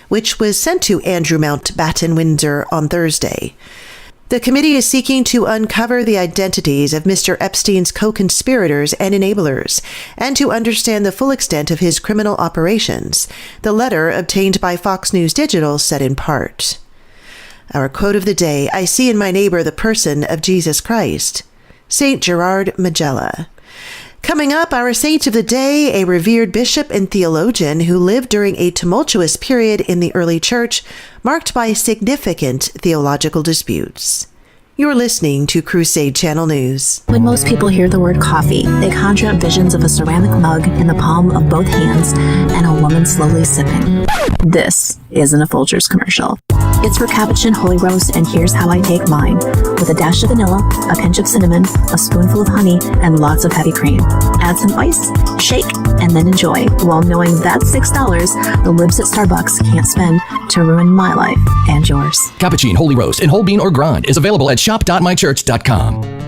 which was sent to Andrew Mountbatten Windsor on Thursday. The committee is seeking to uncover the identities of Mr. Epstein's co-conspirators and enablers, and to understand the full extent of his criminal operations, the letter obtained by Fox News Digital said in part. Our quote of the day, I see in my neighbor the person of Jesus Christ. St. Gerard Majella. Coming up, our saint of the day, a revered bishop and theologian who lived during a tumultuous period in the early church marked by significant theological disputes. You're listening to Crusade Channel News. When most people hear the word coffee, they conjure up visions of a ceramic mug in the palm of both hands and a woman slowly sipping. This isn't a Folgers commercial. It's for Capuchin Holy Roast, and here's how I take mine. With a dash of vanilla, a pinch of cinnamon, a spoonful of honey, and lots of heavy cream. Add some ice, shake, and then enjoy, while knowing that's $6 the libs at Starbucks can't spend to ruin my life and yours. Capuchin Holy Roast in whole bean or grind is available at shop.mychurch.com.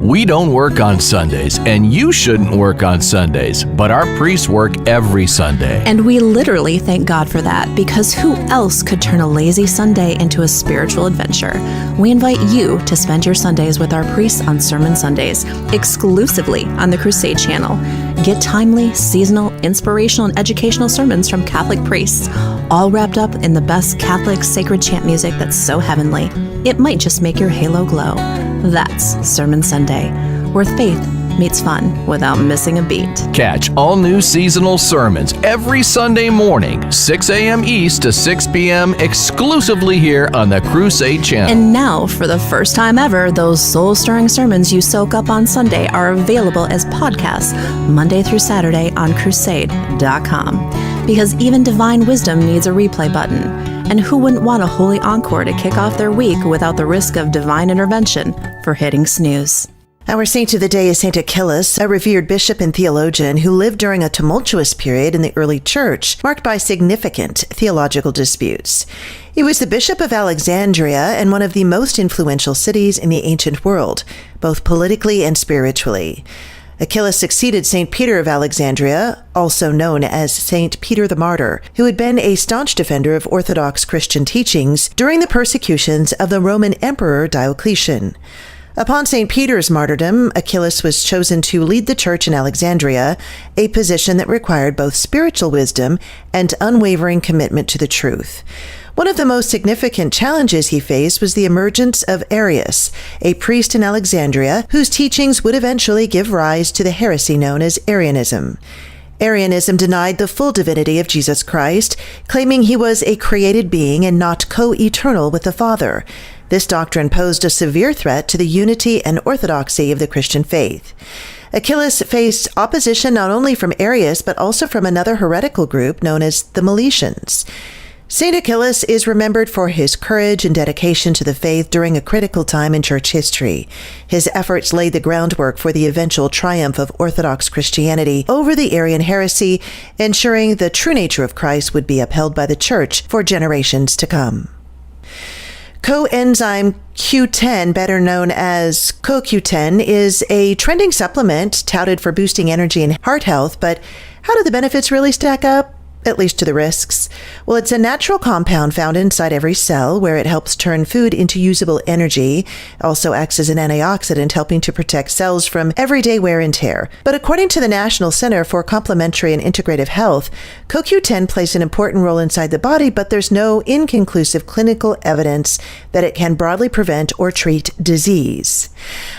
We don't work on Sundays, and you shouldn't work on Sundays, but our priests work every Sunday. And we literally thank God for that, because who else could turn a lazy Sunday into a spiritual adventure? We invite you to spend your Sundays with our priests on Sermon Sundays, exclusively on the Crusade Channel. Get timely, seasonal, inspirational, and educational sermons from Catholic priests, all wrapped up in the best Catholic sacred chant music that's so heavenly. It might just make your halo glow. That's Sermon Sunday, where faith meets fun without missing a beat. Catch all new seasonal sermons every Sunday morning, 6 a.m. East to 6 p.m. exclusively here on the Crusade Channel. And now, for the first time ever, those soul-stirring sermons you soak up on Sunday are available as podcasts Monday through Saturday on crusade.com. Because even divine wisdom needs a replay button. And who wouldn't want a holy encore to kick off their week without the risk of divine intervention for hitting snooze? Our saint of the day is Saint Achilles, a revered bishop and theologian who lived during a tumultuous period in the early church marked by significant theological disputes. He was the bishop of Alexandria and one of the most influential cities in the ancient world, both politically and spiritually. Achilles succeeded St. Peter of Alexandria, also known as St. Peter the Martyr, who had been a staunch defender of Orthodox Christian teachings during the persecutions of the Roman Emperor Diocletian. Upon St. Peter's martyrdom, Achilles was chosen to lead the church in Alexandria, a position that required both spiritual wisdom and unwavering commitment to the truth. One of the most significant challenges he faced was the emergence of Arius, a priest in Alexandria whose teachings would eventually give rise to the heresy known as Arianism. Arianism denied the full divinity of Jesus Christ, claiming he was a created being and not co-eternal with the Father. This doctrine posed a severe threat to the unity and orthodoxy of the Christian faith. Achilles faced opposition not only from Arius, but also from another heretical group known as the Meletians. St. Achilles is remembered for his courage and dedication to the faith during a critical time in church history. His efforts laid the groundwork for the eventual triumph of Orthodox Christianity over the Arian heresy, ensuring the true nature of Christ would be upheld by the church for generations to come. Coenzyme Q10, better known as CoQ10, is a trending supplement touted for boosting energy and heart health, but how do the benefits really stack up? At least to the risks. Well, it's a natural compound found inside every cell where it helps turn food into usable energy. It also acts as an antioxidant, helping to protect cells from everyday wear and tear. But according to the National Center for Complementary and Integrative Health, CoQ10 plays an important role inside the body, but there's no inconclusive clinical evidence that it can broadly prevent or treat disease.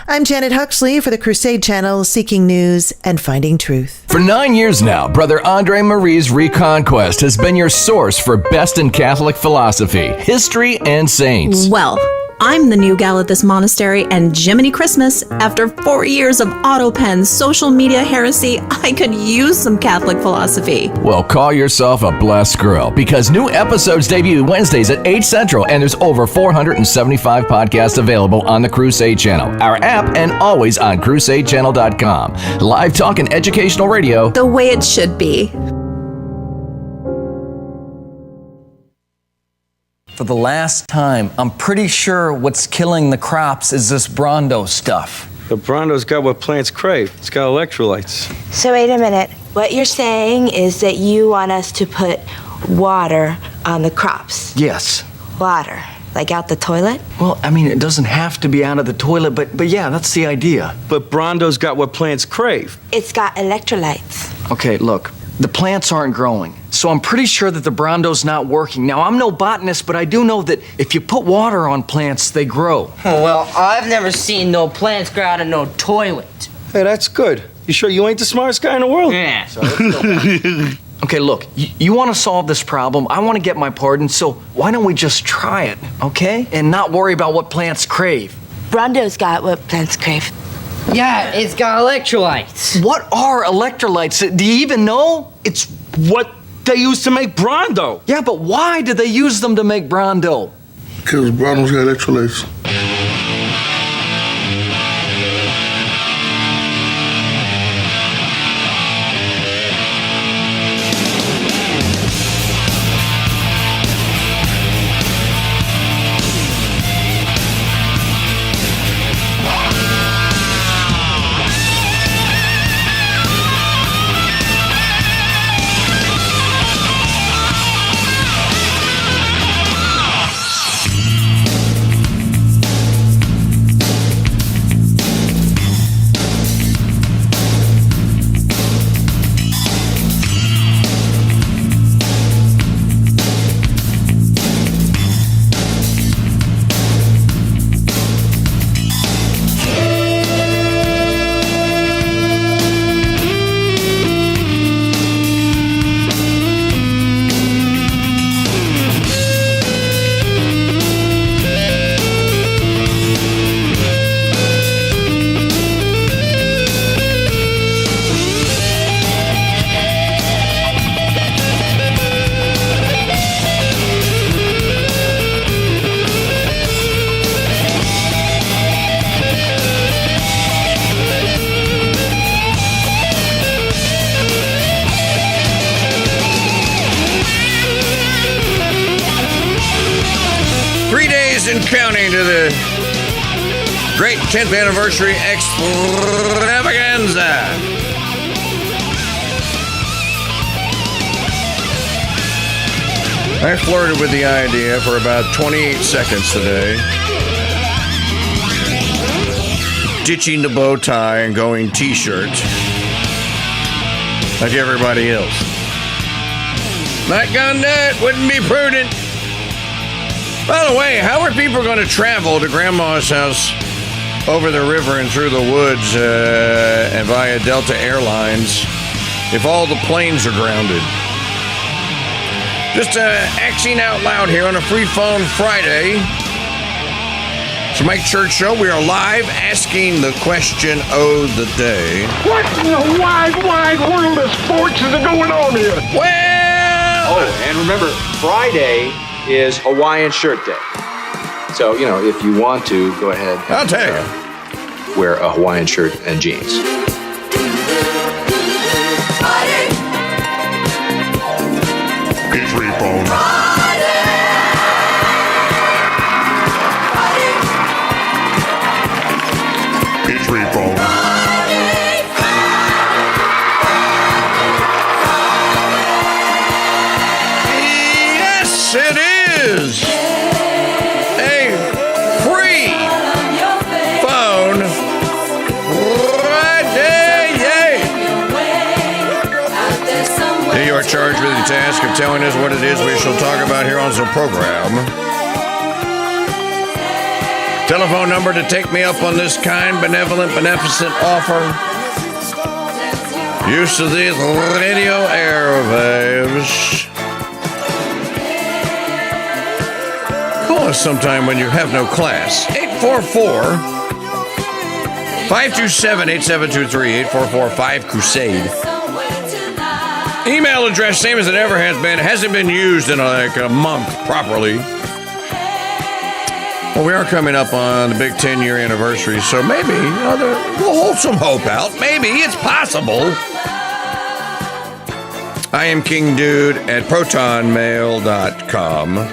I'm Janet Huxley for the Crusade Channel, seeking news and finding truth. For 9 years now, Brother Andre Marie's Reconquest has been your source for best in Catholic philosophy, history, and saints. Well, I'm the new gal at this monastery, and Jiminy Christmas, after 4 years of auto pens, social media heresy, I could use some Catholic philosophy. Well, call yourself a blessed girl, because new episodes debut Wednesdays at 8 Central, and there's over 475 podcasts available on the Crusade Channel, our app, and always on crusadechannel.com. Live talk and educational radio. The way it should be. For the last time, I'm pretty sure what's killing the crops is this Brondo stuff. The Brondo's got what plants crave. It's got electrolytes. So wait a minute. What you're saying is that you want us to put water on the crops. Yes. Water, like out the toilet? Well, I mean, it doesn't have to be out of the toilet, but yeah, that's the idea. But Brondo's got what plants crave. It's got electrolytes. Okay, look, the plants aren't growing, so I'm pretty sure that the Brondo's not working. Now, I'm no botanist, but I do know that if you put water on plants, they grow. Well, I've never seen no plants grow out of no toilet. Hey, that's good. You sure you ain't the smartest guy in the world? Yeah. So let's go back. Okay, look, you want to solve this problem. I want to get my pardon, so why don't we just try it, okay? And not worry about what plants crave. Brondo's got what plants crave. Yeah, it's got electrolytes. What are electrolytes? Do you even know? It's what they use to make Brondo. Yeah, but why did they use them to make Brondo? Because Brondo's got electrolytes. And counting to the great 10th anniversary extravaganza. I flirted with the idea for about 28 seconds today. Ditching the bow tie and going t-shirt like everybody else. Not gonna do it, wouldn't be prudent. By the way, how are people going to travel to Grandma's house over the river and through the woods and via Delta Airlines if all the planes are grounded? Just axing out loud here on a free phone Friday. It's the Mike Church Show. We are live asking the question of the day. What in the wide world of sports is going on here? Well... Oh, and remember, Friday is Hawaiian Shirt Day. So, you know, if you want to, go ahead. I'll tell you. Wear a Hawaiian shirt and jeans. It's free phone. It's free phone. Yes, it is a free phone Friday. Yay! You are charged with the task of telling us what it is we shall talk about here on the program. Telephone number to take me up on this kind, benevolent, beneficent offer. Use of these radio airwaves. Call us sometime when you have no class. 844-527-8723. 844-5-CRUSADE. Email address, same as it ever has been. Hasn't been used in like a month properly. Well, we are coming up on the big 10-year anniversary, so maybe we'll hold some hope out. Maybe it's possible. I am KingDude at protonmail.com.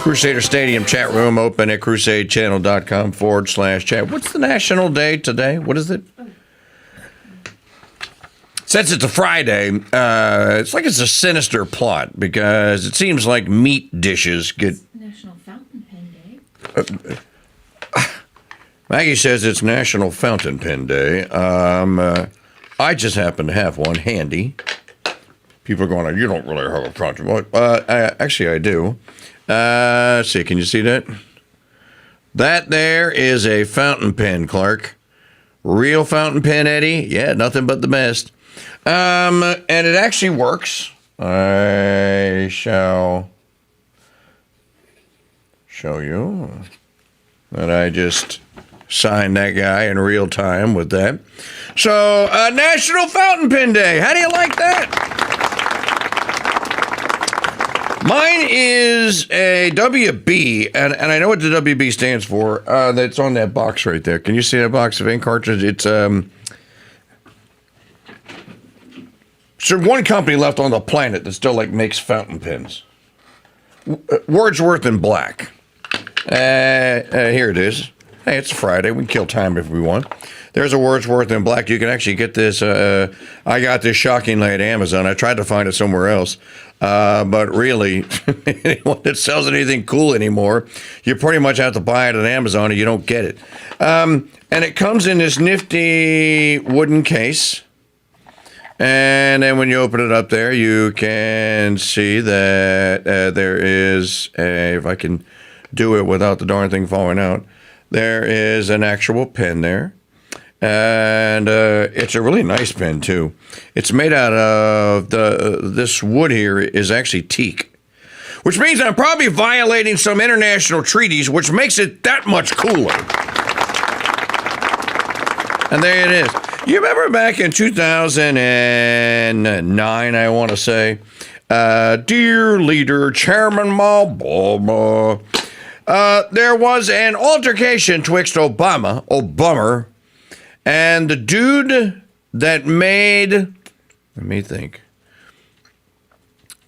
Crusader Stadium chat room open at crusadechannel.com/chat. What's the national day today? What is it? since it's a Friday, it's like it's a sinister plot because it seems like meat dishes get. It's National Fountain Pen Day. Maggie says it's National Fountain Pen Day. I just happen to have one handy. People are going, you don't really have a fountain. Well, actually, I do. Let's see, can you see that? That there is a fountain pen, Clark. Real fountain pen, Eddie. Yeah, nothing but the best. And it actually works. I shall show you that I just signed that guy in real time with that. So, National Fountain Pen Day. How do you like that? Mine is a WB, and I know what the WB stands for. That's on that box right there. Can you see that box of ink cartridge? It's so one company left on the planet that still makes fountain pens. Wordsworth in black. Here it is. Hey, it's Friday. We can kill time if we want. There's a Wordsworth in black. You can actually get this. I got this shockingly at Amazon. I tried to find it somewhere else. But really, anyone that sells anything cool anymore, you pretty much have to buy it at Amazon or you don't get it. And it comes in this nifty wooden case. And then when you open it up there, you can see that there is if I can do it without the darn thing falling out, there is an actual pen there. And it's a really nice pen, too. It's made out of this wood here is actually teak, which means I'm probably violating some international treaties, which makes it that much cooler. And there it is. You remember back in 2009, I want to say, dear leader, Chairman Obama, there was an altercation twixt Obama, and the dude that made, let me think,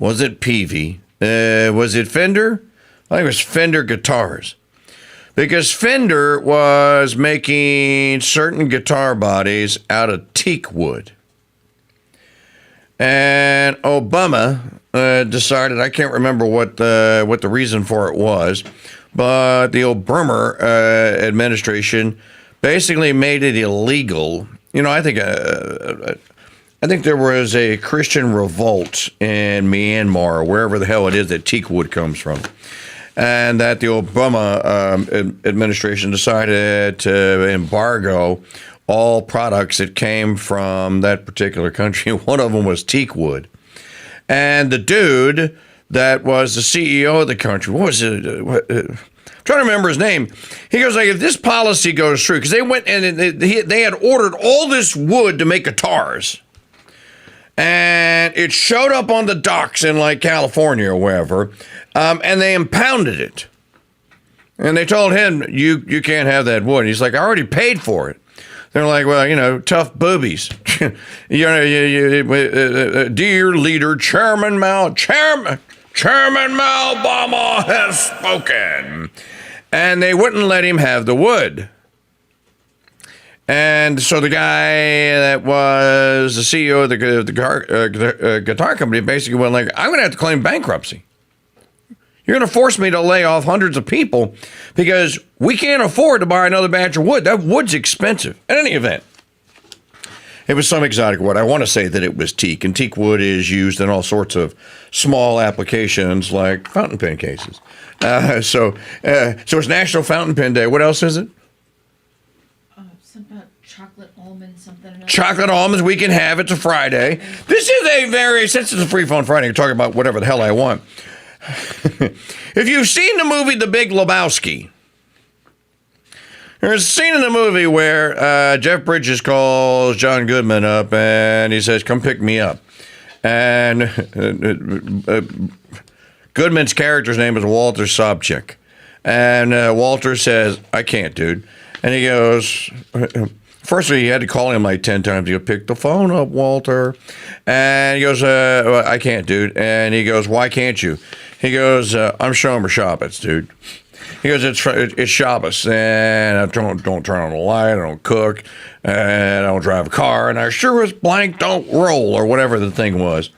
was it Peavy? Was it Fender? I think it was Fender guitars. Because Fender was making certain guitar bodies out of teak wood. And Obama decided, I can't remember what the reason for it was, but the Obama administration basically made it illegal. You know, I think there was a Christian revolt in Myanmar, wherever the hell it is that teak wood comes from, and that the Obama administration decided to embargo all products that came from that particular country. One of them was teak wood. And the dude that was the CEO of the country, what was it? Trying to remember his name. He goes if this policy goes through, because they went and they had ordered all this wood to make guitars, and it showed up on the docks in California or wherever, and they impounded it, and they told him you can't have that wood. And he's like, I already paid for it. They're like, well, tough boobies. Dear leader, Chairman Obama has spoken. And they wouldn't let him have the wood. And so the guy that was the CEO of the guitar company basically went I'm going to have to claim bankruptcy. You're going to force me to lay off hundreds of people because we can't afford to buy another batch of wood. That wood's expensive. In any event, it was some exotic wood. I want to say that it was teak, and teak wood is used in all sorts of small applications like fountain pen cases. So it's National Fountain Pen Day. What else is it? Something about chocolate almond something. Chocolate almonds, we can have. It's a Friday. This is since it's a free phone Friday, I can talk about whatever the hell I want. If you've seen the movie The Big Lebowski, there's a scene in the movie where Jeff Bridges calls John Goodman up and he says, come pick me up. And Goodman's character's name is Walter Sobchak. And Walter says, I can't, dude. And he goes, firstly, he had to call him 10 times. He goes, pick the phone up, Walter. And he goes, I can't, dude. And he goes, why can't you? He goes, I'm Shomer Shopitz, dude. He goes, it's Shabbos, and I don't turn on the light, I don't cook, and I don't drive a car, and I sure as blank don't roll, or whatever the thing was.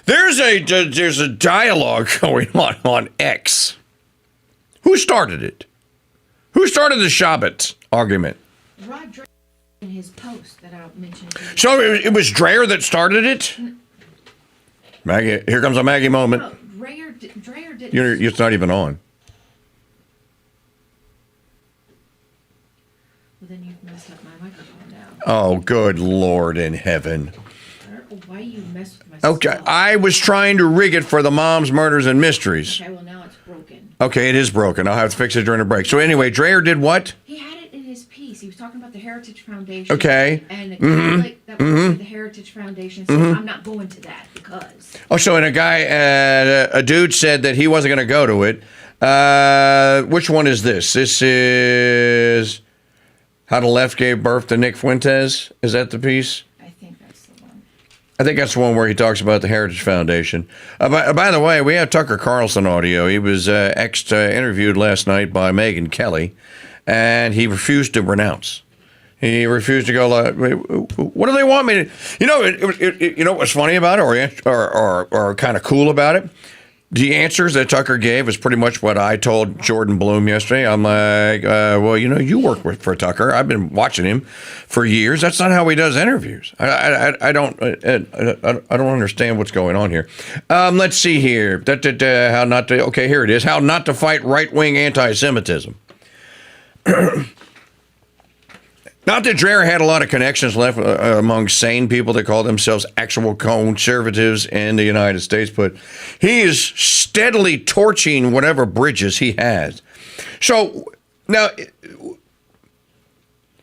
There's a dialogue going on X. Who started it? Who started the Shabbat argument? Rod Dreher in his post that I mentioned. So it was Dreher that started it? Maggie, here comes a Maggie moment. No, Dreher didn't. It's not even on. Well, then you've messed up my microphone now. Oh, good Lord in heaven. I don't know why you messed with my stuff. Okay, I was trying to rig it for the Moms, Murders, and Mysteries. Okay, well, now it's broken. Okay, it is broken. I'll have to fix it during the break. So anyway, Dreher did what? He had it in his piece. He was talking about the Heritage Foundation. Okay. And the conflict that was with the Heritage Foundation. So I'm not going to that because. Oh, so and a dude said that he wasn't going to go to it. Which one is this? This is How the Left Gave Birth to Nick Fuentes. Is that the piece? I think that's the one. I think that's the one where he talks about the Heritage Foundation. By the way, we have Tucker Carlson audio. He was interviewed last night by Megyn Kelly, and he refused to renounce. He refused to go. What do they want me to? You know what's funny about it, or kind of cool about it? The answers that Tucker gave is pretty much what I told Jordan Bloom yesterday. I'm like, well, you work for Tucker. I've been watching him for years. That's not how he does interviews. I don't understand what's going on here. Let's see here. How not to? Okay, here it is. How not to fight right-wing anti-Semitism. Not that Dreher had a lot of connections left among sane people that call themselves actual conservatives in the United States, but he is steadily torching whatever bridges he has. So now,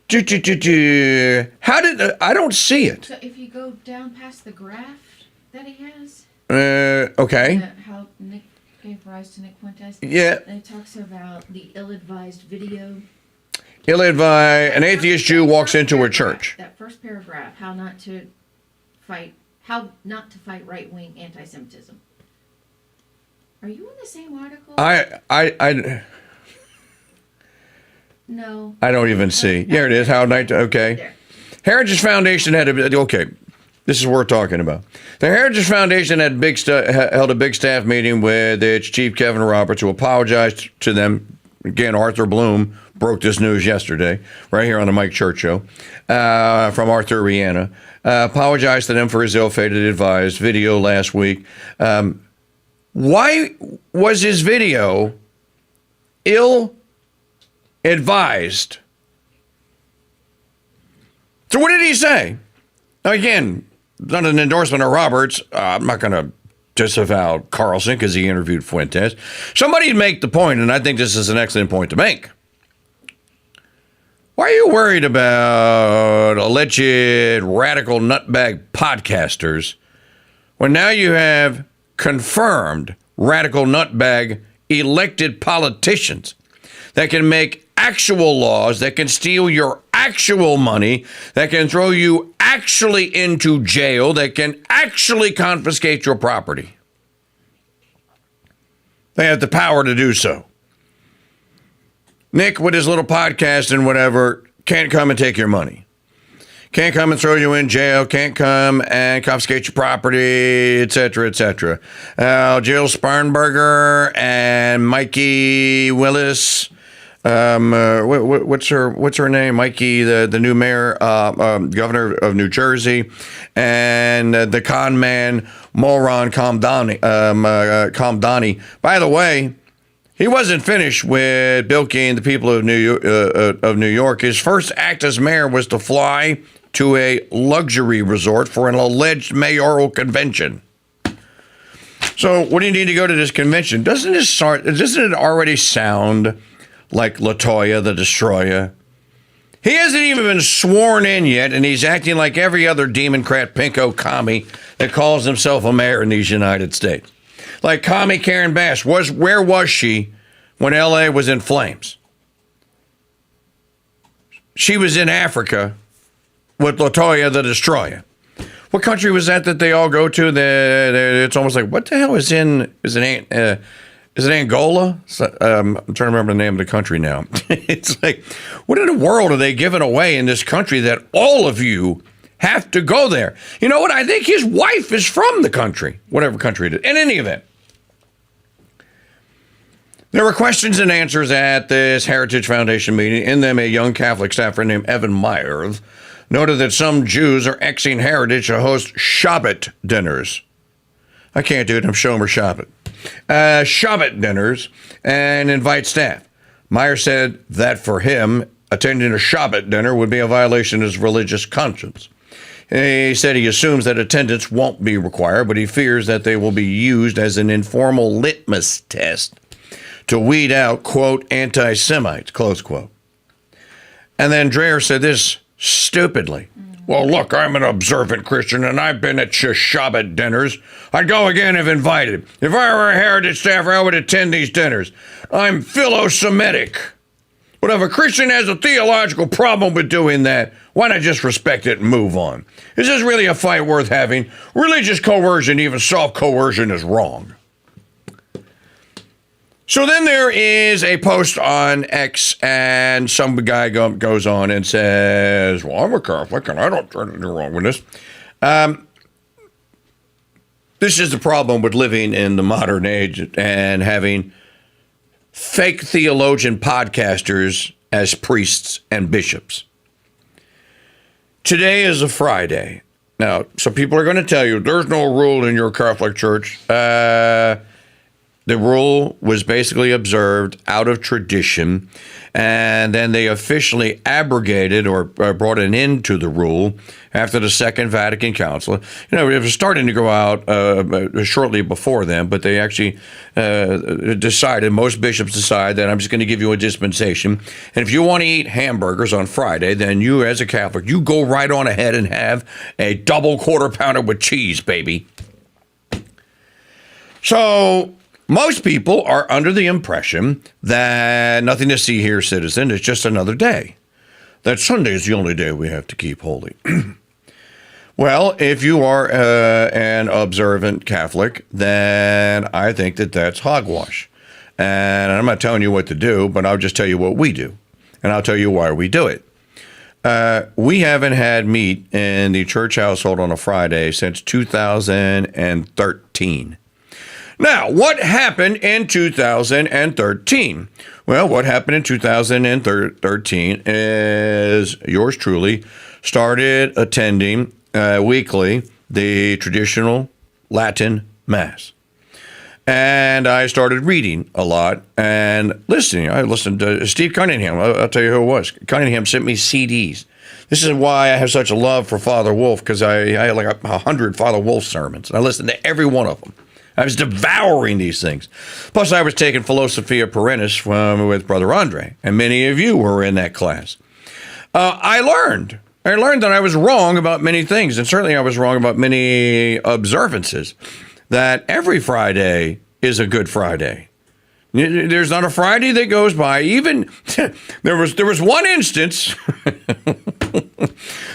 how did I don't see it? So if you go down past the graph that he has. Okay. How Nick gave rise to Nick Fuentes. Yeah. And it talks about the ill-advised video. Ill-advised, an atheist Jew walks into a church. That first paragraph, how not to fight right-wing anti-Semitism. Are you in the same article? No. I don't even see. There it is. Okay. There. Heritage Foundation had okay. This is what we're talking about. The Heritage Foundation had held a big staff meeting with its chief, Kevin Roberts, who apologized to them. Again, Arthur Bloom broke this news yesterday, right here on the Mike Church Show, from Arthur Rihanna. Apologized to them for his ill-fated advised video last week. Why was his video ill-advised? So what did he say? Now, again, not an endorsement of Roberts. I'm not going to disavow Carlson because he interviewed Fuentes. Somebody make the point, and I think this is an excellent point to make. Why are you worried about alleged radical nutbag podcasters when now you have confirmed radical nutbag elected politicians that can make actual laws, that can steal your actual money, that can throw you actually into jail, that can actually confiscate your property? They have the power to do so. Nick, with his little podcast and whatever, can't come and take your money. Can't come and throw you in jail. Can't come and confiscate your property, et cetera, et cetera. Jill Sparnberger and Mikey Willis. What's her name? Mikey, the new mayor, governor of New Jersey, and the con man Moron Kamdani. By the way, he wasn't finished with bilking the people of New York. His first act as mayor was to fly to a luxury resort for an alleged mayoral convention. So, what do you need to go to this convention? Doesn't it already sound like LaToya the Destroyer? He hasn't even been sworn in yet, and he's acting like every other Democrat pinko commie that calls himself a mayor in these United States. Like commie Karen Bass. Where was she when L.A. was in flames? She was in Africa with LaToya the Destroyer. What country was that they all go to? It's almost like, what the hell is in Is it Angola? I'm trying to remember the name of the country now. It's like, what in the world are they giving away in this country that all of you have to go there? You know what? I think his wife is from the country, whatever country it is. In any event, there were questions and answers at this Heritage Foundation meeting. In them, a young Catholic staffer named Evan Myers noted that some Jews are Xing Heritage to host Shabbat dinners. I can't do it. I'm Shomer Shabbat. Shabbat dinners and invite staff. Meyer said that for him, attending a Shabbat dinner would be a violation of his religious conscience. He said he assumes that attendance won't be required, but he fears that they will be used as an informal litmus test to weed out, quote, anti-Semites, close quote. And then Dreher said this stupidly. Well, look, I'm an observant Christian, and I've been at Shabbat dinners. I'd go again if invited. If I were a Heritage staffer, I would attend these dinners. I'm philo-Semitic. But if a Christian has a theological problem with doing that, why not just respect it and move on? Is this really a fight worth having? Religious coercion, even soft coercion, is wrong. So then there is a post on X, and some guy goes on and says, well, I'm a Catholic, and I don't try to do wrong with this. This is the problem with living in the modern age and having fake theologian podcasters as priests and bishops. Today is a Friday. Now, some people are going to tell you, there's no rule in your Catholic church. The rule was basically observed out of tradition, and then they officially abrogated or brought an end to the rule after the Second Vatican Council. You know, it was starting to go out shortly before then, but they actually decided, most bishops decide that I'm just going to give you a dispensation. And if you want to eat hamburgers on Friday, then you, as a Catholic, you go right on ahead and have a double quarter pounder with cheese, baby. So most people are under the impression that nothing to see here, citizen, is just another day. That Sunday is the only day we have to keep holy. Well, if you are an observant Catholic, then I think that that's hogwash. And I'm not telling you what to do, but I'll just tell you what we do. And I'll tell you why we do it. We haven't had meat in the church household on a Friday since 2013. Now, what happened in 2013? Well, what happened in 2013 is yours truly started attending weekly the traditional Latin Mass. And I started reading a lot and listening. I listened to Steve Cunningham. I'll tell you who it was. Cunningham sent me CDs. This is why I have such a love for Father Wolf, because I had like 100 Father Wolf sermons. I listened to every one of them. I was devouring these things. Plus, I was taking Philosophia Perennis with Brother Andre, and many of you were in that class. I learned that I was wrong about many things, and certainly I was wrong about many observances, that every Friday is a Good Friday. There's not a Friday that goes by. Even there was one instance.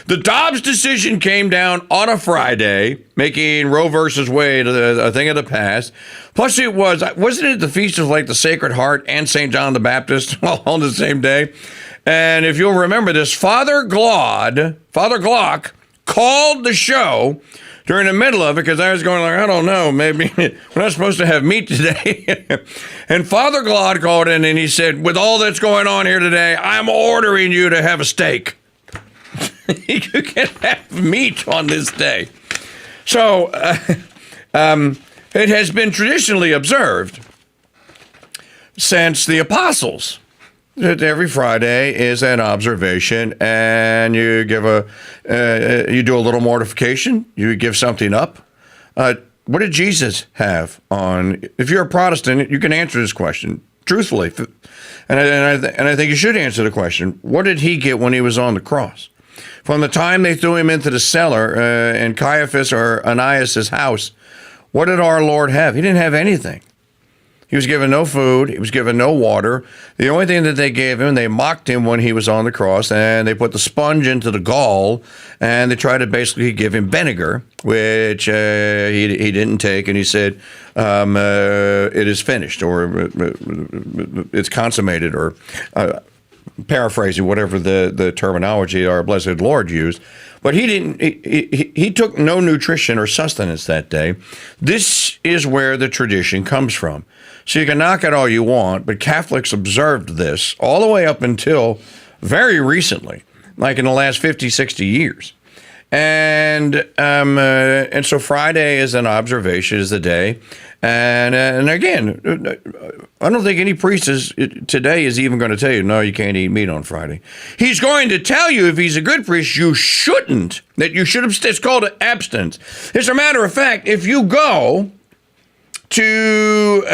The Dobbs decision came down on a Friday, making Roe versus Wade a thing of the past. Plus, wasn't it the feast of like the Sacred Heart and St. John the Baptist all on the same day? And if you'll remember this, Father Glock called the show during the middle of it, because I was going like, I don't know, maybe we're not supposed to have meat today. And Father Glock called in and he said, with all that's going on here today, I'm ordering you to have a steak. You can have meat on this day. So it has been traditionally observed since the apostles that every Friday is an observation, and you give you do a little mortification, you give something up. What did Jesus have on? If you're a Protestant, you can answer this question truthfully, and I think you should answer the question: what did he get when he was on the cross? From the time they threw him into the cellar in Caiaphas or Ananias' house, what did our Lord have? He didn't have anything. He was given no food. He was given no water. The only thing that they gave him, they mocked him when he was on the cross, and they put the sponge into the gall, and they tried to basically give him vinegar, which he didn't take, and he said, it is finished, or it's consummated, or paraphrasing whatever the terminology our blessed Lord used. But he didn't. He took no nutrition or sustenance that day. This is where the tradition comes from. So you can knock it all you want, but Catholics observed this all the way up until very recently, like in the last 50, 60 years. And so Friday is an observation, is the day. And again, I don't think any priest today is even going to tell you, no, you can't eat meat on Friday. He's going to tell you, if he's a good priest, you shouldn't, that you should have, it's called abstinence. As a matter of fact, if you go to,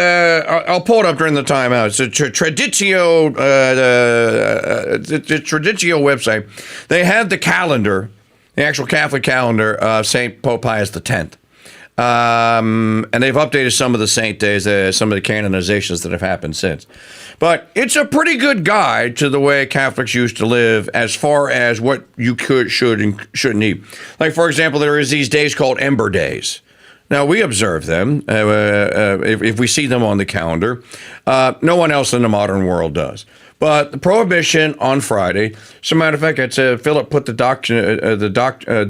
I'll pull it up during the timeout. It's a Traditio website. They have the calendar, the actual Catholic calendar of St. Pope Pius X. And they've updated some of the saint days, some of the canonizations that have happened since. But it's a pretty good guide to the way Catholics used to live as far as what you should, and shouldn't eat. Like, for example, there is these days called Ember Days. Now, we observe them if we see them on the calendar. No one else in the modern world does. But the prohibition on Friday, as a matter of fact, Philip put the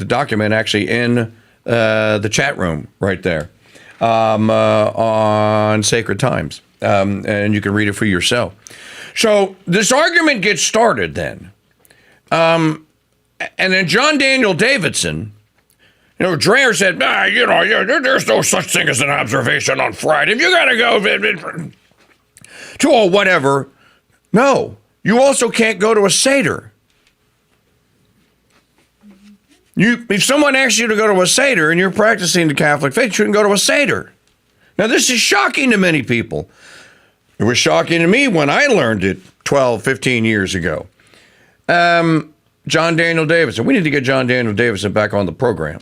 document actually in the chat room right there on Sacred Times. And you can read it for yourself. So this argument gets started then. And then John Daniel Davidson, Dreher said, there's no such thing as an observation on Friday. If you got to go to a whatever. No, you also can't go to a Seder. If someone asks you to go to a Seder and you're practicing the Catholic faith, you shouldn't go to a Seder. Now, this is shocking to many people. It was shocking to me when I learned it 12, 15 years ago. John Daniel Davidson. We need to get John Daniel Davidson back on the program.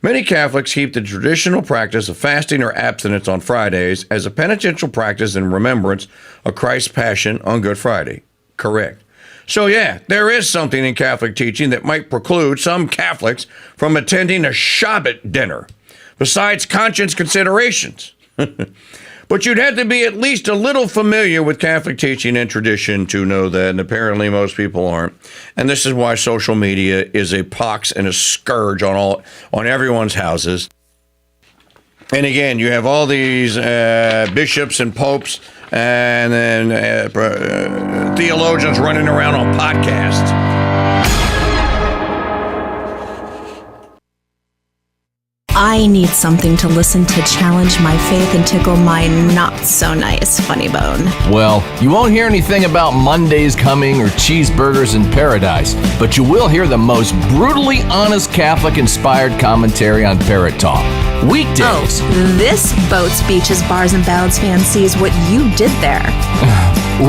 Many Catholics keep the traditional practice of fasting or abstinence on Fridays as a penitential practice in remembrance of Christ's Passion on Good Friday. Correct. So, yeah, there is something in Catholic teaching that might preclude some Catholics from attending a Shabbat dinner, besides conscience considerations. But you'd have to be at least a little familiar with Catholic teaching and tradition to know that, and apparently most people aren't. And this is why social media is a pox and a scourge on everyone's houses. And again, you have all these bishops and popes and then theologians running around on podcasts. I need something to listen to challenge my faith and tickle my not-so-nice funny bone. Well, you won't hear anything about Mondays coming or cheeseburgers in paradise, but you will hear the most brutally honest Catholic-inspired commentary on Parrot Talk. Weekdays. Oh, this Boats, Beaches, Bars, and Ballads fan sees what you did there.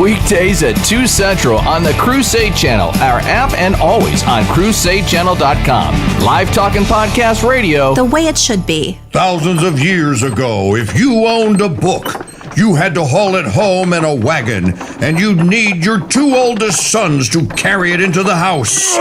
Weekdays at 2 Central on the Crusade Channel, our app, and always on CrusadeChannel.com. Live talk and podcast radio. The way it should be. Thousands of years ago, if you owned a book, you had to haul it home in a wagon, and you'd need your 2 oldest sons to carry it into the house.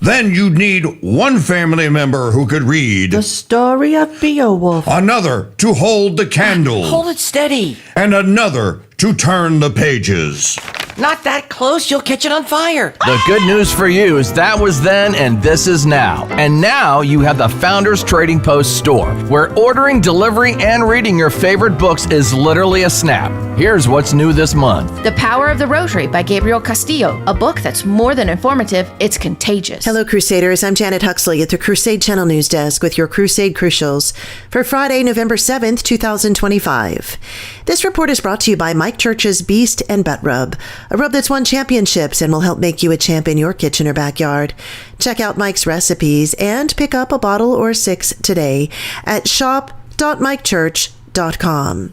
Then you'd need one family member who could read. The story of Beowulf. Another to hold the candle. Hold it steady. And another to turn the pages. Not that close, you'll catch it on fire. The good news for you is that was then and this is now. And now you have the Founders Trading Post store, where ordering, delivering, and reading your favorite books is literally a snap. Here's what's new this month. The Power of the Rosary by Gabriel Castillo, a book that's more than informative, it's contagious. Hello, Crusaders. I'm Janet Huxley at the Crusade Channel News Desk with your Crusade Crucials for Friday, November 7th, 2025. This report is brought to you by Mike Church's Beast and Butt Rub, a rub that's won championships and will help make you a champ in your kitchen or backyard. Check out Mike's recipes and pick up a bottle or 6 today at shop.mikechurch.com.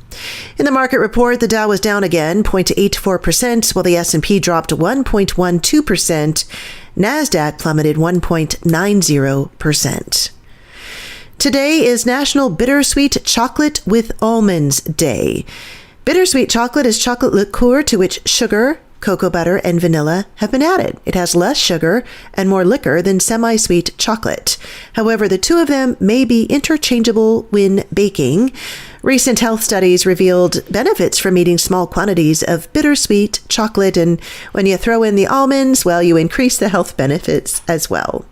In the market report, the Dow was down again, 0.84%, while the S&P dropped 1.12%. NASDAQ plummeted 1.90%. Today is National Bittersweet Chocolate with Almonds Day. Bittersweet chocolate is chocolate liqueur to which sugar, cocoa butter, and vanilla have been added. It has less sugar and more liquor than semi-sweet chocolate. However, the two of them may be interchangeable when baking. Recent health studies revealed benefits from eating small quantities of bittersweet chocolate, and when you throw in the almonds, well, you increase the health benefits as well.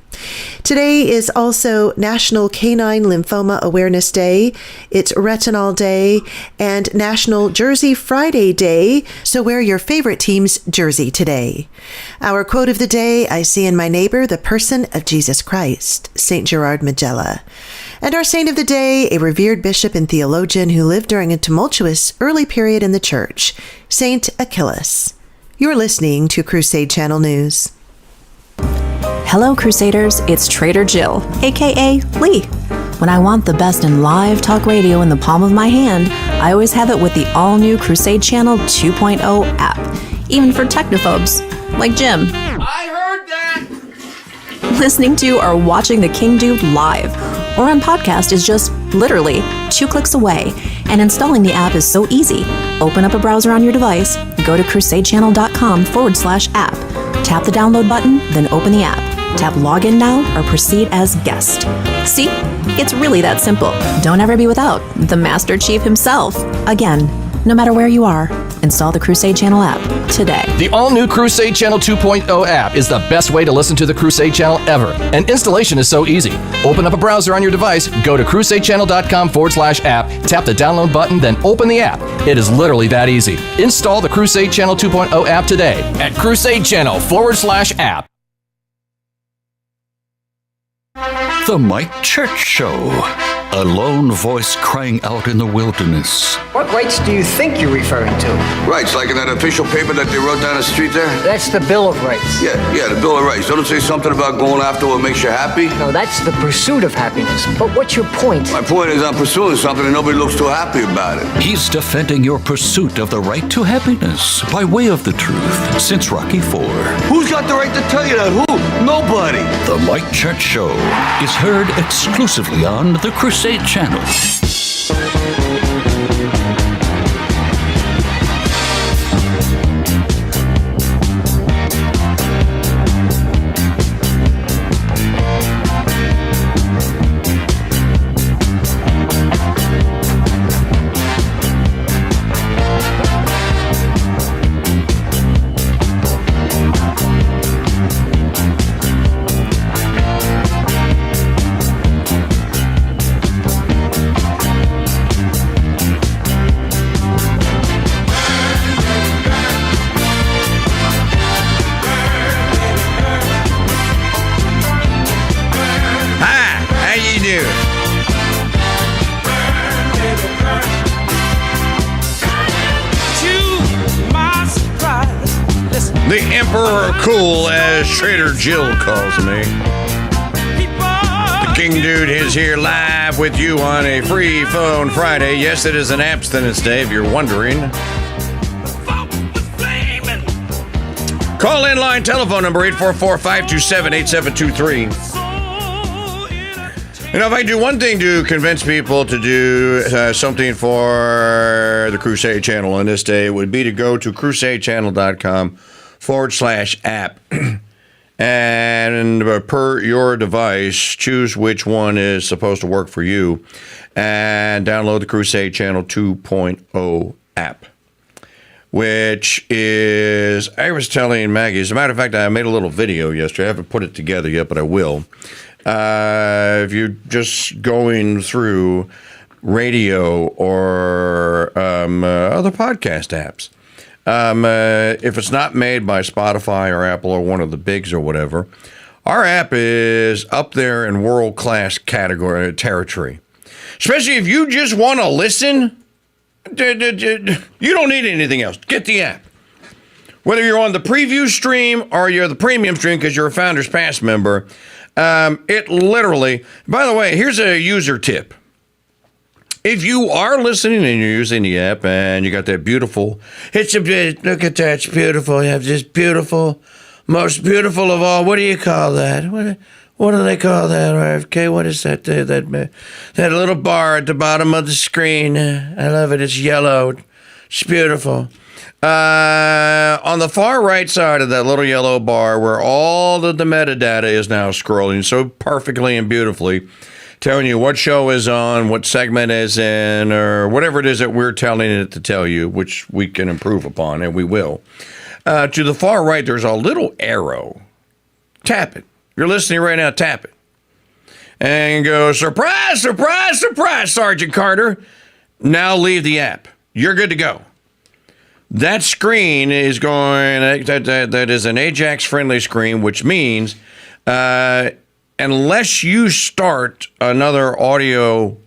Today is also National Canine Lymphoma Awareness Day. It's Retinol Day and National Jersey Friday Day. So wear your favorite team's jersey today. Our quote of the day, I see in my neighbor the person of Jesus Christ, St. Gerard Majella. And our saint of the day, a revered bishop and theologian who lived during a tumultuous early period in the church, Saint Achilles. You're listening to Crusade Channel News. Hello, Crusaders. It's Trader Jill, aka Lee. When I want the best in live talk radio in the palm of my hand, I always have it with the all-new Crusade Channel 2.0 app, even for technophobes, like Jim. I heard that! Listening to or watching the KingDude live or on podcast is just literally 2 clicks away, and installing the app is so easy. Open up a browser on your device, go to crusadechannel.com/app, tap the download button, then open the app. Tap login now or proceed as guest. See? It's really that simple. Don't ever be without the Master Chief himself. Again, no matter where you are, install the Crusade Channel app today. The all-new Crusade Channel 2.0 app is the best way to listen to the Crusade Channel ever. And installation is so easy. Open up a browser on your device, go to crusadechannel.com/app, tap the download button, then open the app. It is literally that easy. Install the Crusade Channel 2.0 app today at crusadechannel.com/app. The Mike Church Show. A lone voice crying out in the wilderness. What rights do you think you're referring to? Rights, like in that official paper that they wrote down the street there? That's the Bill of Rights. Yeah, the Bill of Rights. Don't it say something about going after what makes you happy? No, that's the pursuit of happiness. But what's your point? My point is I'm pursuing something and nobody looks too happy about it. He's defending your pursuit of the right to happiness by way of the truth since Rocky IV. Who's got the right to tell you that? Who? Nobody. The Mike Church Show is heard exclusively on the Crusade Channel. The Emperor Cool, as Trader Jill calls me. The KingDude is here live with you on a free phone Friday. Yes, it is an abstinence day, if you're wondering. Call in line telephone number 844-527-8723. You know, if I do one thing to convince people to do something for the Crusade Channel on this day, it would be to go to crusadechannel.com/app and per your device, choose which one is supposed to work for you and download the Crusade Channel 2.0 app, which is, I was telling Maggie, as a matter of fact, I made a little video yesterday. I haven't put it together yet, but I will. If you're just going through radio or other podcast apps, if it's not made by Spotify or Apple or one of the bigs or whatever, our app is up there in world-class category territory. Especially if you just want to listen, you don't need anything else. Get the app. Whether you're on the preview stream or you're the premium stream because you're a Founders Pass member, it literally, by the way, here's a user tip. If you are listening and you're using the app and you got that beautiful, look at that, it's beautiful. You have this beautiful, most beautiful of all, what do you call that? What do they call that, RFK? What is that? That little bar at the bottom of the screen. I love it. It's yellow. It's beautiful. On the far right side of that little yellow bar where all of the metadata is now scrolling so perfectly and beautifully, telling you what show is on, what segment is in, or whatever it is that we're telling it to tell you, which we can improve upon, and we will. To the far right, there's a little arrow. Tap it. You're listening right now, tap it. And go, surprise, surprise, surprise, Sergeant Carter. Now leave the app. You're good to go. That screen is going, that is an Ajax-friendly screen, which means unless you start another audio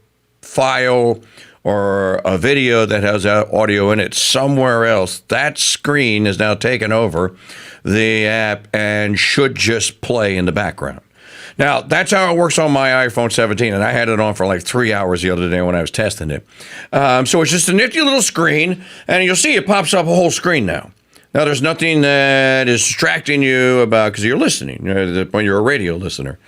file or a video that has audio in it somewhere else, that screen is now taken over the app and should just play in the background. Now, that's how it works on my iPhone 17, and I had it on for like 3 hours the other day when I was testing it. So it's just a nifty little screen, and you'll see it pops up a whole screen now. Now, there's nothing that is distracting you about, because you're listening, when you're a radio listener.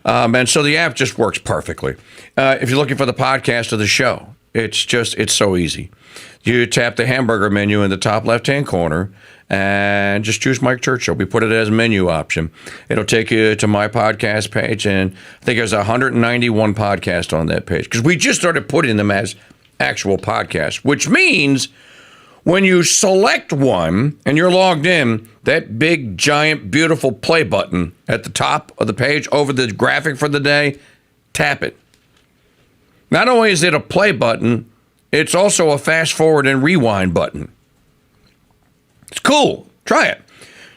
And so the app just works perfectly. If you're looking for the podcast of the show, it's so easy. You tap the hamburger menu in the top left-hand corner, and just choose Mike Church Show. We put it as a menu option. It'll take you to my podcast page, and I think there's 191 podcasts on that page, because we just started putting them as actual podcasts, which means when you select one and you're logged in, that big, giant, beautiful play button at the top of the page over the graphic for the day, tap it. Not only is it a play button, it's also a fast forward and rewind button. It's cool. Try it.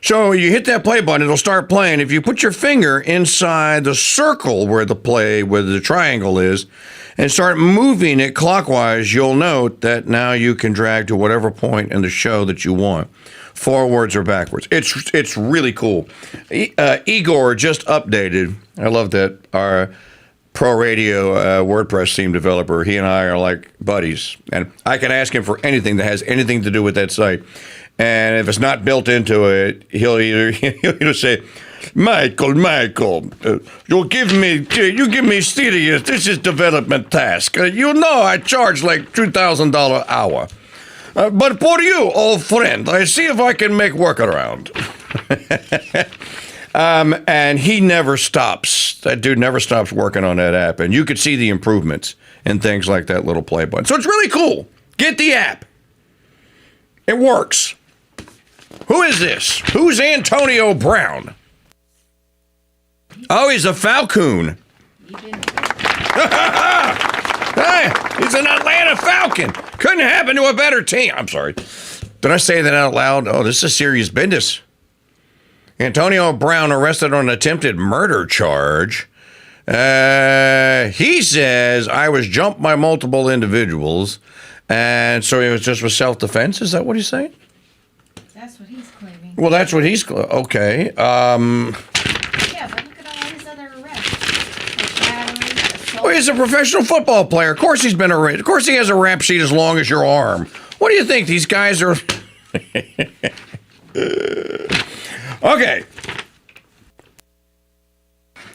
So you hit that play button, it'll start playing. If you put your finger inside the circle where the triangle is, and start moving it clockwise, you'll note that now you can drag to whatever point in the show that you want, forwards or backwards. It's really cool. Igor just updated. I love that our Pro Radio WordPress theme developer, he and I are like buddies, and I can ask him for anything that has anything to do with that site. And if it's not built into it, he'll either say, Michael, you give me serious. This is development task. I charge like $2,000 an hour. But for you, old friend, I see if I can make workaround. And he never stops. That dude never stops working on that app. And you could see the improvements in things like that little play button. So it's really cool. Get the app. It works. Who is this? Who's Antonio Brown? Oh, he's a Falcon. Hey, he's an Atlanta Falcon. Couldn't happen to a better team. I'm sorry. Did I say that out loud? Oh, this is serious business. Antonio Brown arrested on an attempted murder charge. He says, I was jumped by multiple individuals, and so it was just for self-defense. Is that what he's saying? That's what he's claiming. Well, that's what he's... Okay. Yeah, but look at all his other arrests. Well, he's a professional football player. Of course he's been arrested. Of course he has a rap sheet as long as your arm. What do you think? These guys are... Okay.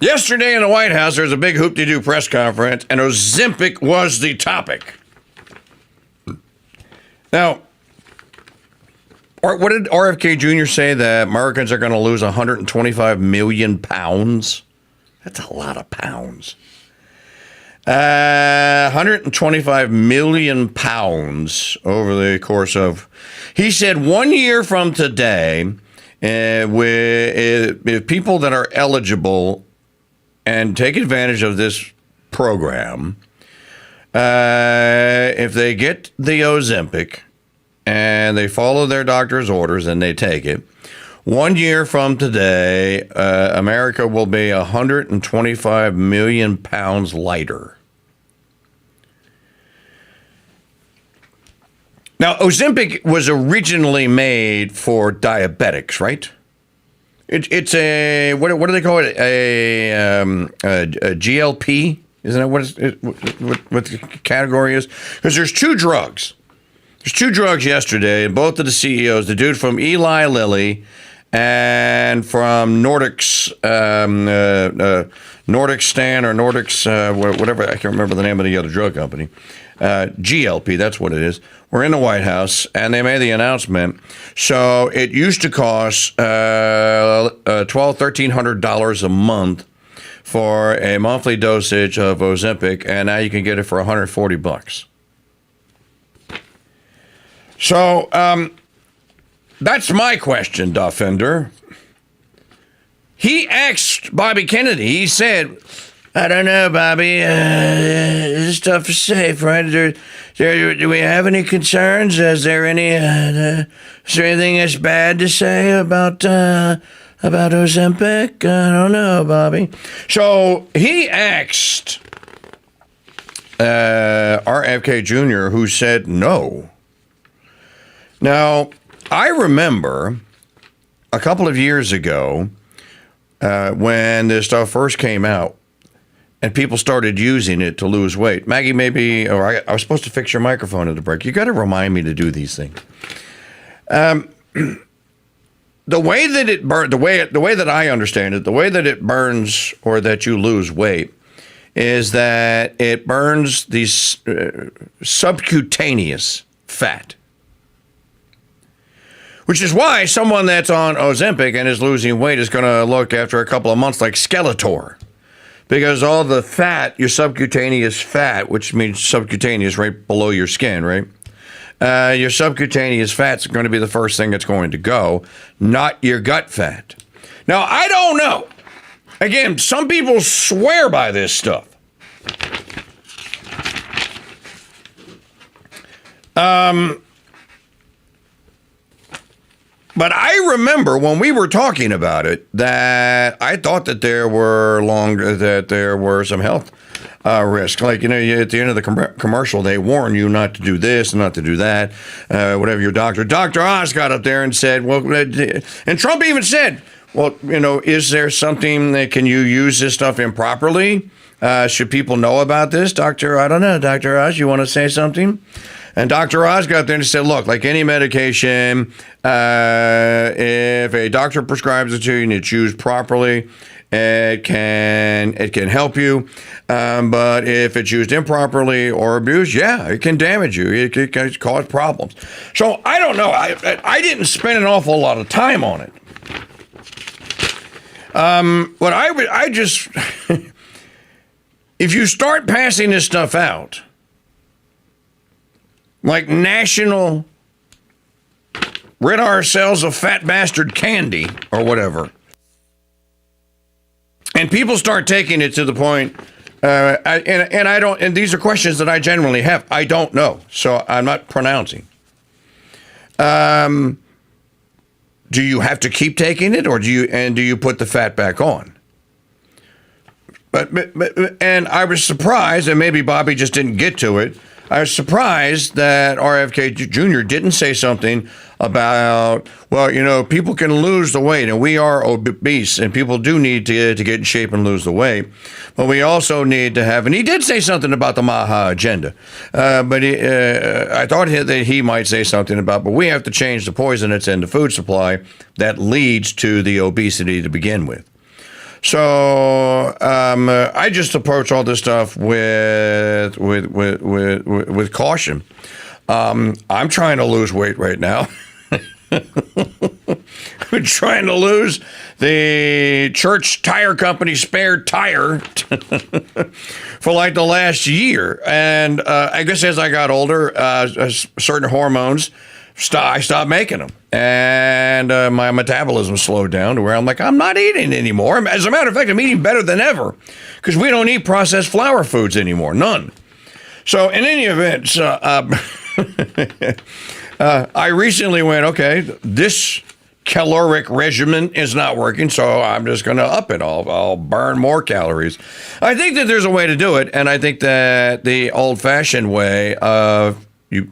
Yesterday in the White House, there was a big hoop-de-doo press conference, and Ozempic was the topic. Now, what did RFK Jr. say, that Americans are going to lose 125 million pounds? That's a lot of pounds. 125 million pounds over the course of... He said 1 year from today, with people that are eligible and take advantage of this program, if they get the Ozempic and they follow their doctor's orders and they take it, 1 year from today, America will be 125 million pounds lighter. Now, Ozempic was originally made for diabetics, right? It's a what do they call it? A GLP? Isn't that what the category is? Because there's two drugs. There's two drugs yesterday, and both of the CEOs, the dude from Eli Lilly and from Nordics, Nordic Stan or Nordics, whatever, I can't remember the name of the other drug company. GLP, that's what it is, were in the White House, and they made the announcement. So it used to cost $1,300 a month for a monthly dosage of Ozempic, and now you can get it for $140. So that's my question, Defender. He asked Bobby Kennedy, he said, I don't know, Bobby, this stuff is safe, right? Do we have any concerns? Is there anything that's bad to say about Ozempic? I don't know, Bobby. So he asked RFK Jr., who said no. Now, I remember a couple of years ago when this stuff first came out and people started using it to lose weight. Maggie, maybe, or I was supposed to fix your microphone at the break. You got to remind me to do these things. The way that it burns, the way that I understand it, the way that it burns or that you lose weight is that it burns these subcutaneous fat. Which is why someone that's on Ozempic and is losing weight is going to look after a couple of months like Skeletor. Because all the fat, your subcutaneous fat, which means subcutaneous right below your skin, right? Your subcutaneous fat's going to be the first thing that's going to go, not your gut fat. Now, I don't know. Again, some people swear by this stuff. But I remember when we were talking about it that I thought that there were some health risks. Like, at the end of the commercial, they warn you not to do this, not to do that, whatever your doctor. Dr. Oz got up there and said, well, and Trump even said, well, is there something that can you use this stuff improperly? Should people know about this? I don't know, Dr. Oz, you want to say something? And Dr. Oz got there and said, look, like any medication, if a doctor prescribes it to you and it's used properly, it can help you. But if it's used improperly or abused, it can damage you. It can cause problems. So I don't know. I didn't spend an awful lot of time on it. But I just, if you start passing this stuff out, like national rid ourselves of fat bastard candy or whatever, and people start taking it to the point, and these are questions that I generally have. I don't know, so I'm not pronouncing. Do you have to keep taking it, or do you put the fat back on? But I was surprised, and maybe Bobby just didn't get to it. I was surprised that RFK Jr. didn't say something about, well, people can lose the weight, and we are obese, and people do need to get in shape and lose the weight. But we also need to have, and he did say something about the Maha agenda. But I thought that he might say something about, but we have to change the poison that's in the food supply that leads to the obesity to begin with. So I just approach all this stuff with caution. I'm trying to lose weight right now. I'm trying to lose the church tire company spare tire for like the last year. And I guess as I got older, certain hormones, I stopped making them. And my metabolism slowed down to where I'm like, I'm not eating anymore. As a matter of fact, I'm eating better than ever because we don't eat processed flour foods anymore. None. So in any event, I recently went, okay, this caloric regimen is not working, so I'm just going to up it. I'll burn more calories. I think that there's a way to do it, and I think that the old-fashioned way of you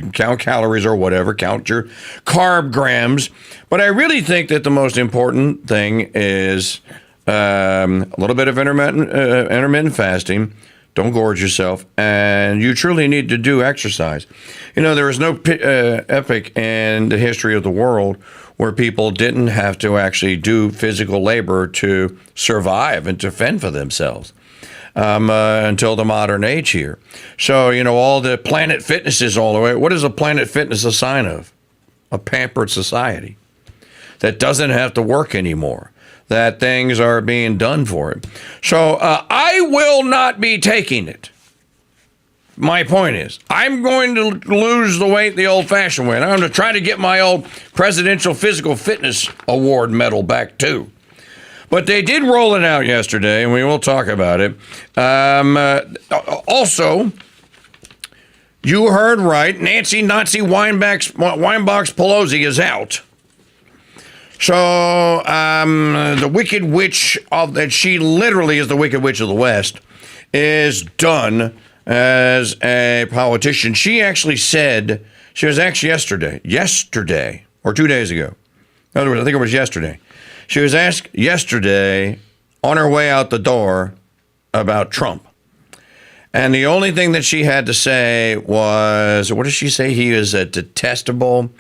can count calories or whatever, count your carb grams. But I really think that the most important thing is a little bit of intermittent fasting. Don't gorge yourself. And you truly need to do exercise. There is no epoch in the history of the world where people didn't have to actually do physical labor to survive and to fend for themselves. until the modern age here. So, all the Planet Fitnesses all the way. What is a Planet Fitness a sign of? A pampered society that doesn't have to work anymore, that things are being done for it. So I will not be taking it. My point is, I'm going to lose the weight the old-fashioned way. And I'm going to try to get my old Presidential Physical Fitness Award medal back, too. But they did roll it out yesterday, and we will talk about it. Also, you heard right, Nancy Nazi Weinbach Pelosi is out. So the Wicked Witch that she literally is the Wicked Witch of the West is done as a politician. She actually said, she was asked yesterday or 2 days ago. In other words, I think it was yesterday. She was asked yesterday on her way out the door about Trump. And the only thing that she had to say was, what did she say? He is a detestable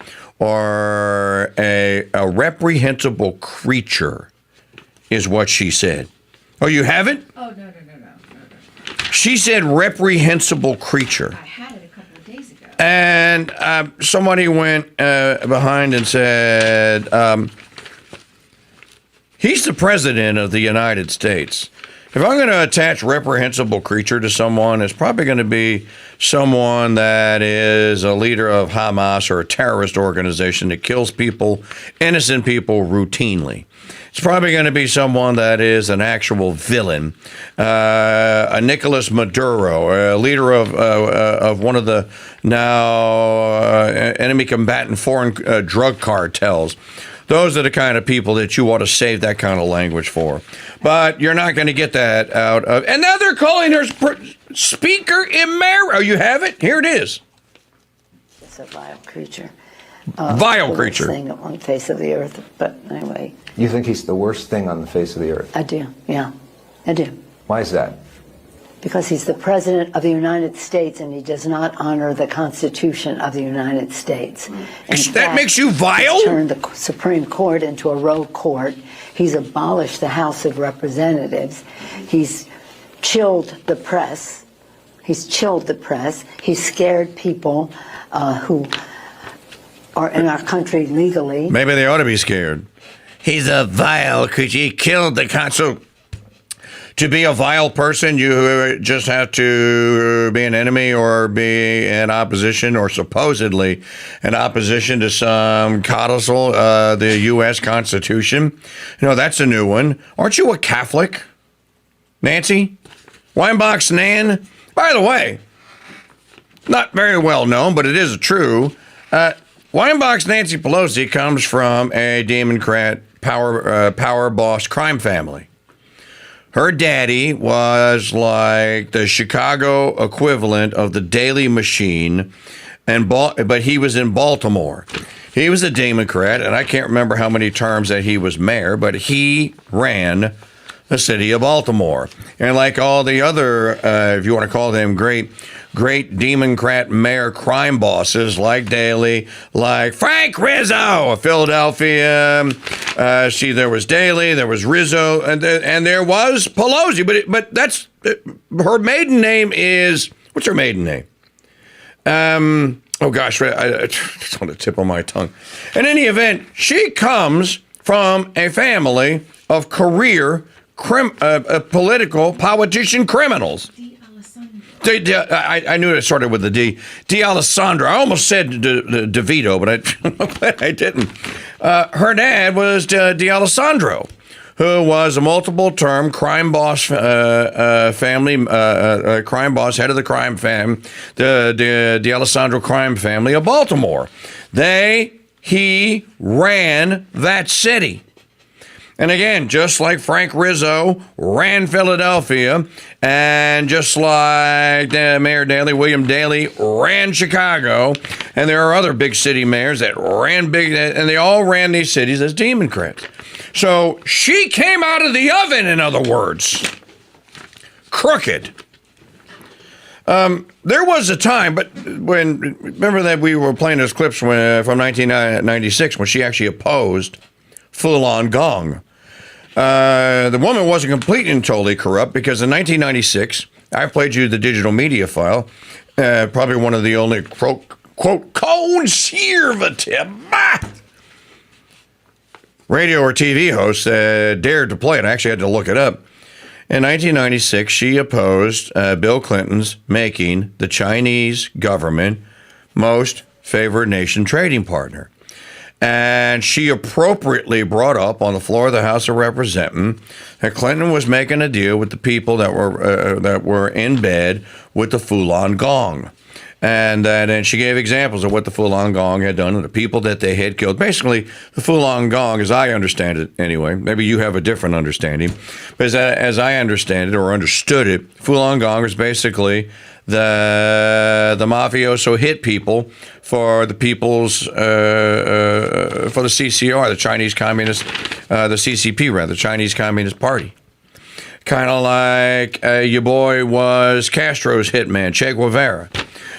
or a reprehensible creature is what she said. Oh, you have it? Oh, no. She said reprehensible creature. I had it a couple of days ago. And somebody went behind and said, he's the president of the United States. If I'm going to attach reprehensible creature to someone, it's probably going to be someone that is a leader of Hamas or a terrorist organization that kills people, innocent people, routinely. It's probably going to be someone that is an actual villain, a Nicolas Maduro, a leader of one of the now enemy combatant foreign drug cartels. Those are the kind of people that you ought to save that kind of language for. But you're not going to get that out of... And now they're calling her Speaker Emerita. Oh, you have it? Here it is. It's a vile creature. Vile creature. Thing on the face of the earth. But anyway. You think he's the worst thing on the face of the earth? I do, yeah. I do. Why is that? Because he's the president of the United States and he does not honor the Constitution of the United States. That makes you vile? He's turned the Supreme Court into a rogue court. He's abolished the House of Representatives. He's chilled the press. He's scared people who are in our country legally. Maybe they ought to be scared. He's a vile creature. He killed the consul. To be a vile person, you just have to be an enemy or be in opposition or supposedly in opposition to some codicil, the U.S. Constitution. That's a new one. Aren't you a Catholic, Nancy? Weinbach's Nan? By the way, not very well known, but it is true. Weinbach's Nancy Pelosi comes from a Democrat power boss crime family. Her daddy was like the Chicago equivalent of the Daily Machine, but he was in Baltimore. He was a Democrat, and I can't remember how many terms that he was mayor, but he ran the city of Baltimore. And like all the other, if you want to call them great Democrat mayor crime bosses like Daley, like Frank Rizzo of Philadelphia. There was Daley, there was Rizzo, and there was Pelosi. But that's her maiden name is, what's her maiden name? Oh gosh, I just on the tip of my tongue. In any event, she comes from a family of career politician criminals. I knew it started with the D. D'Alessandro. I almost said DeVito, but I didn't. Her dad was D'Alessandro, who was a multiple-term crime boss, family crime boss, head of the crime fam, the D'Alessandro crime family of Baltimore. He ran that city. And again, just like Frank Rizzo ran Philadelphia, and just like Mayor Daley, William Daley ran Chicago, and there are other big city mayors that ran and they all ran these cities as Democrats. So she came out of the oven, in other words, crooked. There was a time, but remember that we were playing those clips from 1996 when she actually opposed Falun Gong. The woman wasn't completely and totally corrupt because in 1996, I played you the digital media file, probably one of the only quote conservative radio or TV hosts dared to play it. I actually had to look it up. In 1996, she opposed Bill Clinton's making the Chinese government most favored nation trading partner. And she appropriately brought up on the floor of the House of Representatives that Clinton was making a deal with the people that were in bed with the Falun Gong. And she gave examples of what the Falun Gong had done and the people that they had killed. Basically, the Falun Gong, as I understand it anyway, maybe you have a different understanding, but as I understand it or understood it, Falun Gong is basically the mafioso hit people for the people's, for the CCR, the Chinese Communist, the CCP rather, the Chinese Communist Party. Kind of like your boy was Castro's hitman, Che Guevara.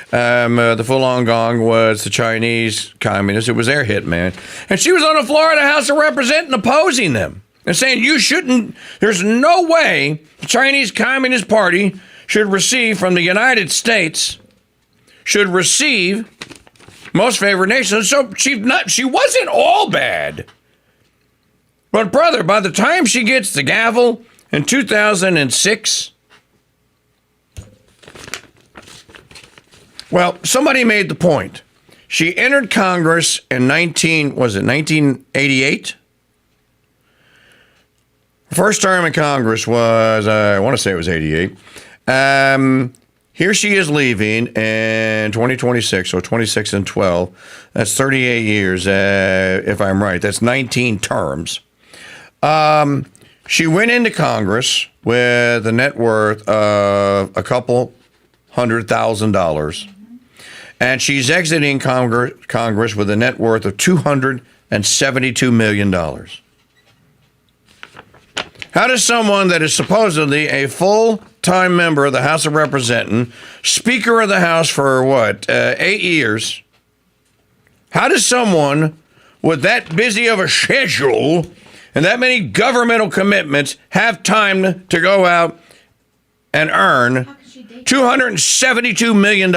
The Falun Gong was the Chinese communists. It was their hitman. And she was on the floor of the House of Representatives opposing them and saying, you shouldn't, there's no way the Chinese Communist Party should receive from the United States, should receive most favored nation. So she wasn't all bad. But brother, by the time she gets the gavel in 2006, well, somebody made the point. She entered Congress in 1988? First term in Congress was, I want to say it was 88. Here she is leaving in 2026, so 26 and 12. That's 38 years, if I'm right. That's 19 terms. She went into Congress with a net worth of a couple $100,000. And she's exiting Congress with a net worth of $272 million. How does someone that is supposedly a full-time member of the House of Representatives, Speaker of the House for 8 years, how does someone with that busy of a schedule and that many governmental commitments have time to go out and earn $272 million?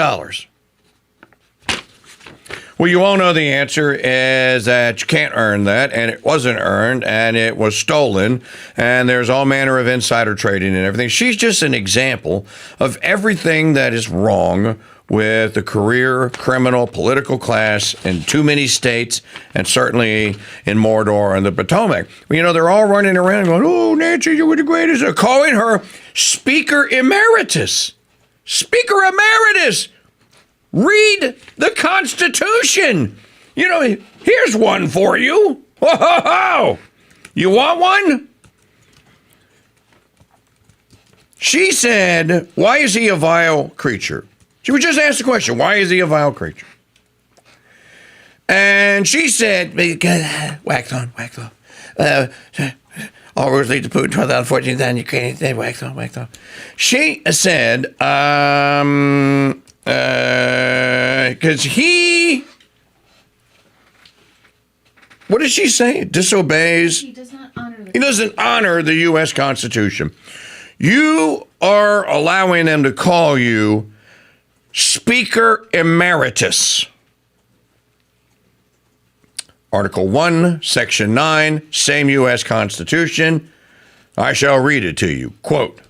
Well, you all know the answer is that you can't earn that, and it wasn't earned, and it was stolen, and there's all manner of insider trading and everything. She's just an example of everything that is wrong with the career criminal political class in too many states, and certainly in Mordor and the Potomac. Well, you know, they're all running around going, oh, Nancy, you were the greatest. They're calling her Speaker Emeritus. Speaker Emeritus! Read the Constitution. You know, here's one for you. Ho, ho, ho. You want one? She said, why is he a vile creature? She would just ask the question, why is he a vile creature? And she said, wax on, wax off. All roads lead to Putin, 2014, then Ukraine, then wax on, wax off. She said, because he, what did she say? Disobeys. He does not honor He doesn't honor the U.S. Constitution. You are allowing them to call you Speaker Emeritus. Article 1, Section 9, same U.S. Constitution. I shall read it to you. Quote,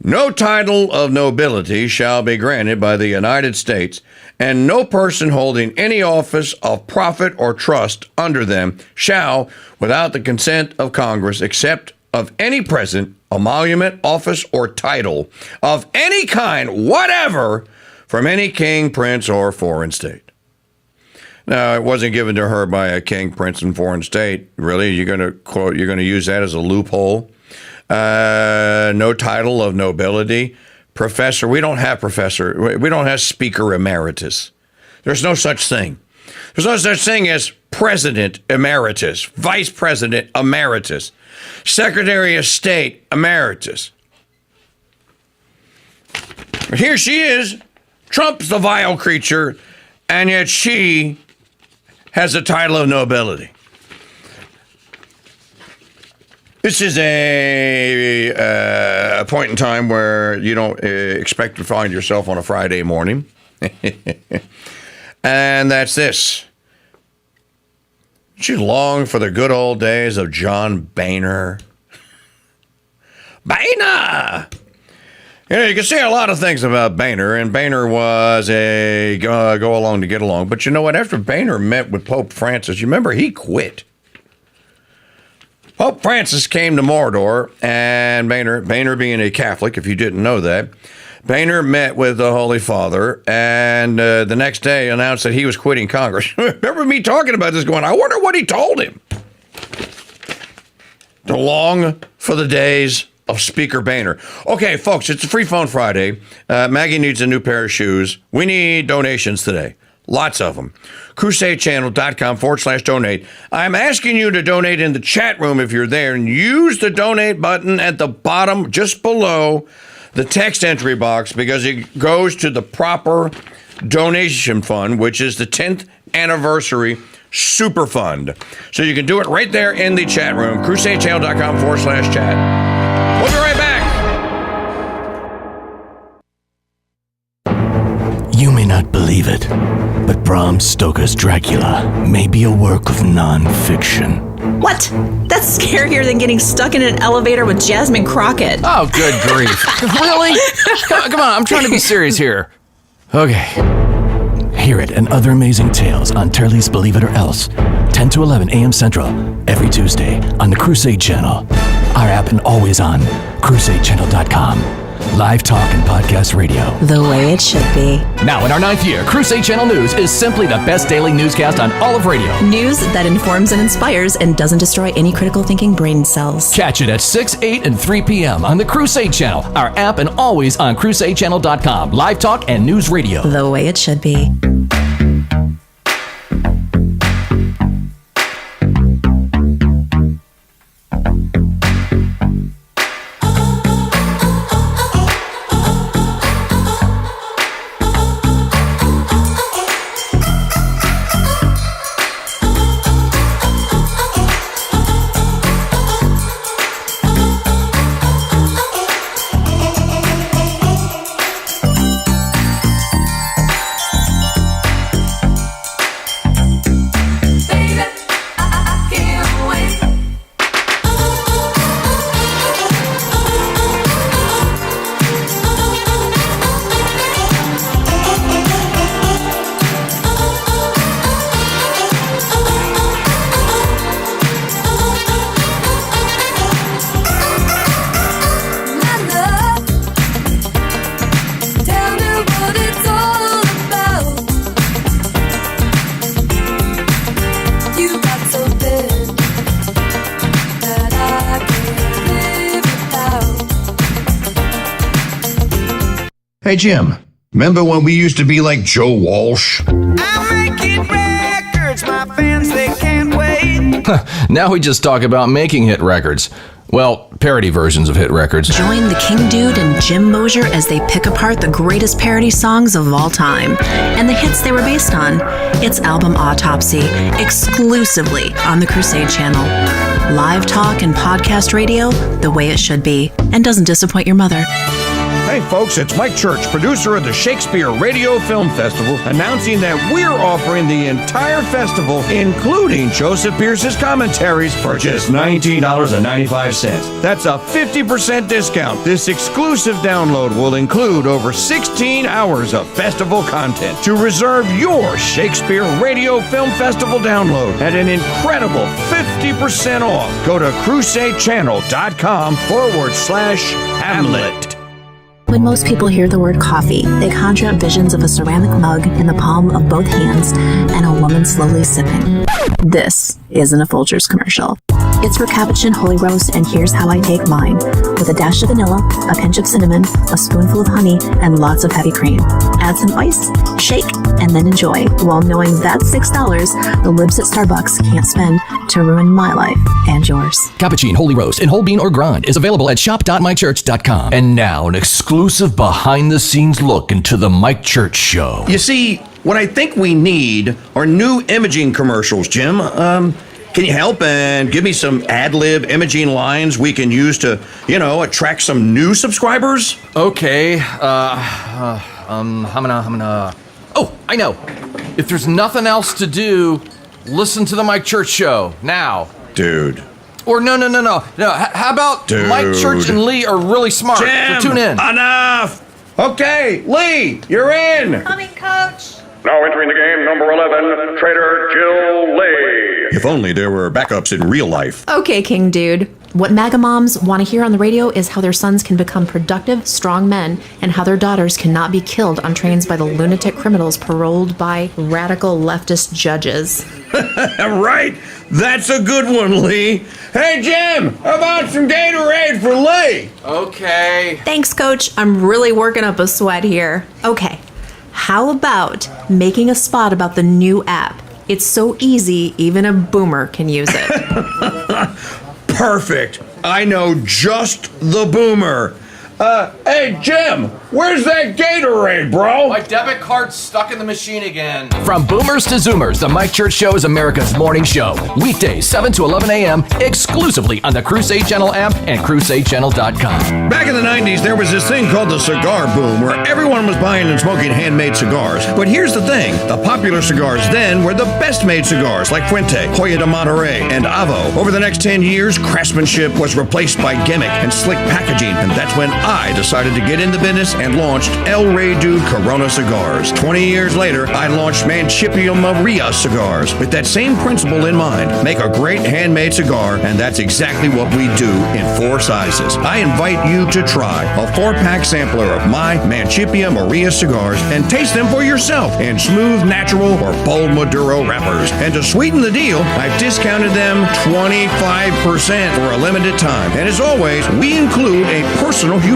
no title of nobility shall be granted by the United States, and no person holding any office of profit or trust under them shall, without the consent of Congress, accept of any present, emolument, office, or title of any kind, whatever, from any king, prince, or foreign state. Now, it wasn't given to her by a king, prince, and foreign state. Really? You're going to quote? You're going to use that as a loophole? No title of nobility. Professor, we don't have professor. We don't have Speaker Emeritus. There's no such thing. There's no such thing as President Emeritus, Vice President Emeritus, Secretary of State Emeritus. Here she is. Trump's the vile creature, and yet she has a title of nobility. This is a point in time where you don't expect to find yourself on a Friday morning. And that's this. You long for the good old days of John Boehner. Boehner! You know, you can say a lot of things about Boehner, and Boehner was a go along to get along. But you know what? After Boehner met with Pope Francis, you remember he quit. Pope Francis came to Mordor, and Boehner being a Catholic, if you didn't know that, Boehner met with the Holy Father, and the next day announced that he was quitting Congress. Remember me talking about this going, I wonder what he told him. To long for the days of Speaker Boehner. Okay, folks, it's a Free Phone Friday. Maggie needs a new pair of shoes. We need donations today. Lots of them. CrusadeChannel.com/donate. I'm asking you to donate in the chat room if you're there, and use the donate button at the bottom, just below the text entry box, because it goes to the proper donation fund, which is the 10th anniversary super fund. So you can do it right there in the chat room. CrusadeChannel.com/chat. We'll be right back. You may not believe it, but Bram Stoker's Dracula may be a work of non-fiction. What? That's scarier than getting stuck in an elevator with Jasmine Crockett. Oh, good grief. Really? Come on, I'm trying to be serious here. Okay. Hear it and other amazing tales on Turley's Believe It or Else, 10 to 11 a.m. Central, every Tuesday on the Crusade Channel. Our app and always on CrusadeChannel.com. Live talk and podcast radio. The way it should be. Now, in our 9th year, Crusade Channel News is simply the best daily newscast on all of radio. News that informs and inspires and doesn't destroy any critical thinking brain cells. Catch it at 6, 8, and 3 p.m. on the Crusade Channel, our app, and always on CrusadeChannel.com. Live talk and news radio. The way it should be. Hey, Jim, remember when we used to be like Joe Walsh? I'm making records, my fans, they can't wait. Now we just talk about making hit records. Well, parody versions of hit records. Join the KingDude and Jim Mosier as they pick apart the greatest parody songs of all time and the hits they were based on. It's Album Autopsy, exclusively on the Crusade Channel. Live talk and podcast radio, the way it should be, and doesn't disappoint your mother. Hey folks, it's Mike Church, producer of the Shakespeare Radio Film Festival, announcing that we're offering the entire festival, including Joseph Pierce's commentaries, for just $19.95. That's a 50% discount. This exclusive download will include over 16 hours of festival content. To reserve your Shakespeare Radio Film Festival download at an incredible 50% off, go to CrusadeChannel.com/Hamlet. When most people hear the word coffee, they conjure up visions of a ceramic mug in the palm of both hands and a woman slowly sipping. This isn't a Folgers commercial. It's for Capuchin Holy Roast, and here's how I take mine. With a dash of vanilla, a pinch of cinnamon, a spoonful of honey, and lots of heavy cream. Add some ice, shake, and then enjoy, while knowing that's $6 the libs at Starbucks can't spend to ruin my life and yours. Cappuccino Holy Roast in whole bean or grind is available at shop.mychurch.com. And now an exclusive behind-the-scenes look into the Mike Church Show. You see, what I think we need are new imaging commercials, Jim. Can you help and give me some ad-lib imaging lines we can use to, attract some new subscribers? Okay, Oh, I know. If there's nothing else to do, listen to the Mike Church Show now. Dude. Or no. How about Dude. Mike Church and Lee are really smart? Jim, so tune in. Enough! Okay, Lee, you're in. Coming, Coach. Now entering the game, number 11, Trader Jill Lee. If only there were backups in real life. Okay, King Dude. What MAGA moms want to hear on the radio is how their sons can become productive, strong men, and how their daughters cannot be killed on trains by the lunatic criminals paroled by radical leftist judges. Right? That's a good one, Lee. Hey, Jim, how about some Gatorade for Lee? Okay. Thanks, Coach. I'm really working up a sweat here. Okay, how about making a spot about the new app? It's so easy, even a boomer can use it. Perfect. I know just the boomer. Hey, Jim, where's that Gatorade, bro? My debit card's stuck in the machine again. From boomers to zoomers, the Mike Church Show is America's morning show. Weekdays, 7 to 11 a.m., exclusively on the Crusade Channel app and CrusadeChannel.com. Back in the 90s, there was this thing called the cigar boom, where everyone was buying and smoking handmade cigars. But here's the thing. The popular cigars then were the best-made cigars, like Fuente, Joya de Monterrey, and Avo. Over the next 10 years, craftsmanship was replaced by gimmick and slick packaging, and that's when I decided to get in the business and launched El Rey Dude Corona cigars. 20 years later, I launched Mancipio Maria cigars with that same principle in mind. Make a great handmade cigar, and that's exactly what we do in 4 sizes. I invite you to try a 4-pack sampler of my Mancipio Maria cigars and taste them for yourself in smooth, natural, or bold Maduro wrappers. And to sweeten the deal, I've discounted them 25% for a limited time. And as always, we include a personal humidifier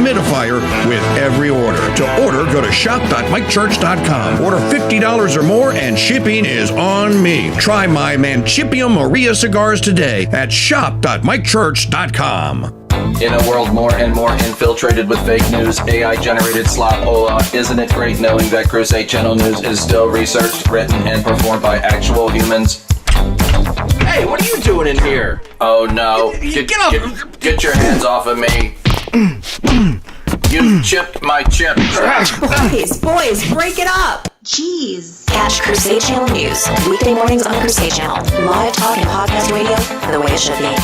with every order. To order, go to shop.mikechurch.com. Order $50 or more and shipping is on me. Try my Mancipio Maria cigars today at shop.mikechurch.com. In a world more and more infiltrated with fake news, AI-generated slop-ola, isn't it great knowing that Crusade Channel News is still researched, written, and performed by actual humans? Hey, what are you doing in here? Oh no. Get your hands off of me. You chipped my chip. Boys, break it up. Jeez. Catch Crusade Channel News weekday mornings on Crusade Channel. Live talk and podcast radio the way it should be.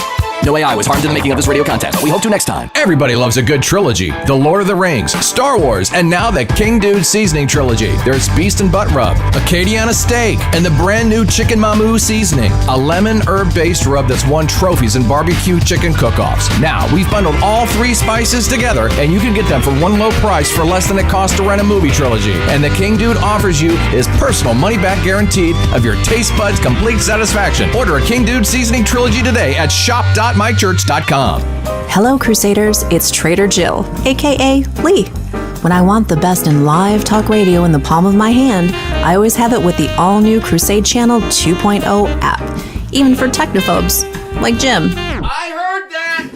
No AI was harmed in the making of this radio content, but we hope to next time. Everybody loves a good trilogy. The Lord of the Rings, Star Wars, and now the KingDude Seasoning Trilogy. There's Beast and Butt Rub, Acadiana Steak, and the brand new Chicken Mamu Seasoning, a lemon herb-based rub that's won trophies in barbecue chicken cook-offs. Now, we've bundled all 3 spices together, and you can get them for one low price for less than it costs to rent a movie trilogy. And the KingDude offers you his personal money-back guaranteed of your taste buds' complete satisfaction. Order a KingDude Seasoning Trilogy today at shop.mikechurch.com. Hello, Crusaders. It's Trader Jill, aka Lee. When I want the best in live talk radio in the palm of my hand, I always have it with the all-new Crusade Channel 2.0 app, even for technophobes like Jim. I heard that!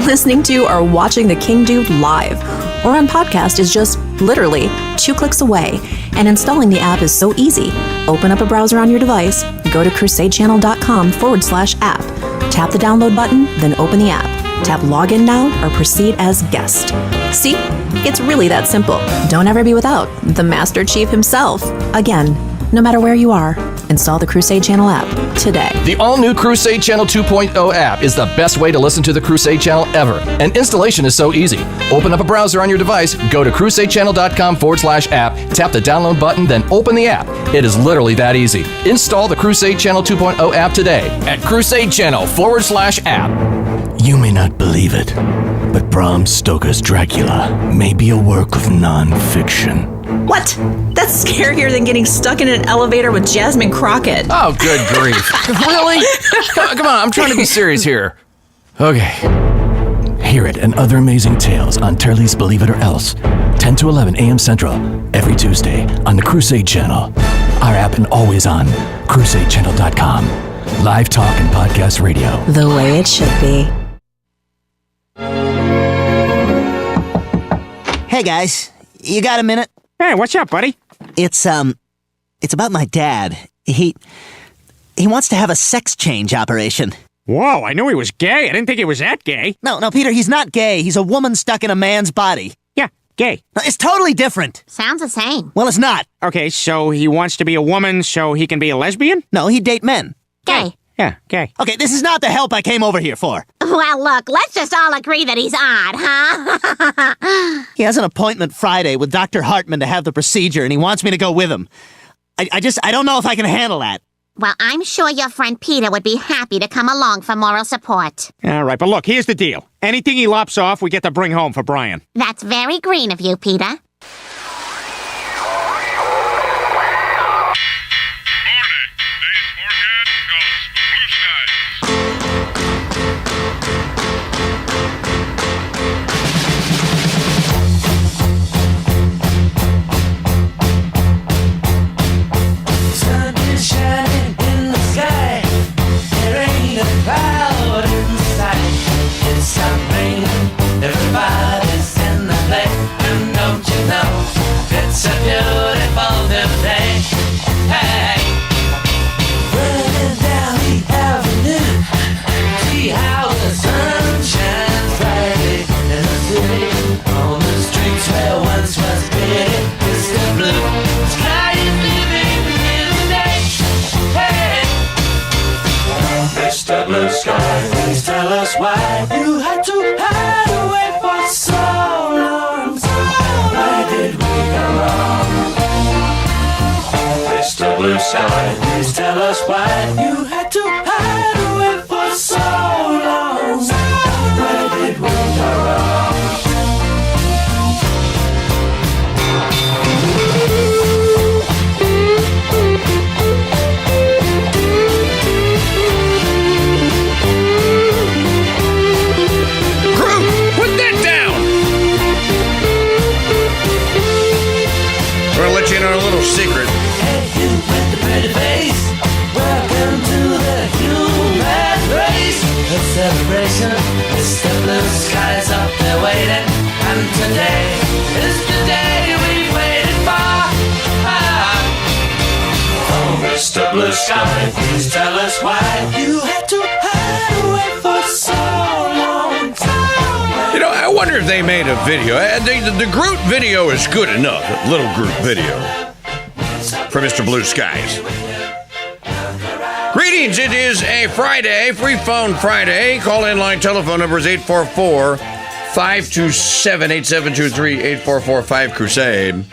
Listening to or watching the KingDude live or on podcast is just literally 2 clicks away, and installing the app is so easy. Open up a browser on your device, go to crusadechannel.com/app, tap the download button, then open the app. Tap login now or proceed as guest. See? It's really that simple. Don't ever be without the Master Chief himself. Again, no matter where you are, install the Crusade Channel app today. The all-new Crusade Channel 2.0 app is the best way to listen to the Crusade Channel ever. And installation is so easy. Open up a browser on your device, go to crusadechannel.com/app, tap the download button, then open the app. It is literally that easy. Install the Crusade Channel 2.0 app today at crusadechannel.com/app. You may not believe it, but Bram Stoker's Dracula may be a work of non-fiction. What? That's scarier than getting stuck in an elevator with Jasmine Crockett. Oh, good grief. Really? Come on, I'm trying to be serious here. Okay. Hear it and other amazing tales on Turley's Believe It or Else, 10 to 11 a.m. Central, every Tuesday on the Crusade Channel. Our app and always on CrusadeChannel.com. Live talk and podcast radio. The way it should be. Hey guys, you got a minute? Hey, what's up, buddy? It's about my dad. He He wants to have a sex change operation. Whoa, I knew he was gay. I didn't think he was that gay. No, Peter, he's not gay. He's a woman stuck in a man's body. Yeah, gay. It's totally different. Sounds the same. Well, it's not. Okay, so he wants to be a woman so he can be a lesbian? No, he'd date men. Gay. Yeah, gay. Okay, this is not the help I came over here for. Well, look, let's just all agree that he's odd, huh? He has an appointment Friday with Dr. Hartman to have the procedure, and he wants me to go with him. I don't know if I can handle that. Well, I'm sure your friend Peter would be happy to come along for moral support. All right, but look, here's the deal. Anything he lops off, we get to bring home for Brian. That's very green of you, Peter. Everybody's in the play, and don't you know, it's a beautiful new day. Hey, running down the avenue, see how the sun shines brightly in the city. On the streets where once was pretty, Mr. Blue sky is living in the day. Hey, Mr. Blue Sky, please tell us why you had to hide away for so long. Why did we go wrong? Mr. Blue Sky, please tell us why you had to hide away for so long. Why did we go wrong? Let you in on a little secret. Hey, you with the pretty face, welcome to the human race. A celebration, Mr. Blue Sky's up there waiting, and today is the day we waited for. Oh, Mr. Blue Sky, please tell us why you had to hide away for so long. You know, I wonder if they made a video. The Groot video is good enough. A little Groot video for Mr. Blue Skies. Greetings, it is a Friday, Free Phone Friday. Call-in line telephone number is 844-527-8723, 844-5-CRUSADE.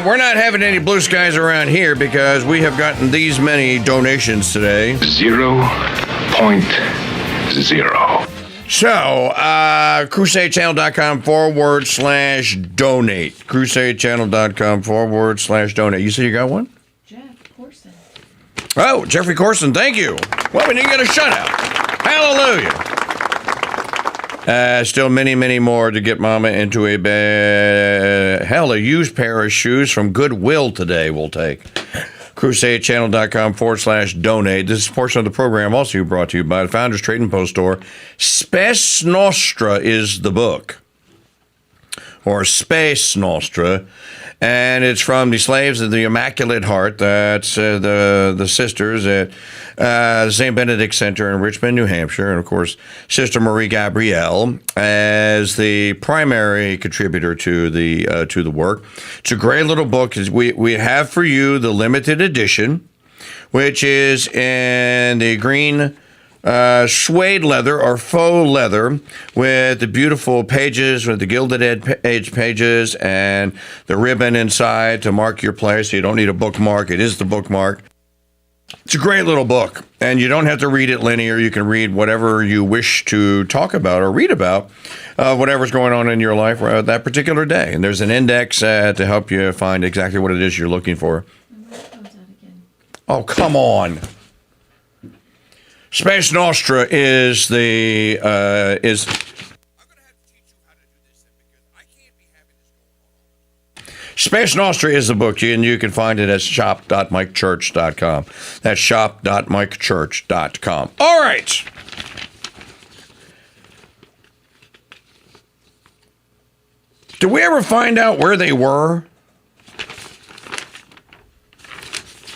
We're not having any blue skies around here because we have gotten these many donations today. 0.0. So, crusadechannel.com/donate. crusadechannel.com/donate. You said you got one? Jeff Corson. Oh, Jeffrey Corson, thank you. Well, we didn't get a shutout. Hallelujah. Still many, many more to get Mama into a a used pair of shoes from Goodwill today we'll take. crusadechannel.com/donate. This portion of the program also brought to you by the Founders Trading Post Store. Spes Nostra is the book, or Space Nostra, and it's from the Slaves of the Immaculate Heart. That's the sisters at the St. Benedict Center in Richmond, New Hampshire, and of course, Sister Marie Gabrielle as the primary contributor to the work. It's a great little book. We have for you the limited edition, which is in the green suede leather or faux leather with the beautiful pages, with the gilded edge pages and the ribbon inside to mark your place. So you don't need a bookmark. It is the bookmark. It's a great little book, and you don't have to read it linear. You can read whatever you wish to talk about or read about, whatever's going on in your life that particular day. And there's an index to help you find exactly what it is you're looking for. Oh, come on. Space Nostra is the is. Space Nostra is the book, and you can find it at shop.mikechurch.com. That's shop.mikechurch.com. All right. Did we ever find out where they were?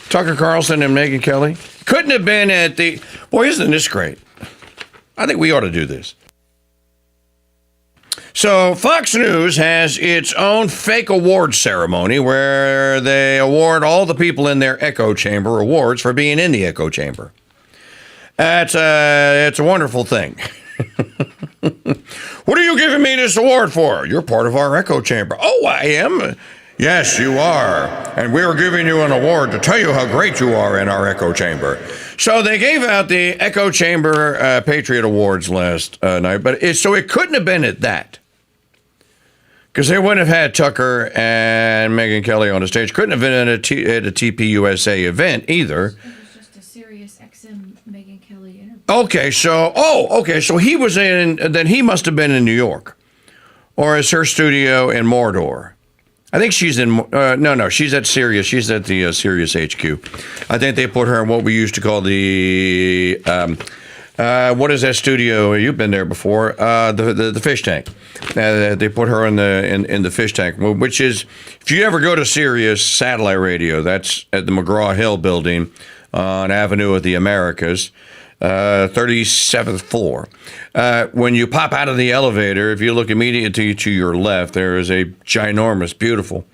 Tucker Carlson and Megyn Kelly? Couldn't have been at the... Boy, isn't this great? I think we ought to do this. So Fox News has its own fake award ceremony where they award all the people in their echo chamber awards for being in the echo chamber. It's a wonderful thing. What are you giving me this award for? You're part of our echo chamber. Oh, I am? Yes, you are. And we're giving you an award to tell you how great you are in our echo chamber. So they gave out the echo chamber Patriot Awards last night, but so it couldn't have been at that. Because they wouldn't have had Tucker and Megyn Kelly on the stage. Couldn't have been at a TPUSA event either. It was just a Sirius XM Megyn Kelly interview. Okay, so he was then he must have been in New York. Or is her studio in Mordor? I think she's in, no, she's at Sirius. She's at the Sirius HQ. I think they put her in what we used to call the, what is that studio? You've been there before. The fish tank. They put her in the fish tank, which is, if you ever go to Sirius Satellite Radio, that's at the McGraw-Hill building on Avenue of the Americas, 37th floor. When you pop out of the elevator, if you look immediately to your left, there is a ginormous, beautiful,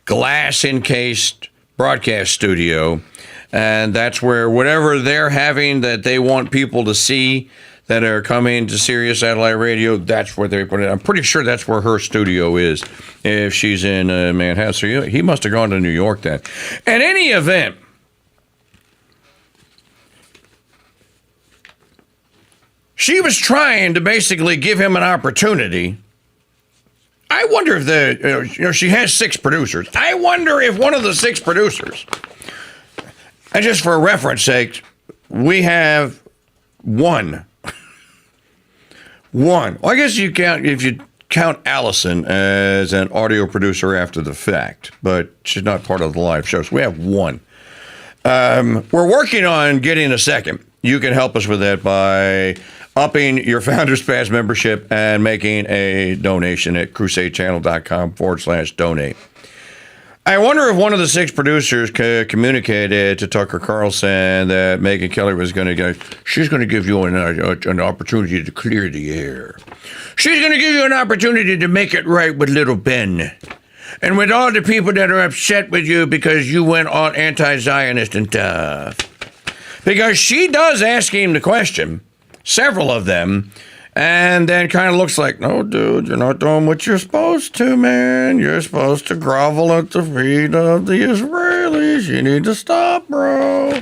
glass-encased broadcast studio. And that's where whatever they're having that they want people to see that are coming to Sirius Satellite Radio, that's where they put it. I'm pretty sure that's where her studio is if she's in Manhattan. So he must have gone to New York then. At any event, she was trying to basically give him an opportunity. I wonder if she has 6 producers. I wonder if one of the 6 producers, and just for reference sake, we have one. Well, I guess if you count Allison as an audio producer after the fact, but she's not part of the live show, so we have one. We're working on getting a second. You can help us with that by upping your Founders Pass membership and making a donation at crusadechannel.com/donate. I wonder if one of the 6 producers communicated to Tucker Carlson that Megyn Kelly was going to go, she's going to give you an opportunity to clear the air. She's going to give you an opportunity to make it right with little Ben. And with all the people that are upset with you because you went all anti-Zionist and tough. Because she does ask him the question, several of them, and then kind of looks like, no, dude, you're not doing what you're supposed to, man. You're supposed to grovel at the feet of the Israelis. You need to stop, bro.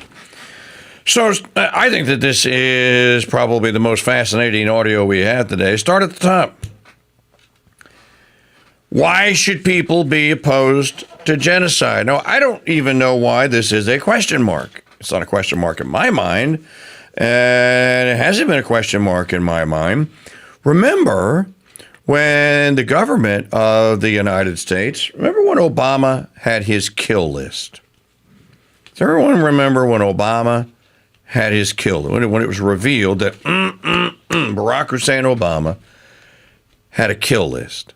So I think that this is probably the most fascinating audio we had today. Start at the top. Why should people be opposed to genocide? No, I don't even know why this is a question mark. It's not a question mark in my mind. And it hasn't been a question mark in my mind. Remember when the government of the United States, remember when Obama had his kill list? Does everyone remember when Obama had his kill list? When it was revealed that Barack Hussein Obama had a kill list.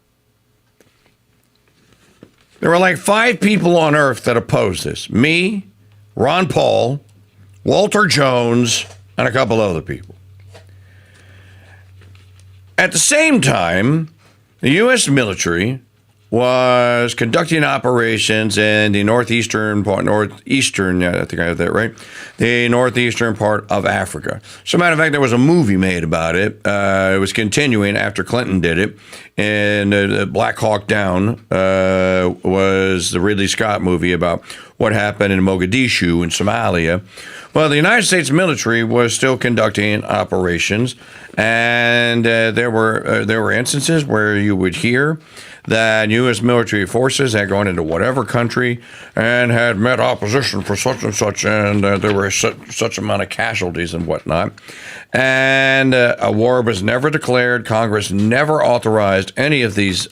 There were like 5 people on earth that opposed this. Me, Ron Paul, Walter Jones, and a couple other people. At the same time, the U.S. military was conducting operations in the northeastern, I think I have that right, the northeastern part of Africa. As a matter of fact, there was a movie made about it. It was continuing after Clinton did it. And Black Hawk Down was the Ridley Scott movie about what happened in Mogadishu in Somalia. Well, the United States military was still conducting operations, and there were instances where you would hear that U.S. military forces had gone into whatever country and had met opposition for such and such, and there were such amount of casualties and whatnot. And a war was never declared. Congress never authorized any of these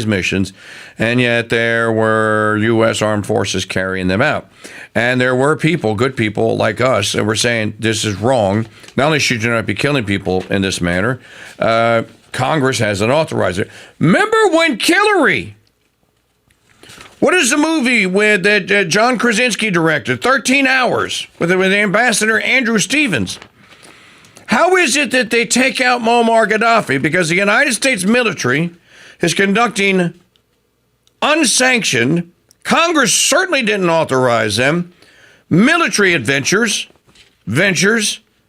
missions, and yet there were U.S. armed forces carrying them out. And there were people, good people like us, that were saying this is wrong. Not only should you not be killing people in this manner, Congress hasn't authorized it. Remember when Hillary What is the movie that John Krasinski directed, 13 Hours, with Ambassador Andrew Stevens? How is it that they take out Muammar Gaddafi? Because the United States military is conducting unsanctioned, Congress certainly didn't authorize them, military ventures,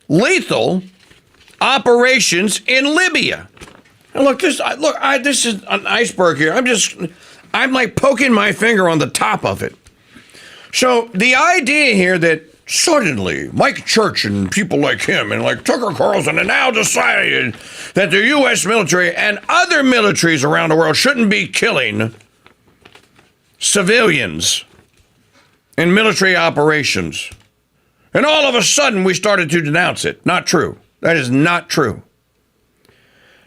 lethal operations in Libya. And look, this is an iceberg here. I'm like poking my finger on the top of it. So the idea here that suddenly Mike Church and people like him and like Tucker Carlson have now decided that the U.S. military and other militaries around the world shouldn't be killing civilians in military operations. And all of a sudden we started to denounce it. Not true. That is not true.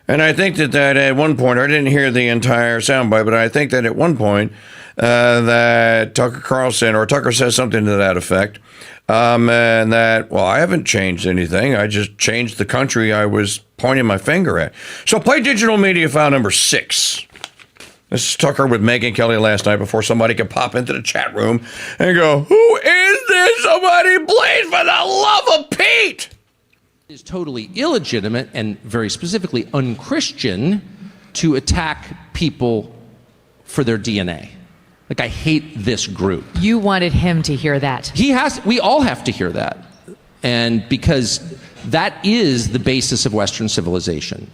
And I think that at one point, I didn't hear the entire soundbite, but I think that at one point that Tucker says something to that effect, and that, well, I haven't changed anything. I just changed the country I was pointing my finger at. So play digital media file number 6. This is Tucker with Megyn Kelly last night before somebody could pop into the chat room and go, who is this? Somebody please, for the love of Pete! Is totally illegitimate and very specifically unchristian to attack people for their DNA. Like, I hate this group. You wanted him to hear that. We all have to hear that. And because that is the basis of Western civilization.